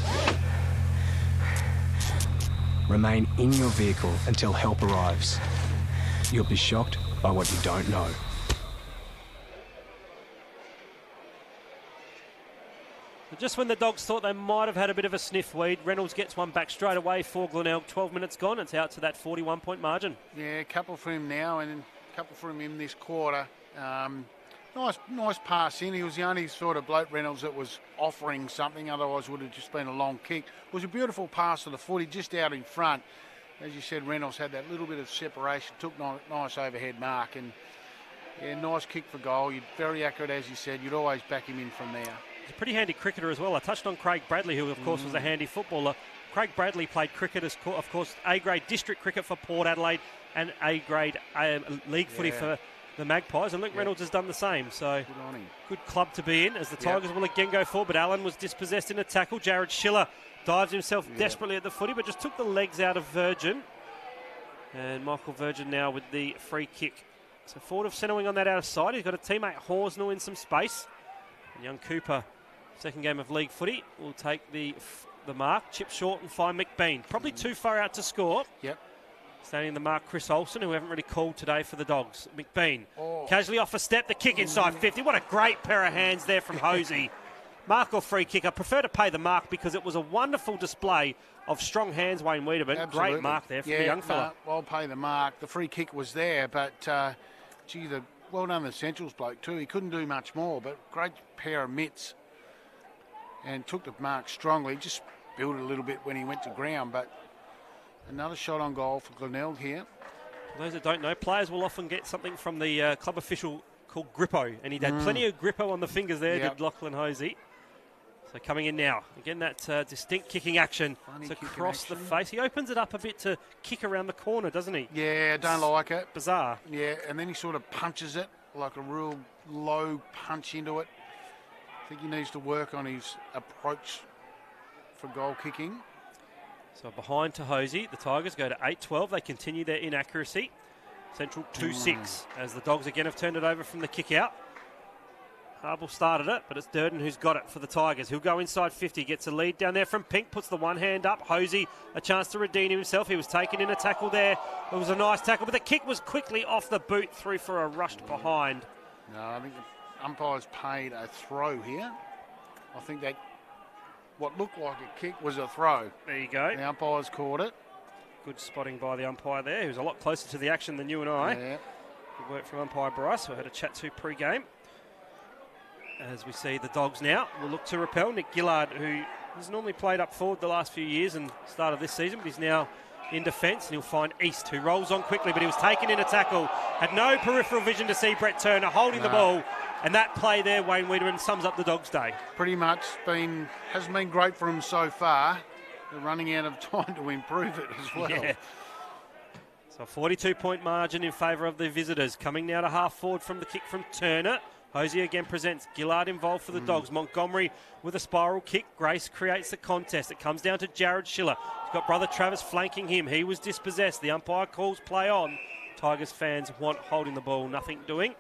Remain in your vehicle until help arrives. You'll be shocked by what you don't know. Just when the Dogs thought they might have had a bit of a sniff, Weed, Reynolds gets one back straight away for Glenelg. 12 minutes gone, it's out to that 41-point margin. Yeah, a couple for him now and a couple for him in this quarter. Nice pass in. He was the only sort of bloke, Reynolds, that was offering something, otherwise would have just been a long kick. It was a beautiful pass to the footy, just out in front. As you said, Reynolds had that little bit of separation, took nice overhead mark, and nice kick for goal. Very accurate, as you said. You'd always back him in from there. He's a pretty handy cricketer as well. I touched on Craig Bradley, who of course was a handy footballer. Craig Bradley played cricket, of course, A-grade district cricket for Port Adelaide and A-grade league footy for the Magpies, and Luke Reynolds has done the same. So good club to be in, as the Tigers will again go forward, but Allen was dispossessed in a tackle. Jared Schiller dives himself desperately at the footy, but just took the legs out of Virgin. And Michael Virgin now with the free kick. So forward of centre wing on that outer side. He's got a teammate Horsnell in some space. And young Cooper, second game of league footy, will take the mark. Chip short and find McBean. Probably too far out to score. Standing in the mark, Chris Olsen, who we haven't really called today for the Dogs. McBean, casually off a step, the kick inside 50. What a great pair of hands there from Hosey. Mark or free kick? I prefer to pay the mark because it was a wonderful display of strong hands, Wayne Wiedemann. Great mark there from the young fella. I'll pay the mark. The free kick was there, but well done the Centrals bloke too. He couldn't do much more, but great pair of mitts. And took the mark strongly. Just spilled it a little bit when he went to ground, but another shot on goal for Glenelg here. For those that don't know, players will often get something from the club official called Grippo, and he had plenty of Grippo on the fingers there, did Lachlan Hosey. So coming in now. Again, that distinct kicking action. Funny It's kicking across the action. face. He opens it up a bit to kick around the corner, doesn't he? Yeah, don't like it. Bizarre. Yeah, and then he sort of punches it like a real low punch into it. I think he needs to work on his approach for goal kicking. So behind to Hosey, the Tigers go to 8-12. They continue their inaccuracy. Central 2-6 as the Dogs again have turned it over from the kick out. Harble started it, but it's Durden who's got it for the Tigers. He'll go inside 50, gets a lead down there from Pink, puts the one hand up. Hosey, a chance to redeem himself. He was taken in a tackle there. It was a nice tackle, but the kick was quickly off the boot through for a rushed behind. No, I think the umpires paid a throw here. I think that what looked like a kick was a throw. There you go. The umpires caught it. Good spotting by the umpire there. He was a lot closer to the action than you and I. Yeah. Good work from umpire Bryce, who I had a chat to pre-game. As we see the Dogs now will look to repel. Nick Gillard, who has normally played up forward the last few years and started this season, but he's now in defence, and he'll find East, who rolls on quickly, but he was taken in a tackle. Had no peripheral vision to see Brett Turner holding the ball, and that play there, Wayne Wiedemann, sums up the Dogs' day. Pretty much hasn't been great for him so far. They're running out of time to improve it as well. Yeah. So a 42-point margin in favour of the visitors. Coming now to half forward from the kick from Turner. Hosey again presents. Gillard involved for the Dogs. Montgomery with a spiral kick. Grace creates the contest. It comes down to Jared Schiller. He's got brother Travis flanking him. He was dispossessed. The umpire calls play on. Tigers fans want holding the ball, nothing doing.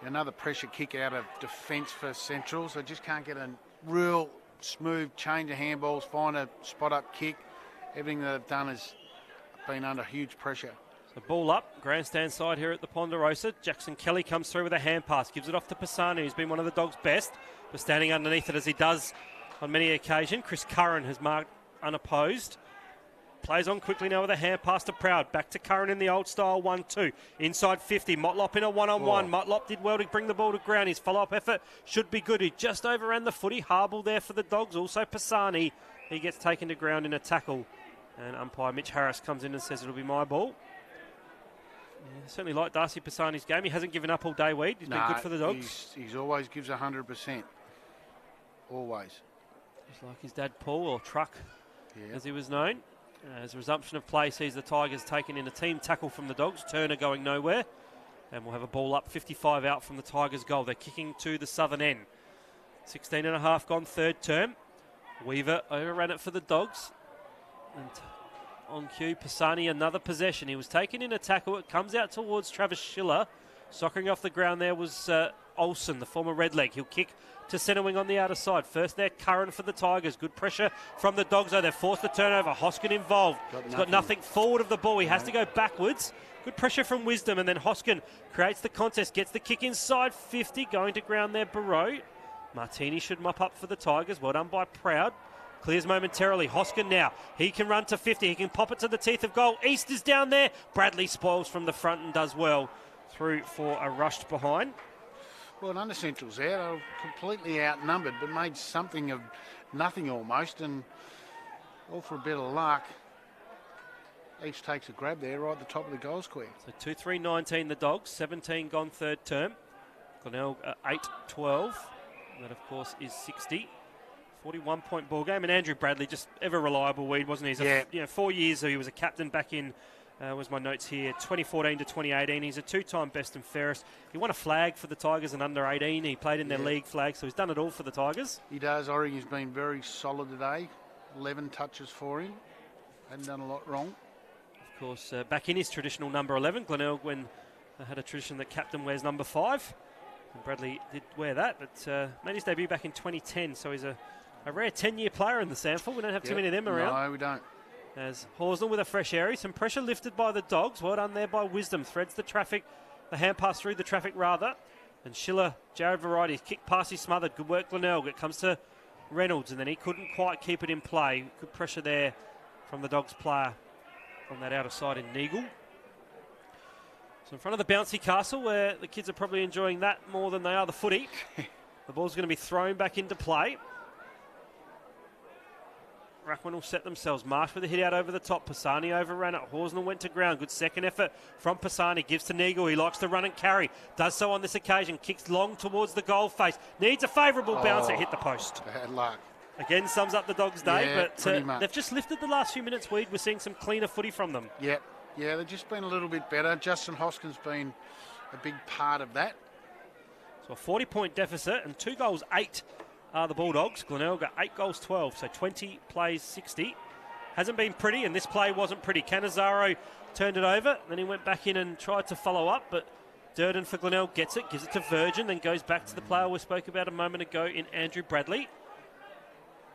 Another pressure kick out of defence for Central, so just can't get a real smooth change of handballs, find a spot-up kick. Everything that they've done has been under huge pressure. The ball up, grandstand side here at the Ponderosa. Jackson Kelly comes through with a hand pass, gives it off to Pisani, who's been one of the Dogs' best, but standing underneath it as he does on many occasions. Chris Curran has marked unopposed. Plays on quickly now with a hand pass to Proud. Back to Curran in the old style 1-2. Inside 50. Motlop in a one-on-one. Motlop did well to bring the ball to ground. His follow-up effort should be good. He just overran the footy. Harble there for the Dogs. Also Pisani. He gets taken to ground in a tackle. And umpire Mitch Harris comes in and says it'll be my ball. Yeah, certainly like Darcy Pisani's game. He hasn't given up all day, Weed. He's been good for the Dogs. He's always gives 100%. Always. Just like his dad Paul, or Truck, as he was known. As a resumption of play sees the Tigers taken in a team tackle from the Dogs. Turner going nowhere. And we'll have a ball up, 55 out from the Tigers' goal. They're kicking to the southern end. 16 and a half gone, third term. Weaver overran it for the Dogs. And on cue, Pisani, another possession. He was taken in a tackle. It comes out towards Travis Schiller. Soccering off the ground there was Olsen, the former Redleg. He'll kick to centre wing on the outer side. First there, Curran for the Tigers. Good pressure from the Dogs, though. They're forced to turnover. Hoskin involved. He's got nothing forward of the ball. He has to go backwards. Good pressure from Wisdom, and then Hoskin creates the contest, gets the kick inside 50. Going to ground there, Barreau. Martini should mop up for the Tigers. Well done by Proud. Clears momentarily. Hoskin now. He can run to 50. He can pop it to the teeth of goal. East is down there. Bradley spoils from the front and does well through for a rushed behind. Well, and under Central's there, they were completely outnumbered, but made something of nothing almost, and all for a bit of luck. East takes a grab there right at the top of the goal square. So 2-3-19 the Dogs, 17 gone third term. Glenelg 8-12. That, of course, is 60. 41-point ball game, and Andrew Bradley just ever reliable, Weed, wasn't he? He's 4 years, so he was a captain back in. Was my notes here, 2014 to 2018. He's a two-time best and fairest. He won a flag for the Tigers in under 18. He played in their league flag, so he's done it all for the Tigers. He does. I think he's been very solid today. 11 touches for him. Hadn't done a lot wrong. Of course, back in his traditional number 11, Glenelg, when they had a tradition that captain wears number 5. And Bradley did wear that, but made his debut back in 2010, so he's a rare 10-year player in the SANFL. We don't have too many of them around. No, we don't. As Horsnell with a fresh area, some pressure lifted by the Dogs. Well done there by Wisdom. Threads the traffic, the hand pass through the traffic rather. And Schiller, Jared Variety, kick pass, he smothered. Good work, Glenelg. It comes to Reynolds, and then he couldn't quite keep it in play. Good pressure there from the Dogs player on that outer side in Neagle. So in front of the bouncy castle, where the kids are probably enjoying that more than they are the footy. The ball's going to be thrown back into play. Ruckman will set themselves. Marsh with a hit out over the top. Pisani overran it. Horsnell went to ground. Good second effort from Pisani. Gives to Neagle. He likes to run and carry. Does so on this occasion. Kicks long towards the goal face. Needs a favourable bounce. It hit the post. Bad luck. Again, sums up the Dogs' day, Yeah, but pretty much. they've just lifted the last few minutes, Weed. We're seeing some cleaner footy from them. Yeah, they've just been a little bit better. Justin Hoskins been a big part of that. So a 40-point deficit and 2 goals, 8 are the Bulldogs. Glenelg got 8 goals, 12, so 20 plays 60. Hasn't been pretty, and this play wasn't pretty. Cannizzaro turned it over, then he went back in and tried to follow up, but Durden for Glenelg gets it, gives it to Virgin, then goes back to the player we spoke about a moment ago in Andrew Bradley.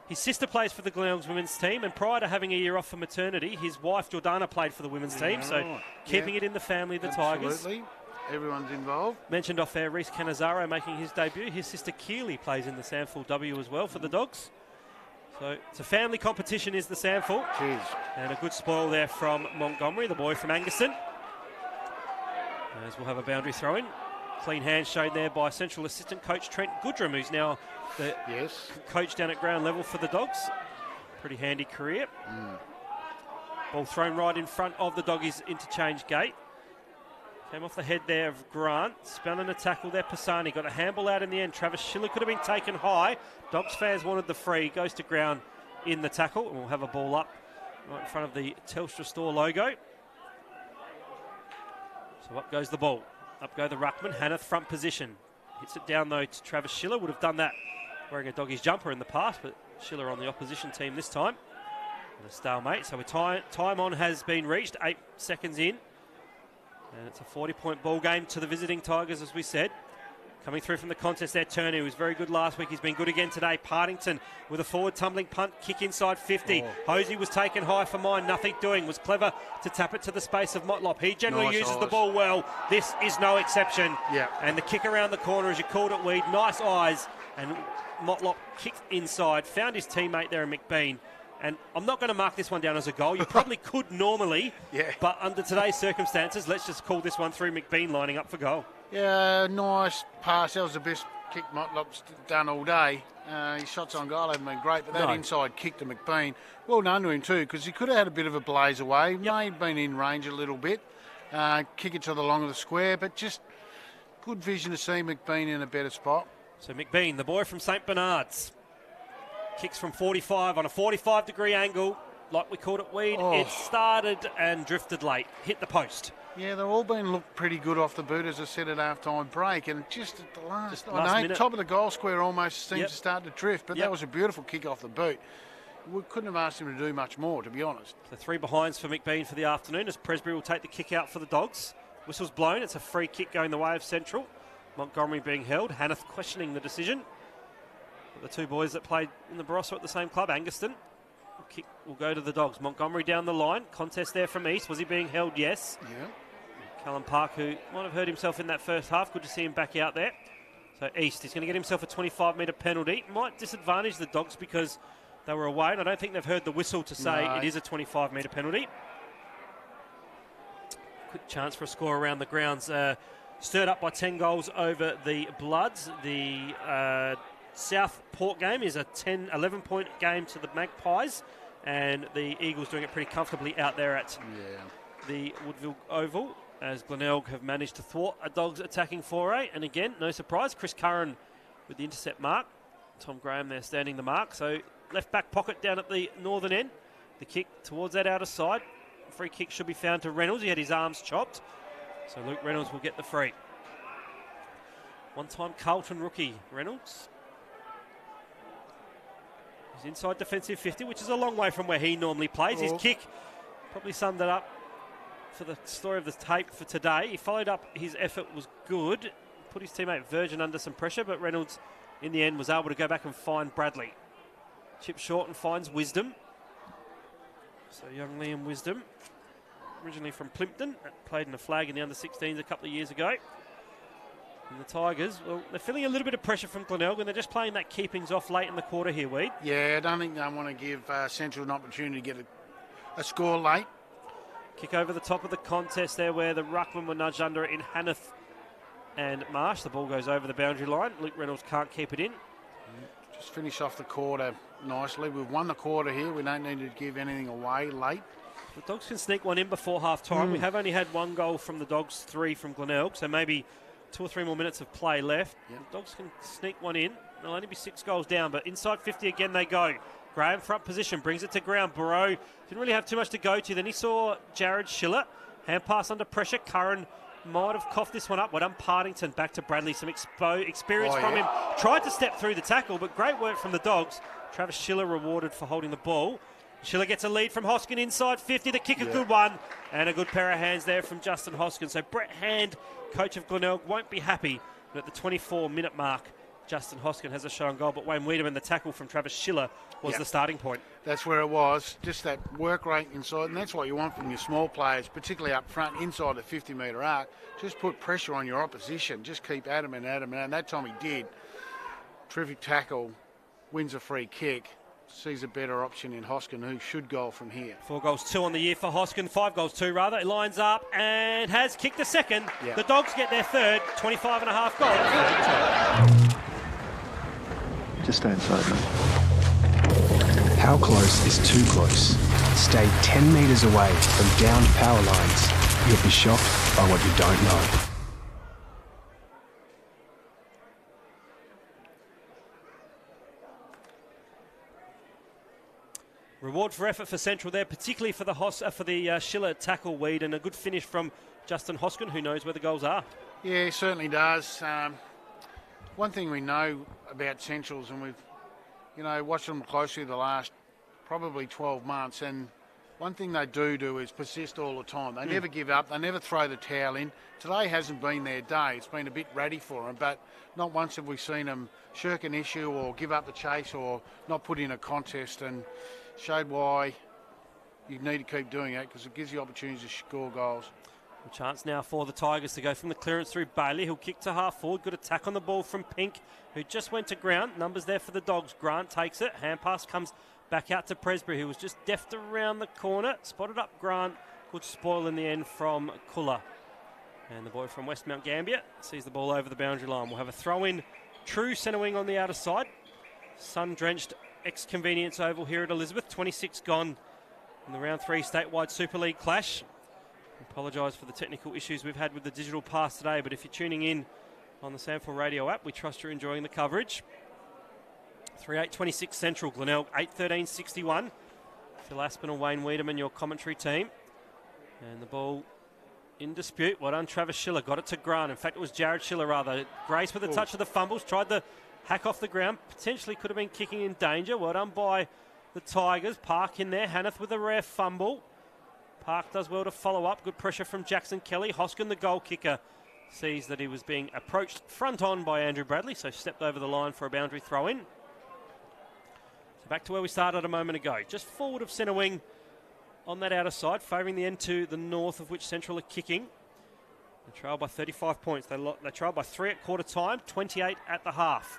His sister plays for the Glenelg's women's team, and prior to having a year off for maternity, his wife Jordana played for the women's team, so keeping it in the family of the Tigers. Absolutely. Everyone's involved. Mentioned off air, Reece Cannizzaro making his debut. His sister Keely plays in the SANFL W as well for the Dogs. So it's a family competition is the SANFL. Cheers. And a good spoil there from Montgomery, the boy from Angaston. As we'll have a boundary throw-in. Clean hands shown there by Central Assistant Coach Trent Goodrum, who's now the coach down at ground level for the Dogs. Pretty handy career. Ball thrown right in front of the Doggies interchange gate. Came off the head there of Grant. Spun in a tackle there, Pisani. Got a handball out in the end. Travis Schiller could have been taken high. Dogs fans wanted the free. Goes to ground in the tackle. And we'll have a ball up right in front of the Telstra Store logo. So up goes the ball. Up go the ruckman. Hanneth front position. Hits it down though to Travis Schiller. Would have done that wearing a Doggies jumper in the past, but Schiller on the opposition team this time. And a stalemate. So time on has been reached. 8 seconds in. And it's a 40-point ball game to the visiting Tigers, as we said. Coming through from the contest there, Turner, who was very good last week. He's been good again today. Partington with a forward tumbling punt, kick inside 50. Hosey was taken high for mine, nothing doing. Was clever to tap it to the space of Motlop. He generally uses the ball well. This is no exception. Yeah. And the kick around the corner, as you called it, Weed. Nice eyes. And Motlop kicked inside, found his teammate there in McBean. And I'm not going to mark this one down as a goal. You probably could normally, but under today's circumstances, let's just call this one through McBean lining up for goal. Yeah, nice pass. That was the best kick Motlop's done all day. His shots on goal haven't been great, but that inside kick to McBean, well done to him too, because he could have had a bit of a blaze away. May have been in range a little bit. Kick it to the long of the square, but just good vision to see McBean in a better spot. So McBean, the boy from St Bernard's. Kicks from 45 on a 45-degree angle, like we called it, Weed. It started and drifted late, hit the post. Yeah, they've all been looked pretty good off the boot, as I said, at half-time break. And just at the last minute. Top of the goal square almost seems to start to drift. But that was a beautiful kick off the boot. We couldn't have asked him to do much more, to be honest. The 3 behinds for McBean for the afternoon as Presbury will take the kick out for the Dogs. Whistle's blown. It's a free kick going the way of Central. Montgomery being held. Hanneth questioning the decision. The 2 boys that played in the Barossa at the same club, Angaston. Kick will go to the Dogs. Montgomery down the line. Contest there from East. Was he being held? Yes. Yeah. Callum Park, who might have hurt himself in that first half. Good to see him back out there. So East, he's going to get himself a 25-metre penalty. Might disadvantage the Dogs because they were away, and I don't think they've heard the whistle to say it is a 25-metre penalty. Quick chance for a score around the grounds. Stirred up by 10 goals over the Bloods. The South Port game is a 11-point game to the Magpies, and the Eagles doing it pretty comfortably out there at the Woodville Oval, as Glenelg have managed to thwart a Dogs attacking foray. And again, no surprise, Chris Curran with the intercept mark. Tom Graham there standing the mark. So left back pocket down at the northern end. The kick towards that outer side. Free kick should be found to Reynolds. He had his arms chopped. So Luke Reynolds will get the free. One-time Carlton rookie, Reynolds. He's inside defensive 50, which is a long way from where he normally plays. His kick probably summed it up for the story of the tape for today. He followed up, his effort was good. Put his teammate Virgin under some pressure, but Reynolds, in the end, was able to go back and find Bradley. Chip short and finds Wisdom. So young Liam Wisdom, originally from Plimpton, played in a flag in the under-16s a couple of years ago. And the Tigers, well, they're feeling a little bit of pressure from Glenelg, and they're just playing that keepings off late in the quarter here, Weed. Yeah, I don't think they want to give Central an opportunity to get a score late. Kick over the top of the contest there where the ruckman were nudged under it in Hanneth and Marsh. The ball goes over the boundary line. Luke Reynolds can't keep it in. Just finish off the quarter nicely. We've won the quarter here. We don't need to give anything away late. The Dogs can sneak one in before half-time. We have only had 1 goal from the Dogs, 3 from Glenelg, so maybe 2 or 3 more minutes of play left. The Dogs can sneak one in. They'll only be 6 goals down, but inside 50 again they go. Graham front position, brings it to ground. Burrow didn't really have too much to go to. Then he saw Jared Schiller. Hand pass under pressure. Curran might have coughed this one up. Well done, Partington. Back to Bradley. Some experience from him. Tried to step through the tackle, but great work from the Dogs. Travis Schiller rewarded for holding the ball. Schiller gets a lead from Hoskin inside 50. The kick, a good one. And a good pair of hands there from Justin Hoskin. So Brett Hand, coach of Glenelg, won't be happy. But at the 24-minute mark, Justin Hoskin has a shot on goal. But Wayne Wiedemann, the tackle from Travis Schiller, was the starting point. That's where it was. Just that work rate inside. And that's what you want from your small players, particularly up front, inside the 50-metre arc. Just put pressure on your opposition. Just keep at him. And that time he did. Terrific tackle. Wins a free kick. Sees a better option in Hoskin, who should goal from here. 4 goals, 2 on the year for Hoskin. 5 goals, 2 rather. It lines up and has kicked a second. Yeah. The Dogs get their third, 25.5 goals. Just stay inside, mate. How close is too close? Stay 10 metres away from downed power lines. You'll be shocked by what you don't know. Reward for effort for Central there, particularly for the Schiller tackle, Weed, and a good finish from Justin Hoskin, who knows where the goals are. Yeah, he certainly does. One thing we know about Centrals, and we've, watched them closely the last probably 12 months, and one thing they do is persist all the time. They never give up. They never throw the towel in. Today hasn't been their day. It's been a bit ratty for them, but not once have we seen them shirk an issue or give up the chase or not put in a contest, and showed why you need to keep doing it, because it gives you opportunities to score goals. A chance now for the Tigers to go from the clearance through Bailey. He'll kick to half forward. Good attack on the ball from Pink, who just went to ground. Numbers there for the Dogs. Grant takes it. Hand pass comes back out to Presbury, who was just deft around the corner. Spotted up Grant. Good spoil in the end from Kuller. And the boy from West Mount Gambier sees the ball over the boundary line. We'll have a throw-in. True centre wing on the outer side. Sun-drenched ex-convenience oval here at Elizabeth. 26 gone in the round 3 statewide Super League clash. Apologise for the technical issues we've had with the digital pass today, but if you're tuning in on the SANFL radio app, we trust you're enjoying the coverage. 3-8-26 Central, Glenelg 8-13-61. Phil Aspinall, Wayne Wiedemann, your commentary team. And the ball in dispute. Well done, Travis Schiller. Got it to Grant. In fact, it was Jared Schiller, rather. Grace with a touch of the fumbles. Tried the hack off the ground. Potentially could have been kicking in danger. Well done by the Tigers. Park in there. Hanneth with a rare fumble. Park does well to follow up. Good pressure from Jackson Kelly. Hoskin, the goal kicker, sees that he was being approached front on by Andrew Bradley, so stepped over the line for a boundary throw-in. So back to where we started a moment ago. Just forward of centre wing on that outer side, favouring the end to the north, of which Central are kicking. They trail by 35 points. They trail by 3 at quarter time, 28 at the half.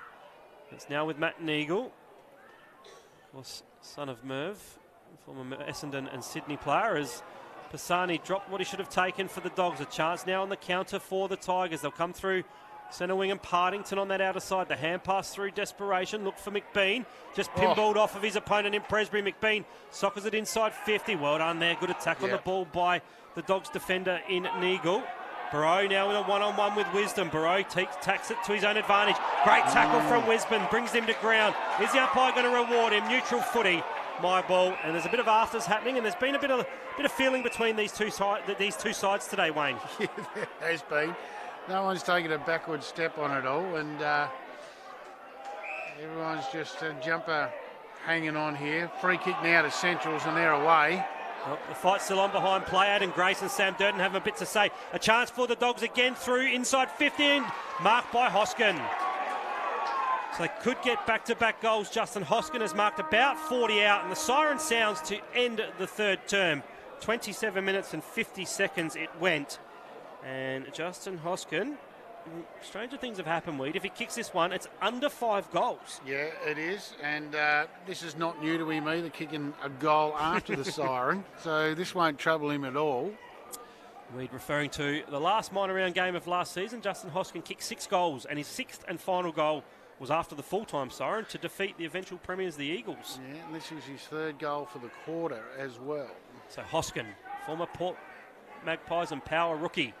It's now with Matt Neagle, of course, son of Merv, former Essendon and Sydney player, as Pisani dropped what he should have taken for the Dogs. A chance now on the counter for the Tigers. They'll come through centre wing and Partington on that outer side. The hand pass through desperation. Look for McBean. Just pinballed off of his opponent in Presbury. McBean soccers it inside 50. Well done there. Good attack on the ball by the Dogs defender in Neagle. Burrow now with a one-on-one with Wisdom. Burrow tacks it to his own advantage. Great tackle from Wisdom. Brings him to ground. Is the umpire going to reward him? Neutral footy. My ball, and there's a bit of afters happening, and there's been a bit of feeling between these two sides today, Wayne. Yeah, there has been. No one's taken a backward step on it all, and everyone's just a jumper hanging on here. Free kick now to Centrals, and they're away. Well, the fight's still on behind play. Adam Grace and Sam Durden have a bit to say. A chance for the Dogs again through inside 15, marked by Hoskin. So they could get back-to-back goals. Justin Hoskin has marked about 40 out, and the siren sounds to end the third term. 27 minutes and 50 seconds it went. And Justin Hoskin, stranger things have happened, Weed. If he kicks this one, it's under 5 goals. Yeah, it is, and this is not new to him either, kicking a goal after the siren, so this won't trouble him at all. Weed referring to the last minor round game of last season. Justin Hoskin kicked 6 goals, and his 6th and final goal was after the full-time siren to defeat the eventual premiers, the Eagles. Yeah, and this was his 3rd goal for the quarter as well. So Hoskin, former Port Magpies and Power rookie,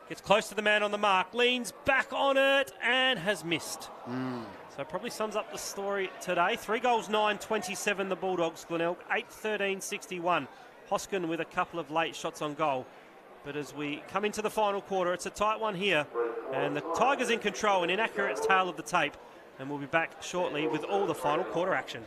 Gets close to the man on the mark, leans back on it and has missed. So probably sums up the story today. 3 goals, 9-27 the Bulldogs, Glenelg, 8-13-61. Hoskin with a couple of late shots on goal. But as we come into the final quarter, it's a tight one here. And the Tigers in control, an inaccurate tail of the tape. And we'll be back shortly with all the final quarter action.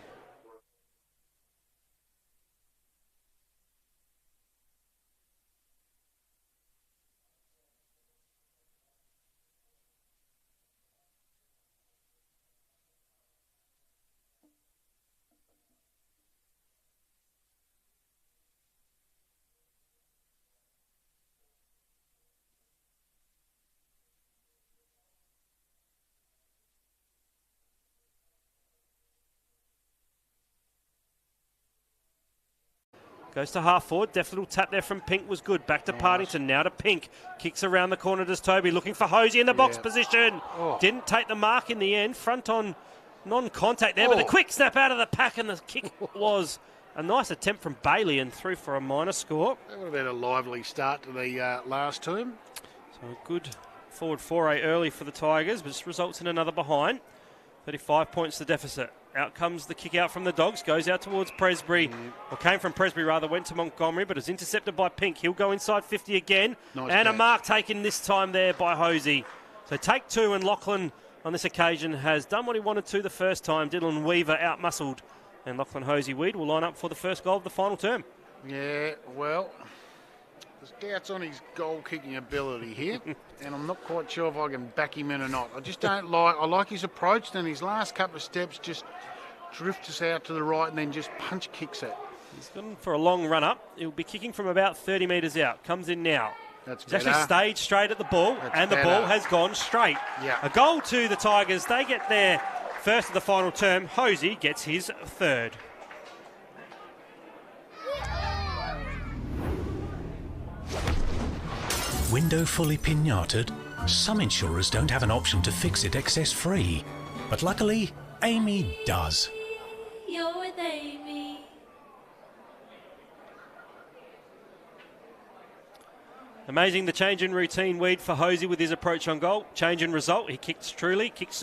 Goes to half forward. Deft little tap there from Pink was good. Back to Partington. Now to Pink. Kicks around the corner to Toby. Looking for Hosey in the box position. Didn't take the mark in the end. Front on non-contact there. But a quick snap out of the pack. And the kick was a nice attempt from Bailey and through for a minor score. That would have been a lively start to the last term. So a good forward foray early for the Tigers. But this results in another behind. 35 points the deficit. Out comes the kick out from the Dogs. Goes out towards Presbury. Or came from Presbury rather. Went to Montgomery, but is intercepted by Pink. He'll go inside 50 again. Nice and catch. a mark taken this time there by Hosey. So take 2, and Lachlan on this occasion has done what he wanted to the first time. Dylan Weaver out-muscled. And Lachlan Hosey-Weed will line up for the first goal of the final term. Yeah, well, there's doubts on his goal-kicking ability here. And I'm not quite sure if I can back him in or not. I just don't like... I like his approach, and his last couple of steps just drifts us out to the right and then just punch kicks it. He's gone for a long run-up. He'll be kicking from about 30 metres out. Comes in now. That's He's actually stayed straight at the ball, and the ball has gone straight. Yeah. A goal to the Tigers. They get their first of the final term. Hosey gets his third. Window fully pinated? Some insurers don't have an option to fix it excess free. But luckily, Amy does. You're with Amy. Amazing the change in routine, Weed, for Hosey with his approach on goal. Change in result. He kicks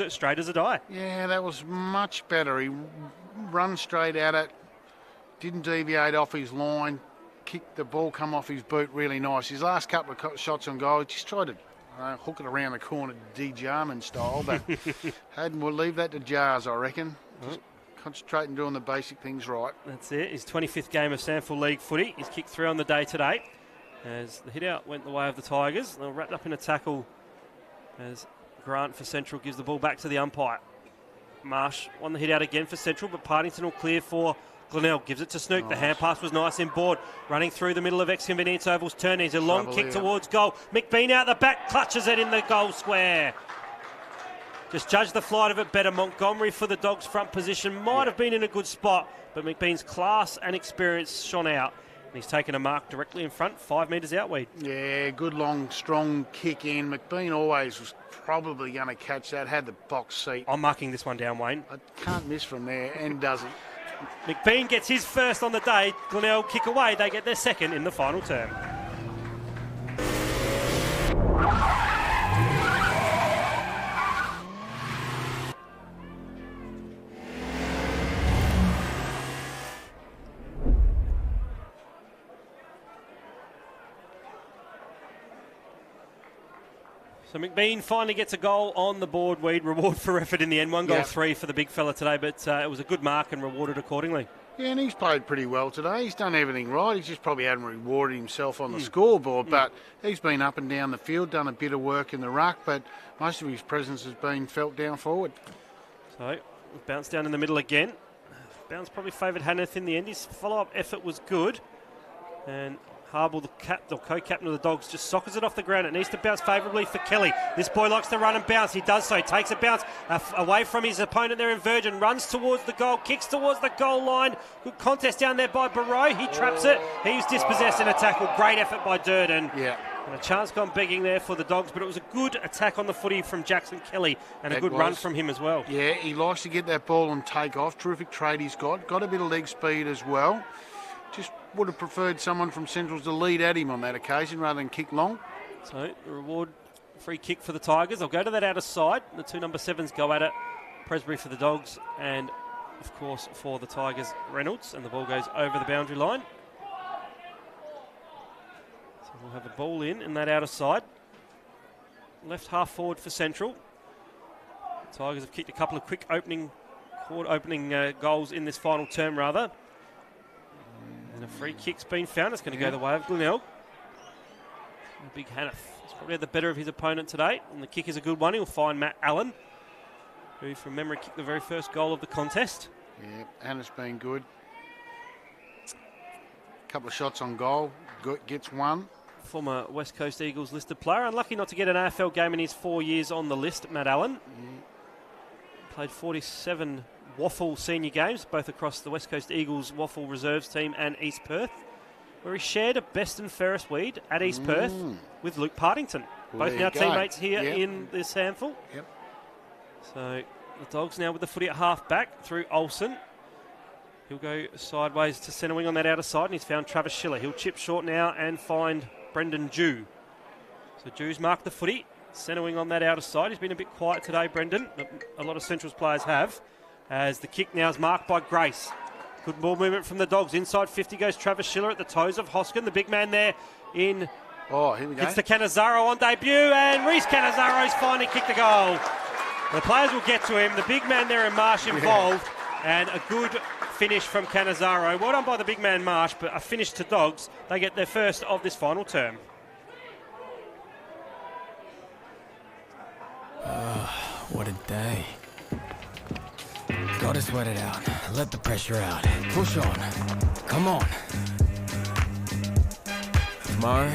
it straight as a die. Yeah, that was much better. He run straight at it, didn't deviate off his line, kicked the ball, come off his boot really nice. His last couple of shots on goal, he just tried to hook it around the corner D. Jarman style, but we'll leave that to Jars, I reckon. Just concentrate on doing the basic things right. That's it. His 25th game of SANFL League footy. He's kicked 3 on the day today. As the hit-out went the way of the Tigers. They're wrapped up in a tackle as Grant for Central gives the ball back to the umpire. Marsh won the hit-out again for Central, but Partington will clear for Glenelg. Gives it to Snook. Nice. The hand pass was nice in board. Running through the middle of Ex-Convenience Oval's turn. He's a long kick towards goal. McBean out the back, clutches it in the goal square. Just judge the flight of it better. Montgomery for the Dogs' front position. Might have been in a good spot, but McBean's class and experience shone out. And he's taken a mark directly in front, 5 metres out, Weed. Yeah, good long, strong kick in. McBean always was probably going to catch that, had the box seat. I'm marking this one down, Wayne. I can't miss from there, and doesn't. McBean gets his first on the day. Glenelg kick away. They get their second in the final term. So McBean finally gets a goal on the board, Weed. Reward for effort in the end. 1 goal, 3 for the big fella today, but it was a good mark and rewarded accordingly. Yeah, and he's played pretty well today. He's done everything right. He's just probably hadn't rewarded himself on the scoreboard, but he's been up and down the field, done a bit of work in the ruck, but most of his presence has been felt down forward. So, bounce down in the middle again. Bounce probably favoured Hanneth in the end. His follow-up effort was good. And Harble, the co-captain of the Dogs, just sockers it off the ground. It needs to bounce favourably for Kelly. This boy likes to run and bounce. He does so. Takes a bounce away from his opponent there in Virgin. Runs towards the goal. Kicks towards the goal line. Good contest down there by Barreau. He traps it. He's dispossessed in a tackle. Great effort by Durden. Yeah. And a chance gone begging there for the Dogs, but it was a good attack on the footy from Jackson Kelly and a good run from him as well. Yeah, he likes to get that ball and take off. Terrific trade he's got. Got a bit of leg speed as well. Just would have preferred someone from Central to lead at him on that occasion rather than kick long. So the reward, free kick for the Tigers. They'll go to that outer side. The two number 7s go at it. Presbury for the Dogs, and of course for the Tigers, Reynolds, and the ball goes over the boundary line. So we'll have a ball in that outer side. Left half forward for Central. The Tigers have kicked a couple of quick opening goals in this final term, rather. And a free kick's been found. It's going to go the way of Glenelg. Big Hannah has probably had the better of his opponent today, and the kick is a good one. He'll find Matt Allen, who from memory kicked the very first goal of the contest. Yeah, Hannah's been good. Couple of shots on goal, gets one. Former West Coast Eagles listed player, unlucky not to get an AFL game in his 4 years on the list, Matt Allen. Played 47 Waffle senior games, both across the West Coast Eagles Waffle reserves team and East Perth, where he shared a best and fairest weed at East Perth with Luke Partington. Well, both now teammates here in the SANFL. Yep. So the Dogs now with the footy at half back through Olsen. He'll go sideways to centre wing on that outer side, and he's found Travis Schiller. He'll chip short now and find Brendan Jew. So Jew's marked the footy. Centre wing on that outer side. He's been a bit quiet today, Brendan. A lot of Central's players have. As the kick now is marked by Grace. Good ball movement from the Dogs. Inside 50 goes Travis Schiller at the toes of Hoskin. The big man there in. Oh, here we go. It's to Cannizzaro on debut, and Reece Cannizzaro's finally kicked the goal. The players will get to him. The big man there in Marsh involved, and a good finish from Cannizzaro. Well done by the big man Marsh, but a finish to Dogs. They get their first of this final term. What a day. Gotta sweat it out. Let the pressure out. Push on. Come on. Tomorrow,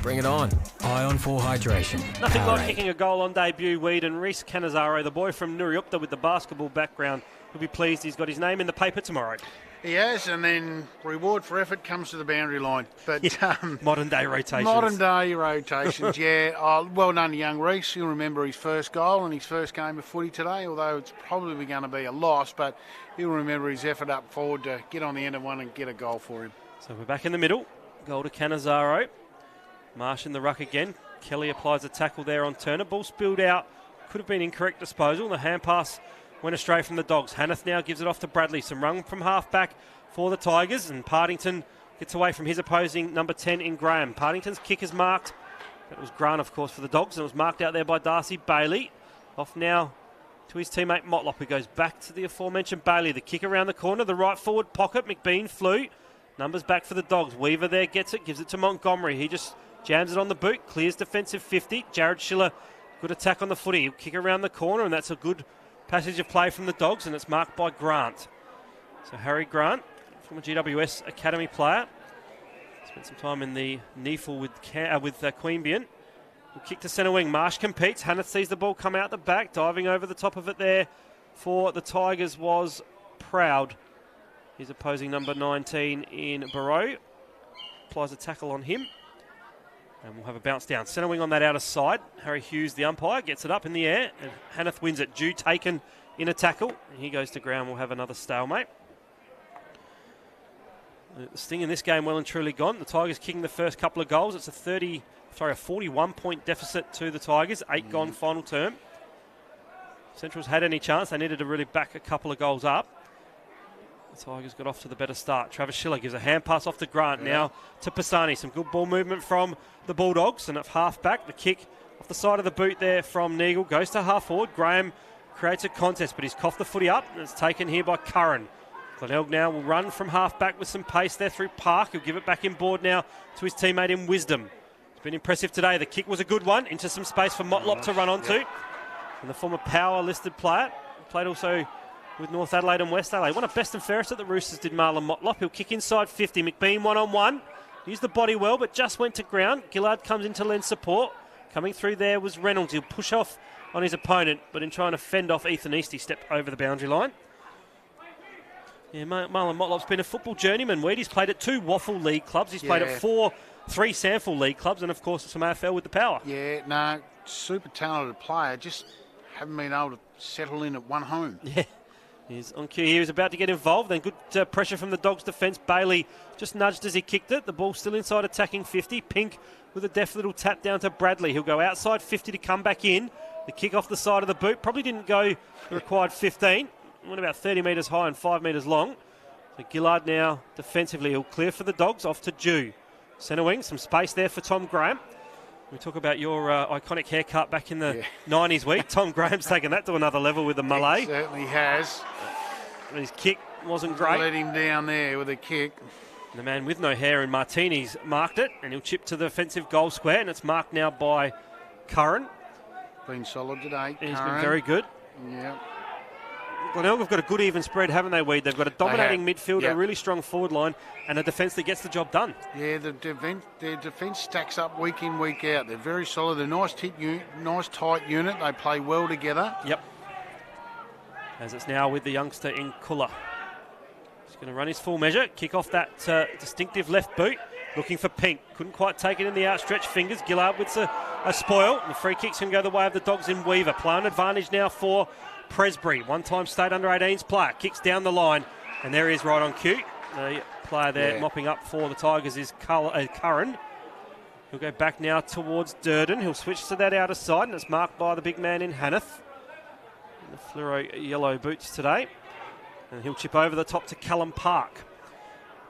bring it on. Eye on full hydration. Nothing Powerade. like kicking a goal on debut, Weed, and Reece Cannizzaro, the boy from Nuriupta with the basketball background, will be pleased he's got his name in the paper tomorrow. He has, and then reward for effort comes to the boundary line. But Modern day rotations. Modern day rotations, yeah. Well done to young Reece. He'll remember his first goal and his first game of footy today, although it's probably going to be a loss, but he'll remember his effort up forward to get on the end of one and get a goal for him. So we're back in the middle. Goal to Cannizzaro. Marsh in the ruck again. Kelly applies a tackle there on Turner. Ball spilled out. Could have been incorrect disposal. The hand pass went astray from the Dogs. Hanneth now gives it off to Bradley. Some run from half back for the Tigers, and Partington gets away from his opposing number 10 in Graham. Partington's kick is marked. That was Grant, of course, for the Dogs, and it was marked out there by Darcy Bailey. Off now to his teammate Motlop, who goes back to the aforementioned Bailey. The kick around the corner, the right forward pocket. McBean flew. Numbers back for the Dogs. Weaver there gets it, gives it to Montgomery. He just jams it on the boot, clears defensive 50. Jared Schiller, good attack on the footy. He'll kick around the corner, and that's a good passage of play from the Dogs, and it's marked by Grant. So Harry Grant, from a GWS Academy player, spent some time in the NEFL with Queanbeyan. Will kick to centre wing. Marsh competes. Hanneth sees the ball come out the back. Diving over the top of it there for the Tigers was Proud. His opposing number 19 in Barrow. Applies a tackle on him. And we'll have a bounce down. Centre wing on that outer side. Harry Hughes, the umpire, gets it up in the air. And Hanneth wins it. Dew taken in a tackle. And he goes to ground. We'll have another stalemate. The sting in this game well and truly gone. The Tigers kicking the first couple of goals. It's a 41-point deficit to the Tigers. 8 gone final term. Central's had any chance. They needed to really back a couple of goals up. The Tigers got off to the better start. Travis Schiller gives a hand pass off to Grant. Now to Pisani. Some good ball movement from the Bulldogs. And at half back, the kick off the side of the boot there from Neagle. Goes to half forward. Graham creates a contest, but he's coughed the footy up. And it's taken here by Curran. Glenelg now will run from half back with some pace there through Park. He'll give it back in board now to his teammate in Wisdom. It's been impressive today. The kick was a good one. Into some space for Motlop to run onto. And the former Power listed player. Played also with North Adelaide and West Adelaide. One of best and fairest at the Roosters did Marlon Motlop. He'll kick inside 50. McBean one-on-one. Used the body well, but just went to ground. Gillard comes in to lend support. Coming through there was Reynolds. He'll push off on his opponent, but in trying to fend off Ethan East, he stepped over the boundary line. Yeah, Marlon Motlop's been a football journeyman. He's played at 2 Waffle League clubs. He's played at 3 SANFL League clubs, and of course some AFL with the Power. Yeah, no, super talented player. Just haven't been able to settle in at one home. Yeah, He's on cue here. He was about to get involved. Then good pressure from the Dogs' defence. Bailey just nudged as he kicked it. The ball still inside attacking 50. Pink with a deft little tap down to Bradley. He'll go outside 50 to come back in. The kick off the side of the boot. Probably didn't go the required 15. Went about 30 metres high and 5 metres long. So Gillard now defensively. He'll clear for the Dogs. Off to Jew. Centre wing. Some space there for Tom Graham. We talk about your iconic haircut back in the 90s week. Tom Graham's taken that to another level with the Malay. He certainly has. And his kick wasn't great. Let him down there with a kick. The man with no hair in Martini's marked it, and he'll chip to the defensive goal square, and it's marked now by Curran. Been solid today. He's been very good. Yeah. Glenelg have got a good even spread, haven't they, Weed? They've got a dominating midfield, a really strong forward line, and a defence that gets the job done. Yeah, their defence stacks up week in, week out. They're very solid. They're nice tight unit. They play well together. Yep. As it's now with the youngster in Kulla. He's going to run his full measure, kick off that distinctive left boot, looking for Pink. Couldn't quite take it in the outstretched fingers. Gillard with a spoil. The free kick's going to go the way of the Dogs in Weaver. Play on advantage now for Presbury, one-time state under-18s player, kicks down the line, and there he is right on cue. The player there mopping up for the Tigers is Curran. He'll go back now towards Durden. He'll switch to that outer side, and it's marked by the big man in Hanneth. The fluoro yellow boots today. And he'll chip over the top to Callum Park,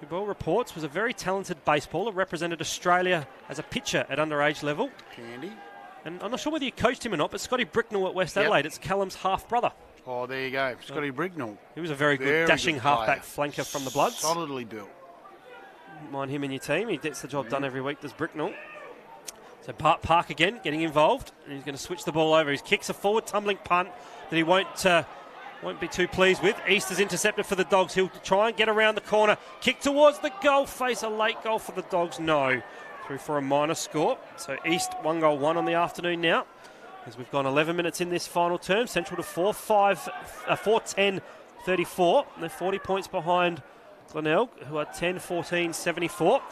who, by all reports, was a very talented baseballer, represented Australia as a pitcher at underage level. Candy. And I'm not sure whether you coached him or not, but Scotty Bricknell at West Adelaide, it's Callum's half-brother. Oh, there you go. Scotty Bricknell. He was a very good dashing halfback flanker from the Bloods. Solidly built. Mind him in your team. He gets the job done every week, does Bricknell. So Park again getting involved, and he's going to switch the ball over. He kicks a forward tumbling punt that he won't be too pleased with. East is intercepted for the Dogs. He'll try and get around the corner. Kick towards the goal face. A late goal for the Dogs. No. Through for a minor score. So East 1-1 on the afternoon now. As we've gone 11 minutes in this final term. Central to 4-10-34. They're 40 points behind Glenelg, who are 10-14-74.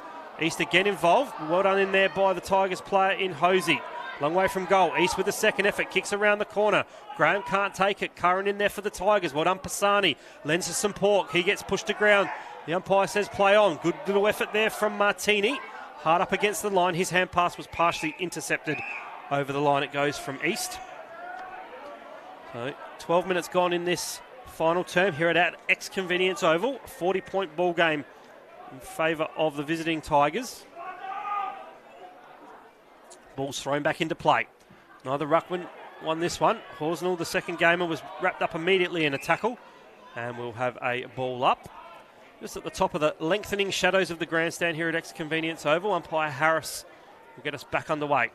East again involved. Well done in there by the Tigers player in Hosey. Long way from goal. East with the second effort. Kicks around the corner. Graham can't take it. Curran in there for the Tigers. Well done, Pisani. Lends us some pork. He gets pushed to ground. The umpire says play on. Good little effort there from Martini. Hard up against the line. His hand pass was partially intercepted over the line. It goes from East. So 12 minutes gone in this final term here at Ex-Convenience Oval. A 40-point ball game in favour of the visiting Tigers. Ball's thrown back into play. Neither ruckman won this one. Horsnell, the second gamer, was wrapped up immediately in a tackle. And we'll have a ball up. Just at the top of the lengthening shadows of the grandstand here at Ex-Convenience Oval, umpire Harris will get us back underway.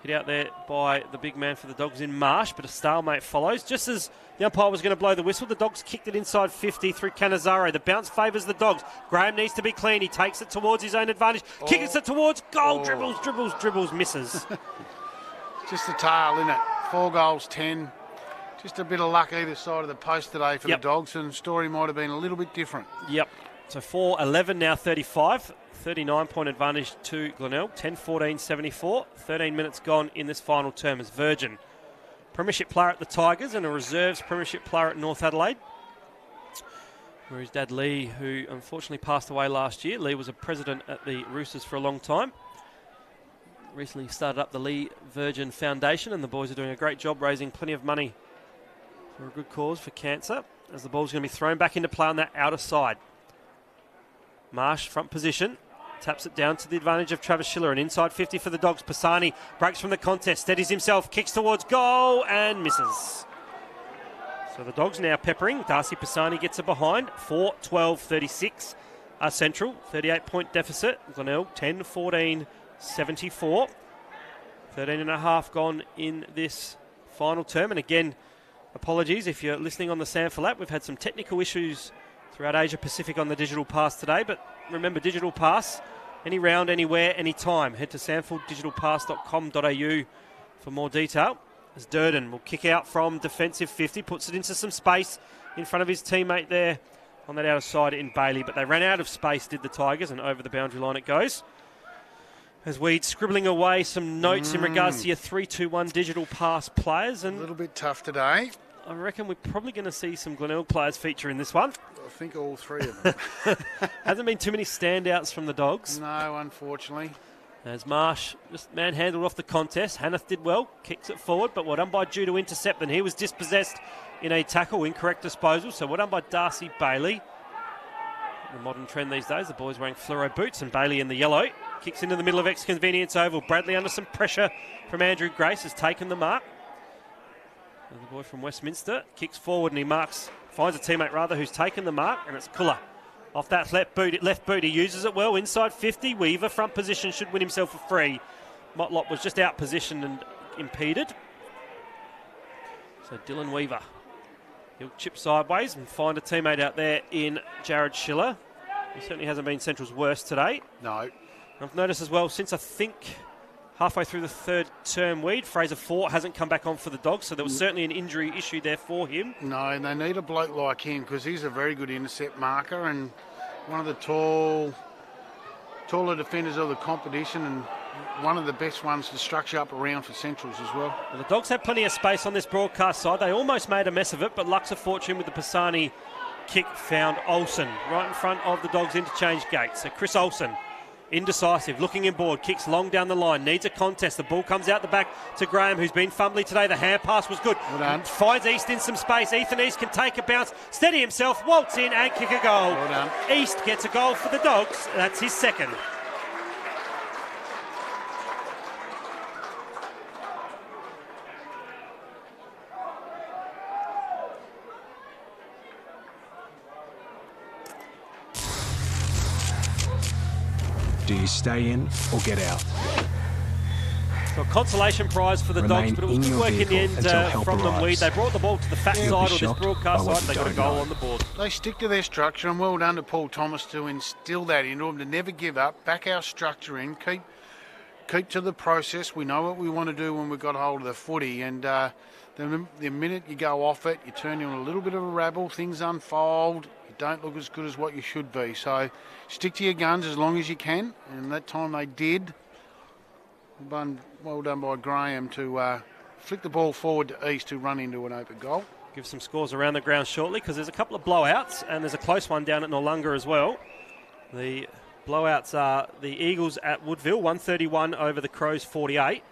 Hit out there by the big man for the Dogs in Marsh, but a stalemate follows. Just as the umpire was going to blow the whistle, the Dogs kicked it inside 50 through Cannizaro. The bounce favours the Dogs. Graham needs to be clean. He takes it towards his own advantage. Kicks it towards goal. Dribbles, misses. Just the tail, isn't it? 4 goals, 10. Just a bit of luck either side of the post today for the Dogs, and the story might have been a little bit different. Yep. So 4-11 now 35. 39-point advantage to Glenelg. 10-14-74. 13 minutes gone in this final term as Virgin, premiership player at the Tigers and a reserves premiership player at North Adelaide, where his dad Lee, who unfortunately passed away last year. Lee was a president at the Roosters for a long time. Recently started up the Lee Virgin Foundation, and the boys are doing a great job raising plenty of money for a good cause for cancer, as the ball's going to be thrown back into play on that outer side. Marsh, front position, taps it down to the advantage of Travis Schiller, and inside 50 for the Dogs. Pisani breaks from the contest, steadies himself, kicks towards goal and misses. So the Dogs now peppering. Darcy Pisani gets it behind. 4-12-36 are Central. 38-point deficit. Glenelg 10-14-74. 13 and a half gone in this final term. And again, apologies if you're listening on the SANFL app. We've had some technical issues throughout Asia Pacific on the Digital Pass today, but remember, Digital Pass, any round, anywhere, anytime. Head to sanfldigitalpass.com.au for more detail. As Durden will kick out from defensive 50, puts it into some space in front of his teammate there on that outer side in Bailey, but they ran out of space, did the Tigers, and over the boundary line it goes. As Weed scribbling away some notes in regards to your 3-2-1 Digital Pass players. And a little bit tough today. I reckon we're probably going to see some Glenelg players feature in this one. I think all three of them. Hasn't been too many standouts from the Dogs. No, unfortunately. As Marsh just manhandled off the contest. Hanneth did well, kicks it forward, but well done by Drew to intercept, and he was dispossessed in a tackle, incorrect disposal. So well done by Darcy Bailey. The modern trend these days, the boys wearing fluoro boots, and Bailey in the yellow. Kicks into the middle of Ex-Convenience Oval. Bradley under some pressure from Andrew Grace has taken the mark. And the boy from Westminster kicks forward and he finds a teammate rather who's taken the mark, and it's Kuller. Off that left boot, he uses it well, inside 50. Weaver, front position, should win himself a free. Motlop was just out positioned and impeded. So Dylan Weaver, he'll chip sideways and find a teammate out there in Jared Schiller. He certainly hasn't been Central's worst today. No. I've noticed as well, since I think halfway through the third term, Fraser Fort hasn't come back on for the Dogs, so there was certainly an injury issue there for him. No, and they need a bloke like him because he's a very good intercept marker and one of the taller defenders of the competition, and one of the best ones to structure up around for Centrals as well. The Dogs had plenty of space on this broadcast side. They almost made a mess of it, but Lux of Fortune with the Pisani kick found Olsen right in front of the Dogs' interchange gate. So Chris Olsen, indecisive, looking inboard, kicks long down the line, needs a contest. The ball comes out the back to Graham, who's been fumbly today. The hand pass was good. Well done. Finds East in some space. Ethan East can take a bounce, steady himself, waltz in and kick a goal. Well done. East gets a goal for the Dogs. That's his second. Do you stay in or get out? So a consolation prize for the Remain Dogs, but it was in good your work in the vehicle end until help from them. arrives. They brought the ball to the fat You'll side be of this shocked broadcast by what side. you They got a don't goal know. on the board. They stick to their structure, and well done to Paul Thomas to instill that into them, to never give up, back our structure in, keep to the process. We know what we want to do when we've got hold of the footy, and the minute you go off it, you turn in a little bit of a rabble, things unfold, you don't look as good as what you should be. So stick to your guns as long as you can, and that time they did. Well done by Graham to flick the ball forward to East to run into an open goal. Give some scores around the ground shortly, because there's a couple of blowouts and there's a close one down at Noarlunga as well. The blowouts are the Eagles at Woodville, 131 over the Crows, 48.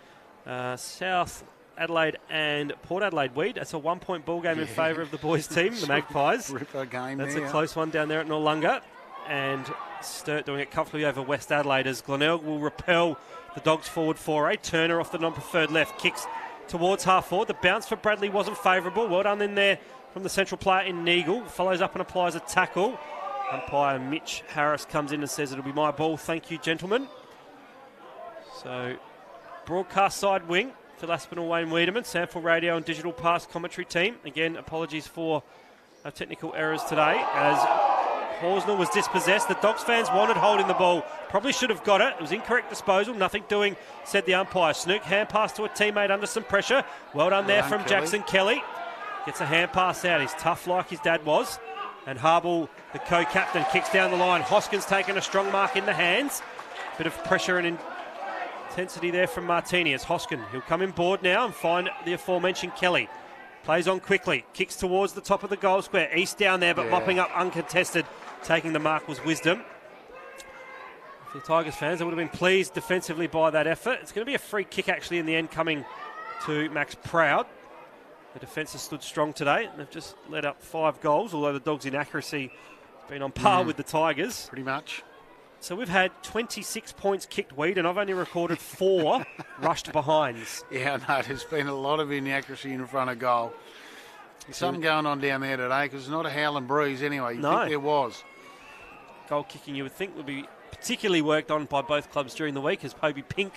South Adelaide and Port Adelaide Weed. That's a 1-point ball game in favour of the boys' team, the Magpies. Ripper game. That's there. a close one down there at Noarlunga. And Sturt doing it comfortably over West Adelaide as Glenelg will repel the Dogs forward foray. Turner off the non-preferred left, kicks towards half forward. The bounce for Bradley wasn't favourable. Well done in there from the central player in Neagle. Follows up and applies a tackle. Umpire Mitch Harris comes in and says it'll be my ball. Thank you, gentlemen. So, broadcast side wing, Phil Aspinall, Wayne Wiedemann, SANFL radio and digital pass commentary team. Again, apologies for our technical errors today as Horsnell was dispossessed. The Dogs fans wanted holding the ball. Probably should have got it. It was incorrect disposal. Nothing doing, said the umpire. Snook, hand pass to a teammate under some pressure. Well done there from Jackson Kelly. Gets a hand pass out. He's tough like his dad was. And Harble, the co-captain, kicks down the line. Hoskins taking a strong mark in the hands. Bit of pressure and intensity there from Martini as Hoskin. He'll come in board now and find the aforementioned Kelly. Plays on quickly. Kicks towards the top of the goal square. East down there, but mopping up uncontested. Taking the mark was Wisdom. For the Tigers fans, they would have been pleased defensively by that effort. It's going to be a free kick actually in the end coming to Max Proud. The defence has stood strong today, and they've just let up 5 goals, although the Dogs' inaccuracy has been on par with the Tigers. Pretty much. So we've had 26 points kicked, Weed, and I've only recorded 4 rushed behinds. Yeah, no, there's been a lot of inaccuracy in front of goal. There's something going on down there today because it's not a howling breeze anyway. You'd think there was. Goal kicking, you would think, would be particularly worked on by both clubs during the week as Toby Pink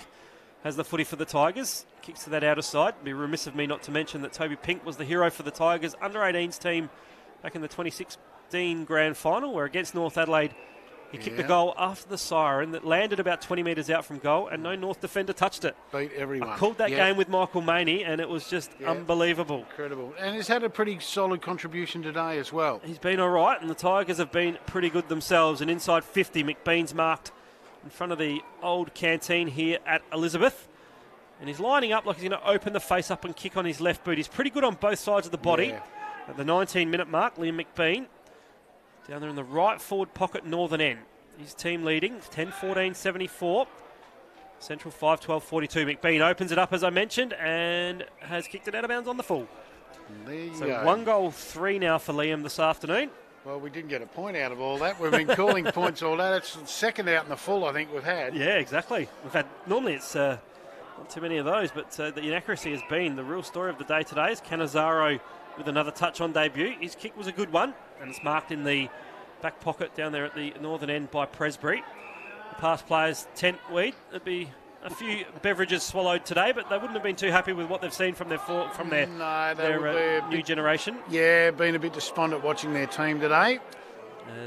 has the footy for the Tigers. Kicks to that outer side. It'd be remiss of me not to mention that Toby Pink was the hero for the Tigers under-18s team back in the 2016 grand final, where against North Adelaide he kicked the goal after the siren that landed about 20 metres out from goal, and no North defender touched it. Beat everyone. I called that game with Michael Maney, and it was just unbelievable. Incredible. And he's had a pretty solid contribution today as well. He's been all right, and the Tigers have been pretty good themselves. And inside 50, McBean's marked in front of the old canteen here at Elizabeth. And he's lining up like he's going to open the face up and kick on his left boot. He's pretty good on both sides of the body. Yeah. At the 19-minute mark, Liam McBean down there in the right forward pocket, northern end. His team leading 10-14-74. Central 5-12-42. McBean opens it up, as I mentioned, and has kicked it out of bounds on the full. There you So go. 1 goal, 3 now for Liam this afternoon. Well, we didn't get a point out of all that. We've been calling points all that. It's the second out in the full I think we've had. Yeah, exactly. We've had, normally it's not too many of those, but the inaccuracy has been the real story of the day today. Is Canizaro with another touch on debut. His kick was a good one, and it's marked in the back pocket down there at the northern end by Presbury. The past players tent weed. It'd be a few beverages swallowed today, but they wouldn't have been too happy with what they've seen from their new generation. Yeah, been a bit despondent watching their team today.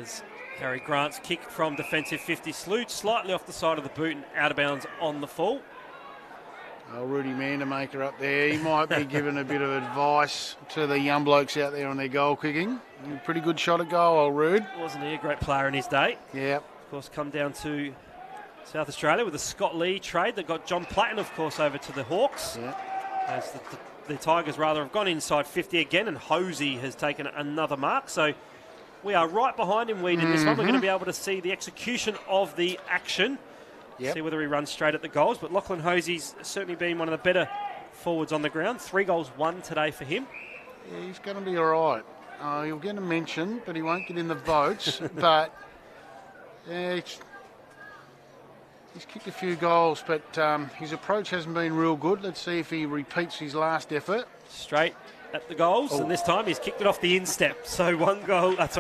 As Harry Grant's kick from defensive 50 slewed slightly off the side of the boot and out of bounds on the full. Oh, Rudy Mandermaker up there. He might be giving a bit of advice to the young blokes out there on their goal kicking. Pretty good shot at goal, old Rude. Wasn't he a great player in his day? Yeah. Of course, come down to South Australia with the Scott Lee trade that got John Platten, of course, over to the Hawks. Yeah. As the Tigers rather have gone inside 50 again, and Hosey has taken another mark. So we are right behind him, Weed, in this one. We're going to be able to see the execution of the action. Yep. See whether he runs straight at the goals. But Lachlan Hosey's certainly been one of the better forwards on the ground. 3 goals, 1 today for him. Yeah, he's going to be all right. He'll get a mention, but he won't get in the votes. But yeah, he's kicked a few goals, but his approach hasn't been real good. Let's see if he repeats his last effort. Straight at the goals, and this time he's kicked it off the instep. So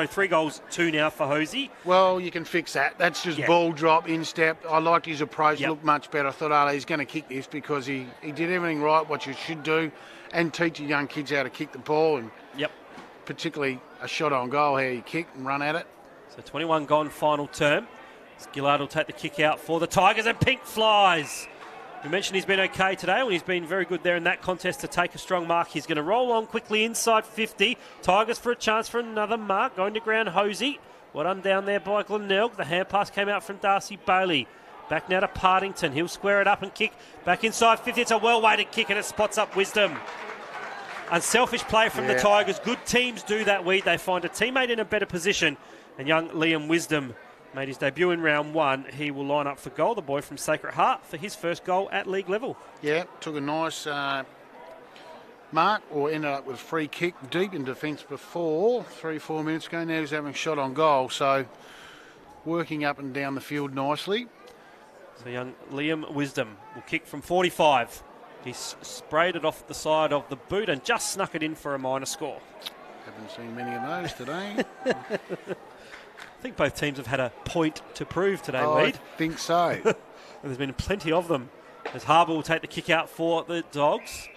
3 goals, 2 now for Hosey. Well, you can fix that. That's just ball drop, instep. I liked his approach, looked much better. I thought, he's going to kick this because he did everything right, what you should do, and teach your young kids how to kick the ball, and particularly a shot on goal, how you kick and run at it. So 21 gone, final term. Gillard will take the kick out for the Tigers, and Pink flies. We mentioned he's been okay today, and he's been very good there in that contest to take a strong mark. He's going to roll on quickly inside 50. Tigers for a chance for another mark. Going to ground, Hosey. Well done down there by Glenelg. The hand pass came out from Darcy Bailey. Back now to Partington. He'll square it up and kick back inside 50. It's a well-weighted kick, and it spots up Wisdom. Unselfish play from the Tigers. Good teams do that, Weed. They find a teammate in a better position, and young Liam Wisdom made his debut in round 1. He will line up for goal, the boy from Sacred Heart, for his first goal at league level. Yeah, took a nice mark, or ended up with a free kick deep in defence before, 3-4 minutes ago. Now he's having a shot on goal, so working up and down the field nicely. So young Liam Wisdom will kick from 45. He's sprayed it off the side of the boot and just snuck it in for a minor score. Haven't seen many of those today. I think both teams have had a point to prove today, I Weed. think so. And there's been plenty of them. As Harbour will take the kick out for the Dogs.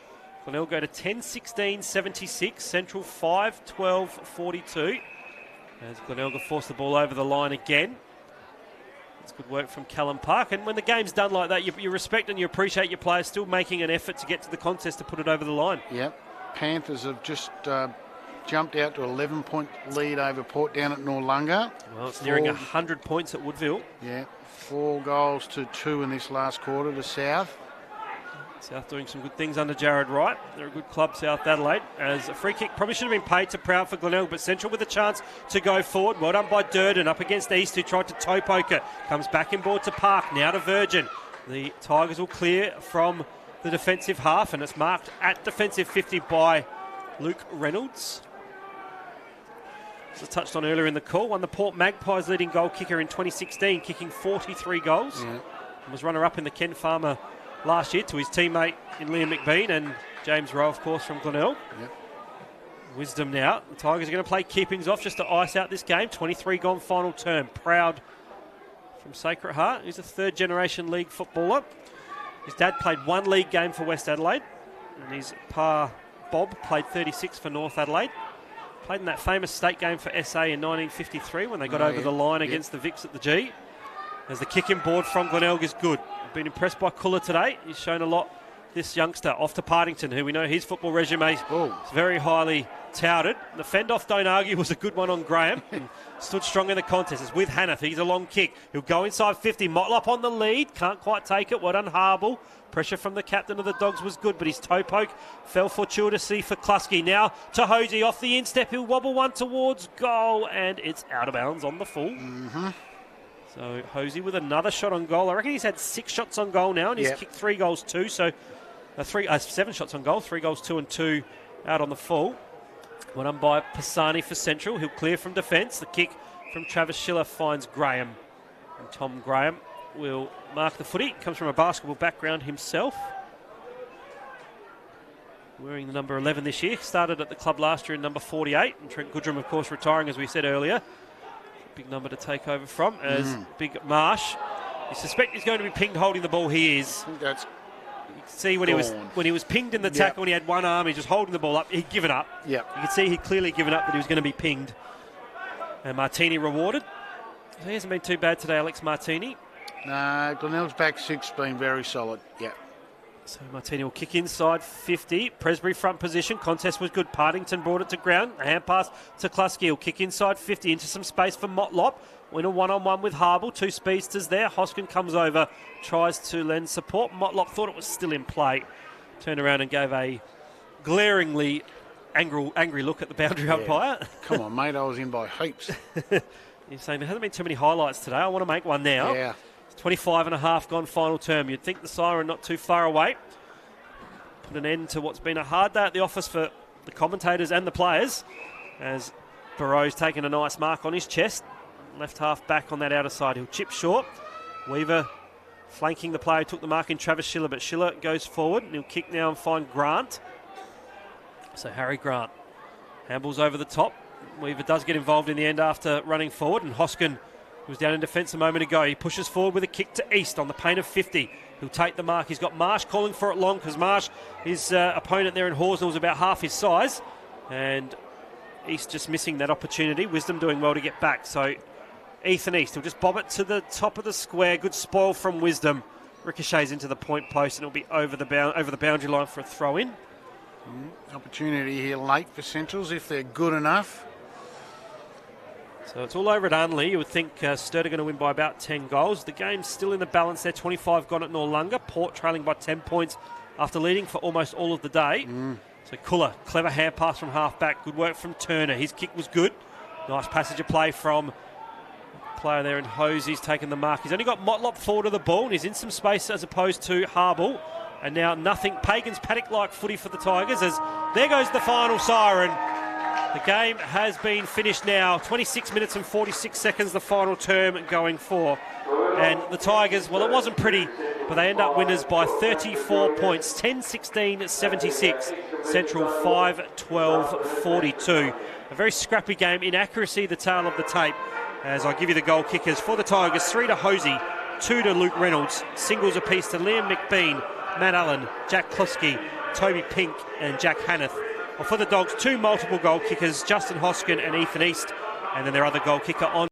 Glenelg go to 10-16-76. Central 5-12-42. As Glenelg have forced the ball over the line again. That's good work from Callum Park. And when the game's done like that, you respect and you appreciate your players still making an effort to get to the contest to put it over the line. Yep. Panthers have just jumped out to 11-point lead over Port down at Noarlunga. Well, it's nearing 100 points at Woodville. Yeah, 4 goals to 2 in this last quarter to South. South doing some good things under Jared Wright. They're a good club, South Adelaide. As a free kick probably should have been paid to Proud for Glenelg, but Central with a chance to go forward. Well done by Durden up against East, who tried to toe poke it. Comes back inboard to Park, now to Virgin. The Tigers will clear from the defensive half, and it's marked at defensive 50 by Luke Reynolds. As I touched on earlier in the call, won the Port Magpies leading goal kicker in 2016, kicking 43 goals. Yeah. And was runner-up in the Ken Farmer last year to his teammate in Liam McBean and James Rowe, of course, from Glenelg. Yep. Wisdom now. The Tigers are going to play keepings off just to ice out this game. 23 gone final term. Proud from Sacred Heart. He's a third-generation league footballer. His dad played 1 league game for West Adelaide, and his pa, Bob, played 36 for North Adelaide. Played in that famous state game for SA in 1953 when they got over the line against the Vics at the G. As the kick in board from Glenelg is good. I've been impressed by Kuller today. He's shown a lot this youngster off to Partington, who we know his football resume is very highly touted. The fend-off, don't argue, was a good one on Graham. Stood strong in the contest. It's with Hannah. He's a long kick. He'll go inside 50. Motlop on the lead. Can't quite take it. Well done, Harble. Pressure from the captain of the Dogs was good, but his toe poke fell fortuitously for Klusky. Now to Hosey off the instep. He'll wobble one towards goal, and it's out of bounds on the full. So Hosey with another shot on goal. I reckon he's had 6 shots on goal now, and he's kicked 3 goals, 2. So 7 shots on goal, 3 goals, 2 and 2 out on the full. Well done by Pisani for Central. He'll clear from defence. The kick from Travis Schiller finds Graham. And Tom Graham will mark the footy. Comes from a basketball background himself. Wearing the number 11 this year. Started at the club last year in number 48. And Trent Goodrum, of course, retiring, as we said earlier. Big number to take over from, as Big Marsh. You suspect he's going to be pinged holding the ball. He is. That's you can see when he was pinged in the tackle, when he had one arm, he's just holding the ball up. He'd given up. You could see he'd clearly given up that he was going to be pinged. And Martini rewarded. He hasn't been too bad today, Alex Martini. No, Glenelg's back 6 been very solid. So Martini will kick inside 50. Presbury front position. Contest was good. Partington brought it to ground. A hand pass to Klusky. He'll kick inside 50 into some space for Motlop. Win a one-on-one with Harble. 2 speedsters there. Hoskin comes over, tries to lend support. Motlop thought it was still in play. Turned around and gave a glaringly angry look at the boundary umpire. Come on, mate. I was in by heaps. He's saying there hasn't been too many highlights today. I want to make one now. 25 and a half gone final term. You'd think the siren not too far away. Put an end to what's been a hard day at the office for the commentators and the players, as Burrow's taken a nice mark on his chest. Left half back on that outer side. He'll chip short. Weaver flanking the player who took the mark in Travis Schiller, but Schiller goes forward and he'll kick now and find Grant. So Harry Grant handballs over the top. Weaver does get involved in the end after running forward, and Hoskin was down in defence a moment ago. He pushes forward with a kick to East on the paint of 50. He'll take the mark. He's got Marsh calling for it long, because Marsh, his opponent there in Horsnell, was about half his size. And East just missing that opportunity. Wisdom doing well to get back. So Ethan East, he'll just bob it to the top of the square. Good spoil from Wisdom. Ricochets into the point post, and it'll be over the boundary line for a throw-in. Opportunity here late for Centrals if they're good enough. So it's all over at Unley. You would think Sturt are going to win by about 10 goals. The game's still in the balance there. 25 gone at Noarlunga. Port trailing by 10 points after leading for almost all of the day. So Kuller, clever hand pass from half-back. Good work from Turner. His kick was good. Nice passage of play from the player there in Hosey's taken the mark. He's only got Motlop forward of the ball, and he's in some space as opposed to Harble. And now nothing. Pagan's paddock-like footy for the Tigers, as there goes the final siren. The game has been finished now. 26 minutes and 46 seconds, the final term going for. And the Tigers, well, it wasn't pretty, but they end up winners by 34 points. 10-16-76. Central 5-12-42. A very scrappy game. Inaccuracy, the tail of the tape. As I give you the goal kickers for the Tigers. 3 to Hosey, 2 to Luke Reynolds. Singles apiece to Liam McBean, Matt Allen, Jack Klusky, Toby Pink and Jack Hanneth. Well, for the Dogs, 2 multiple goal kickers, Justin Hoskin and Ethan East, and then their other goal kicker on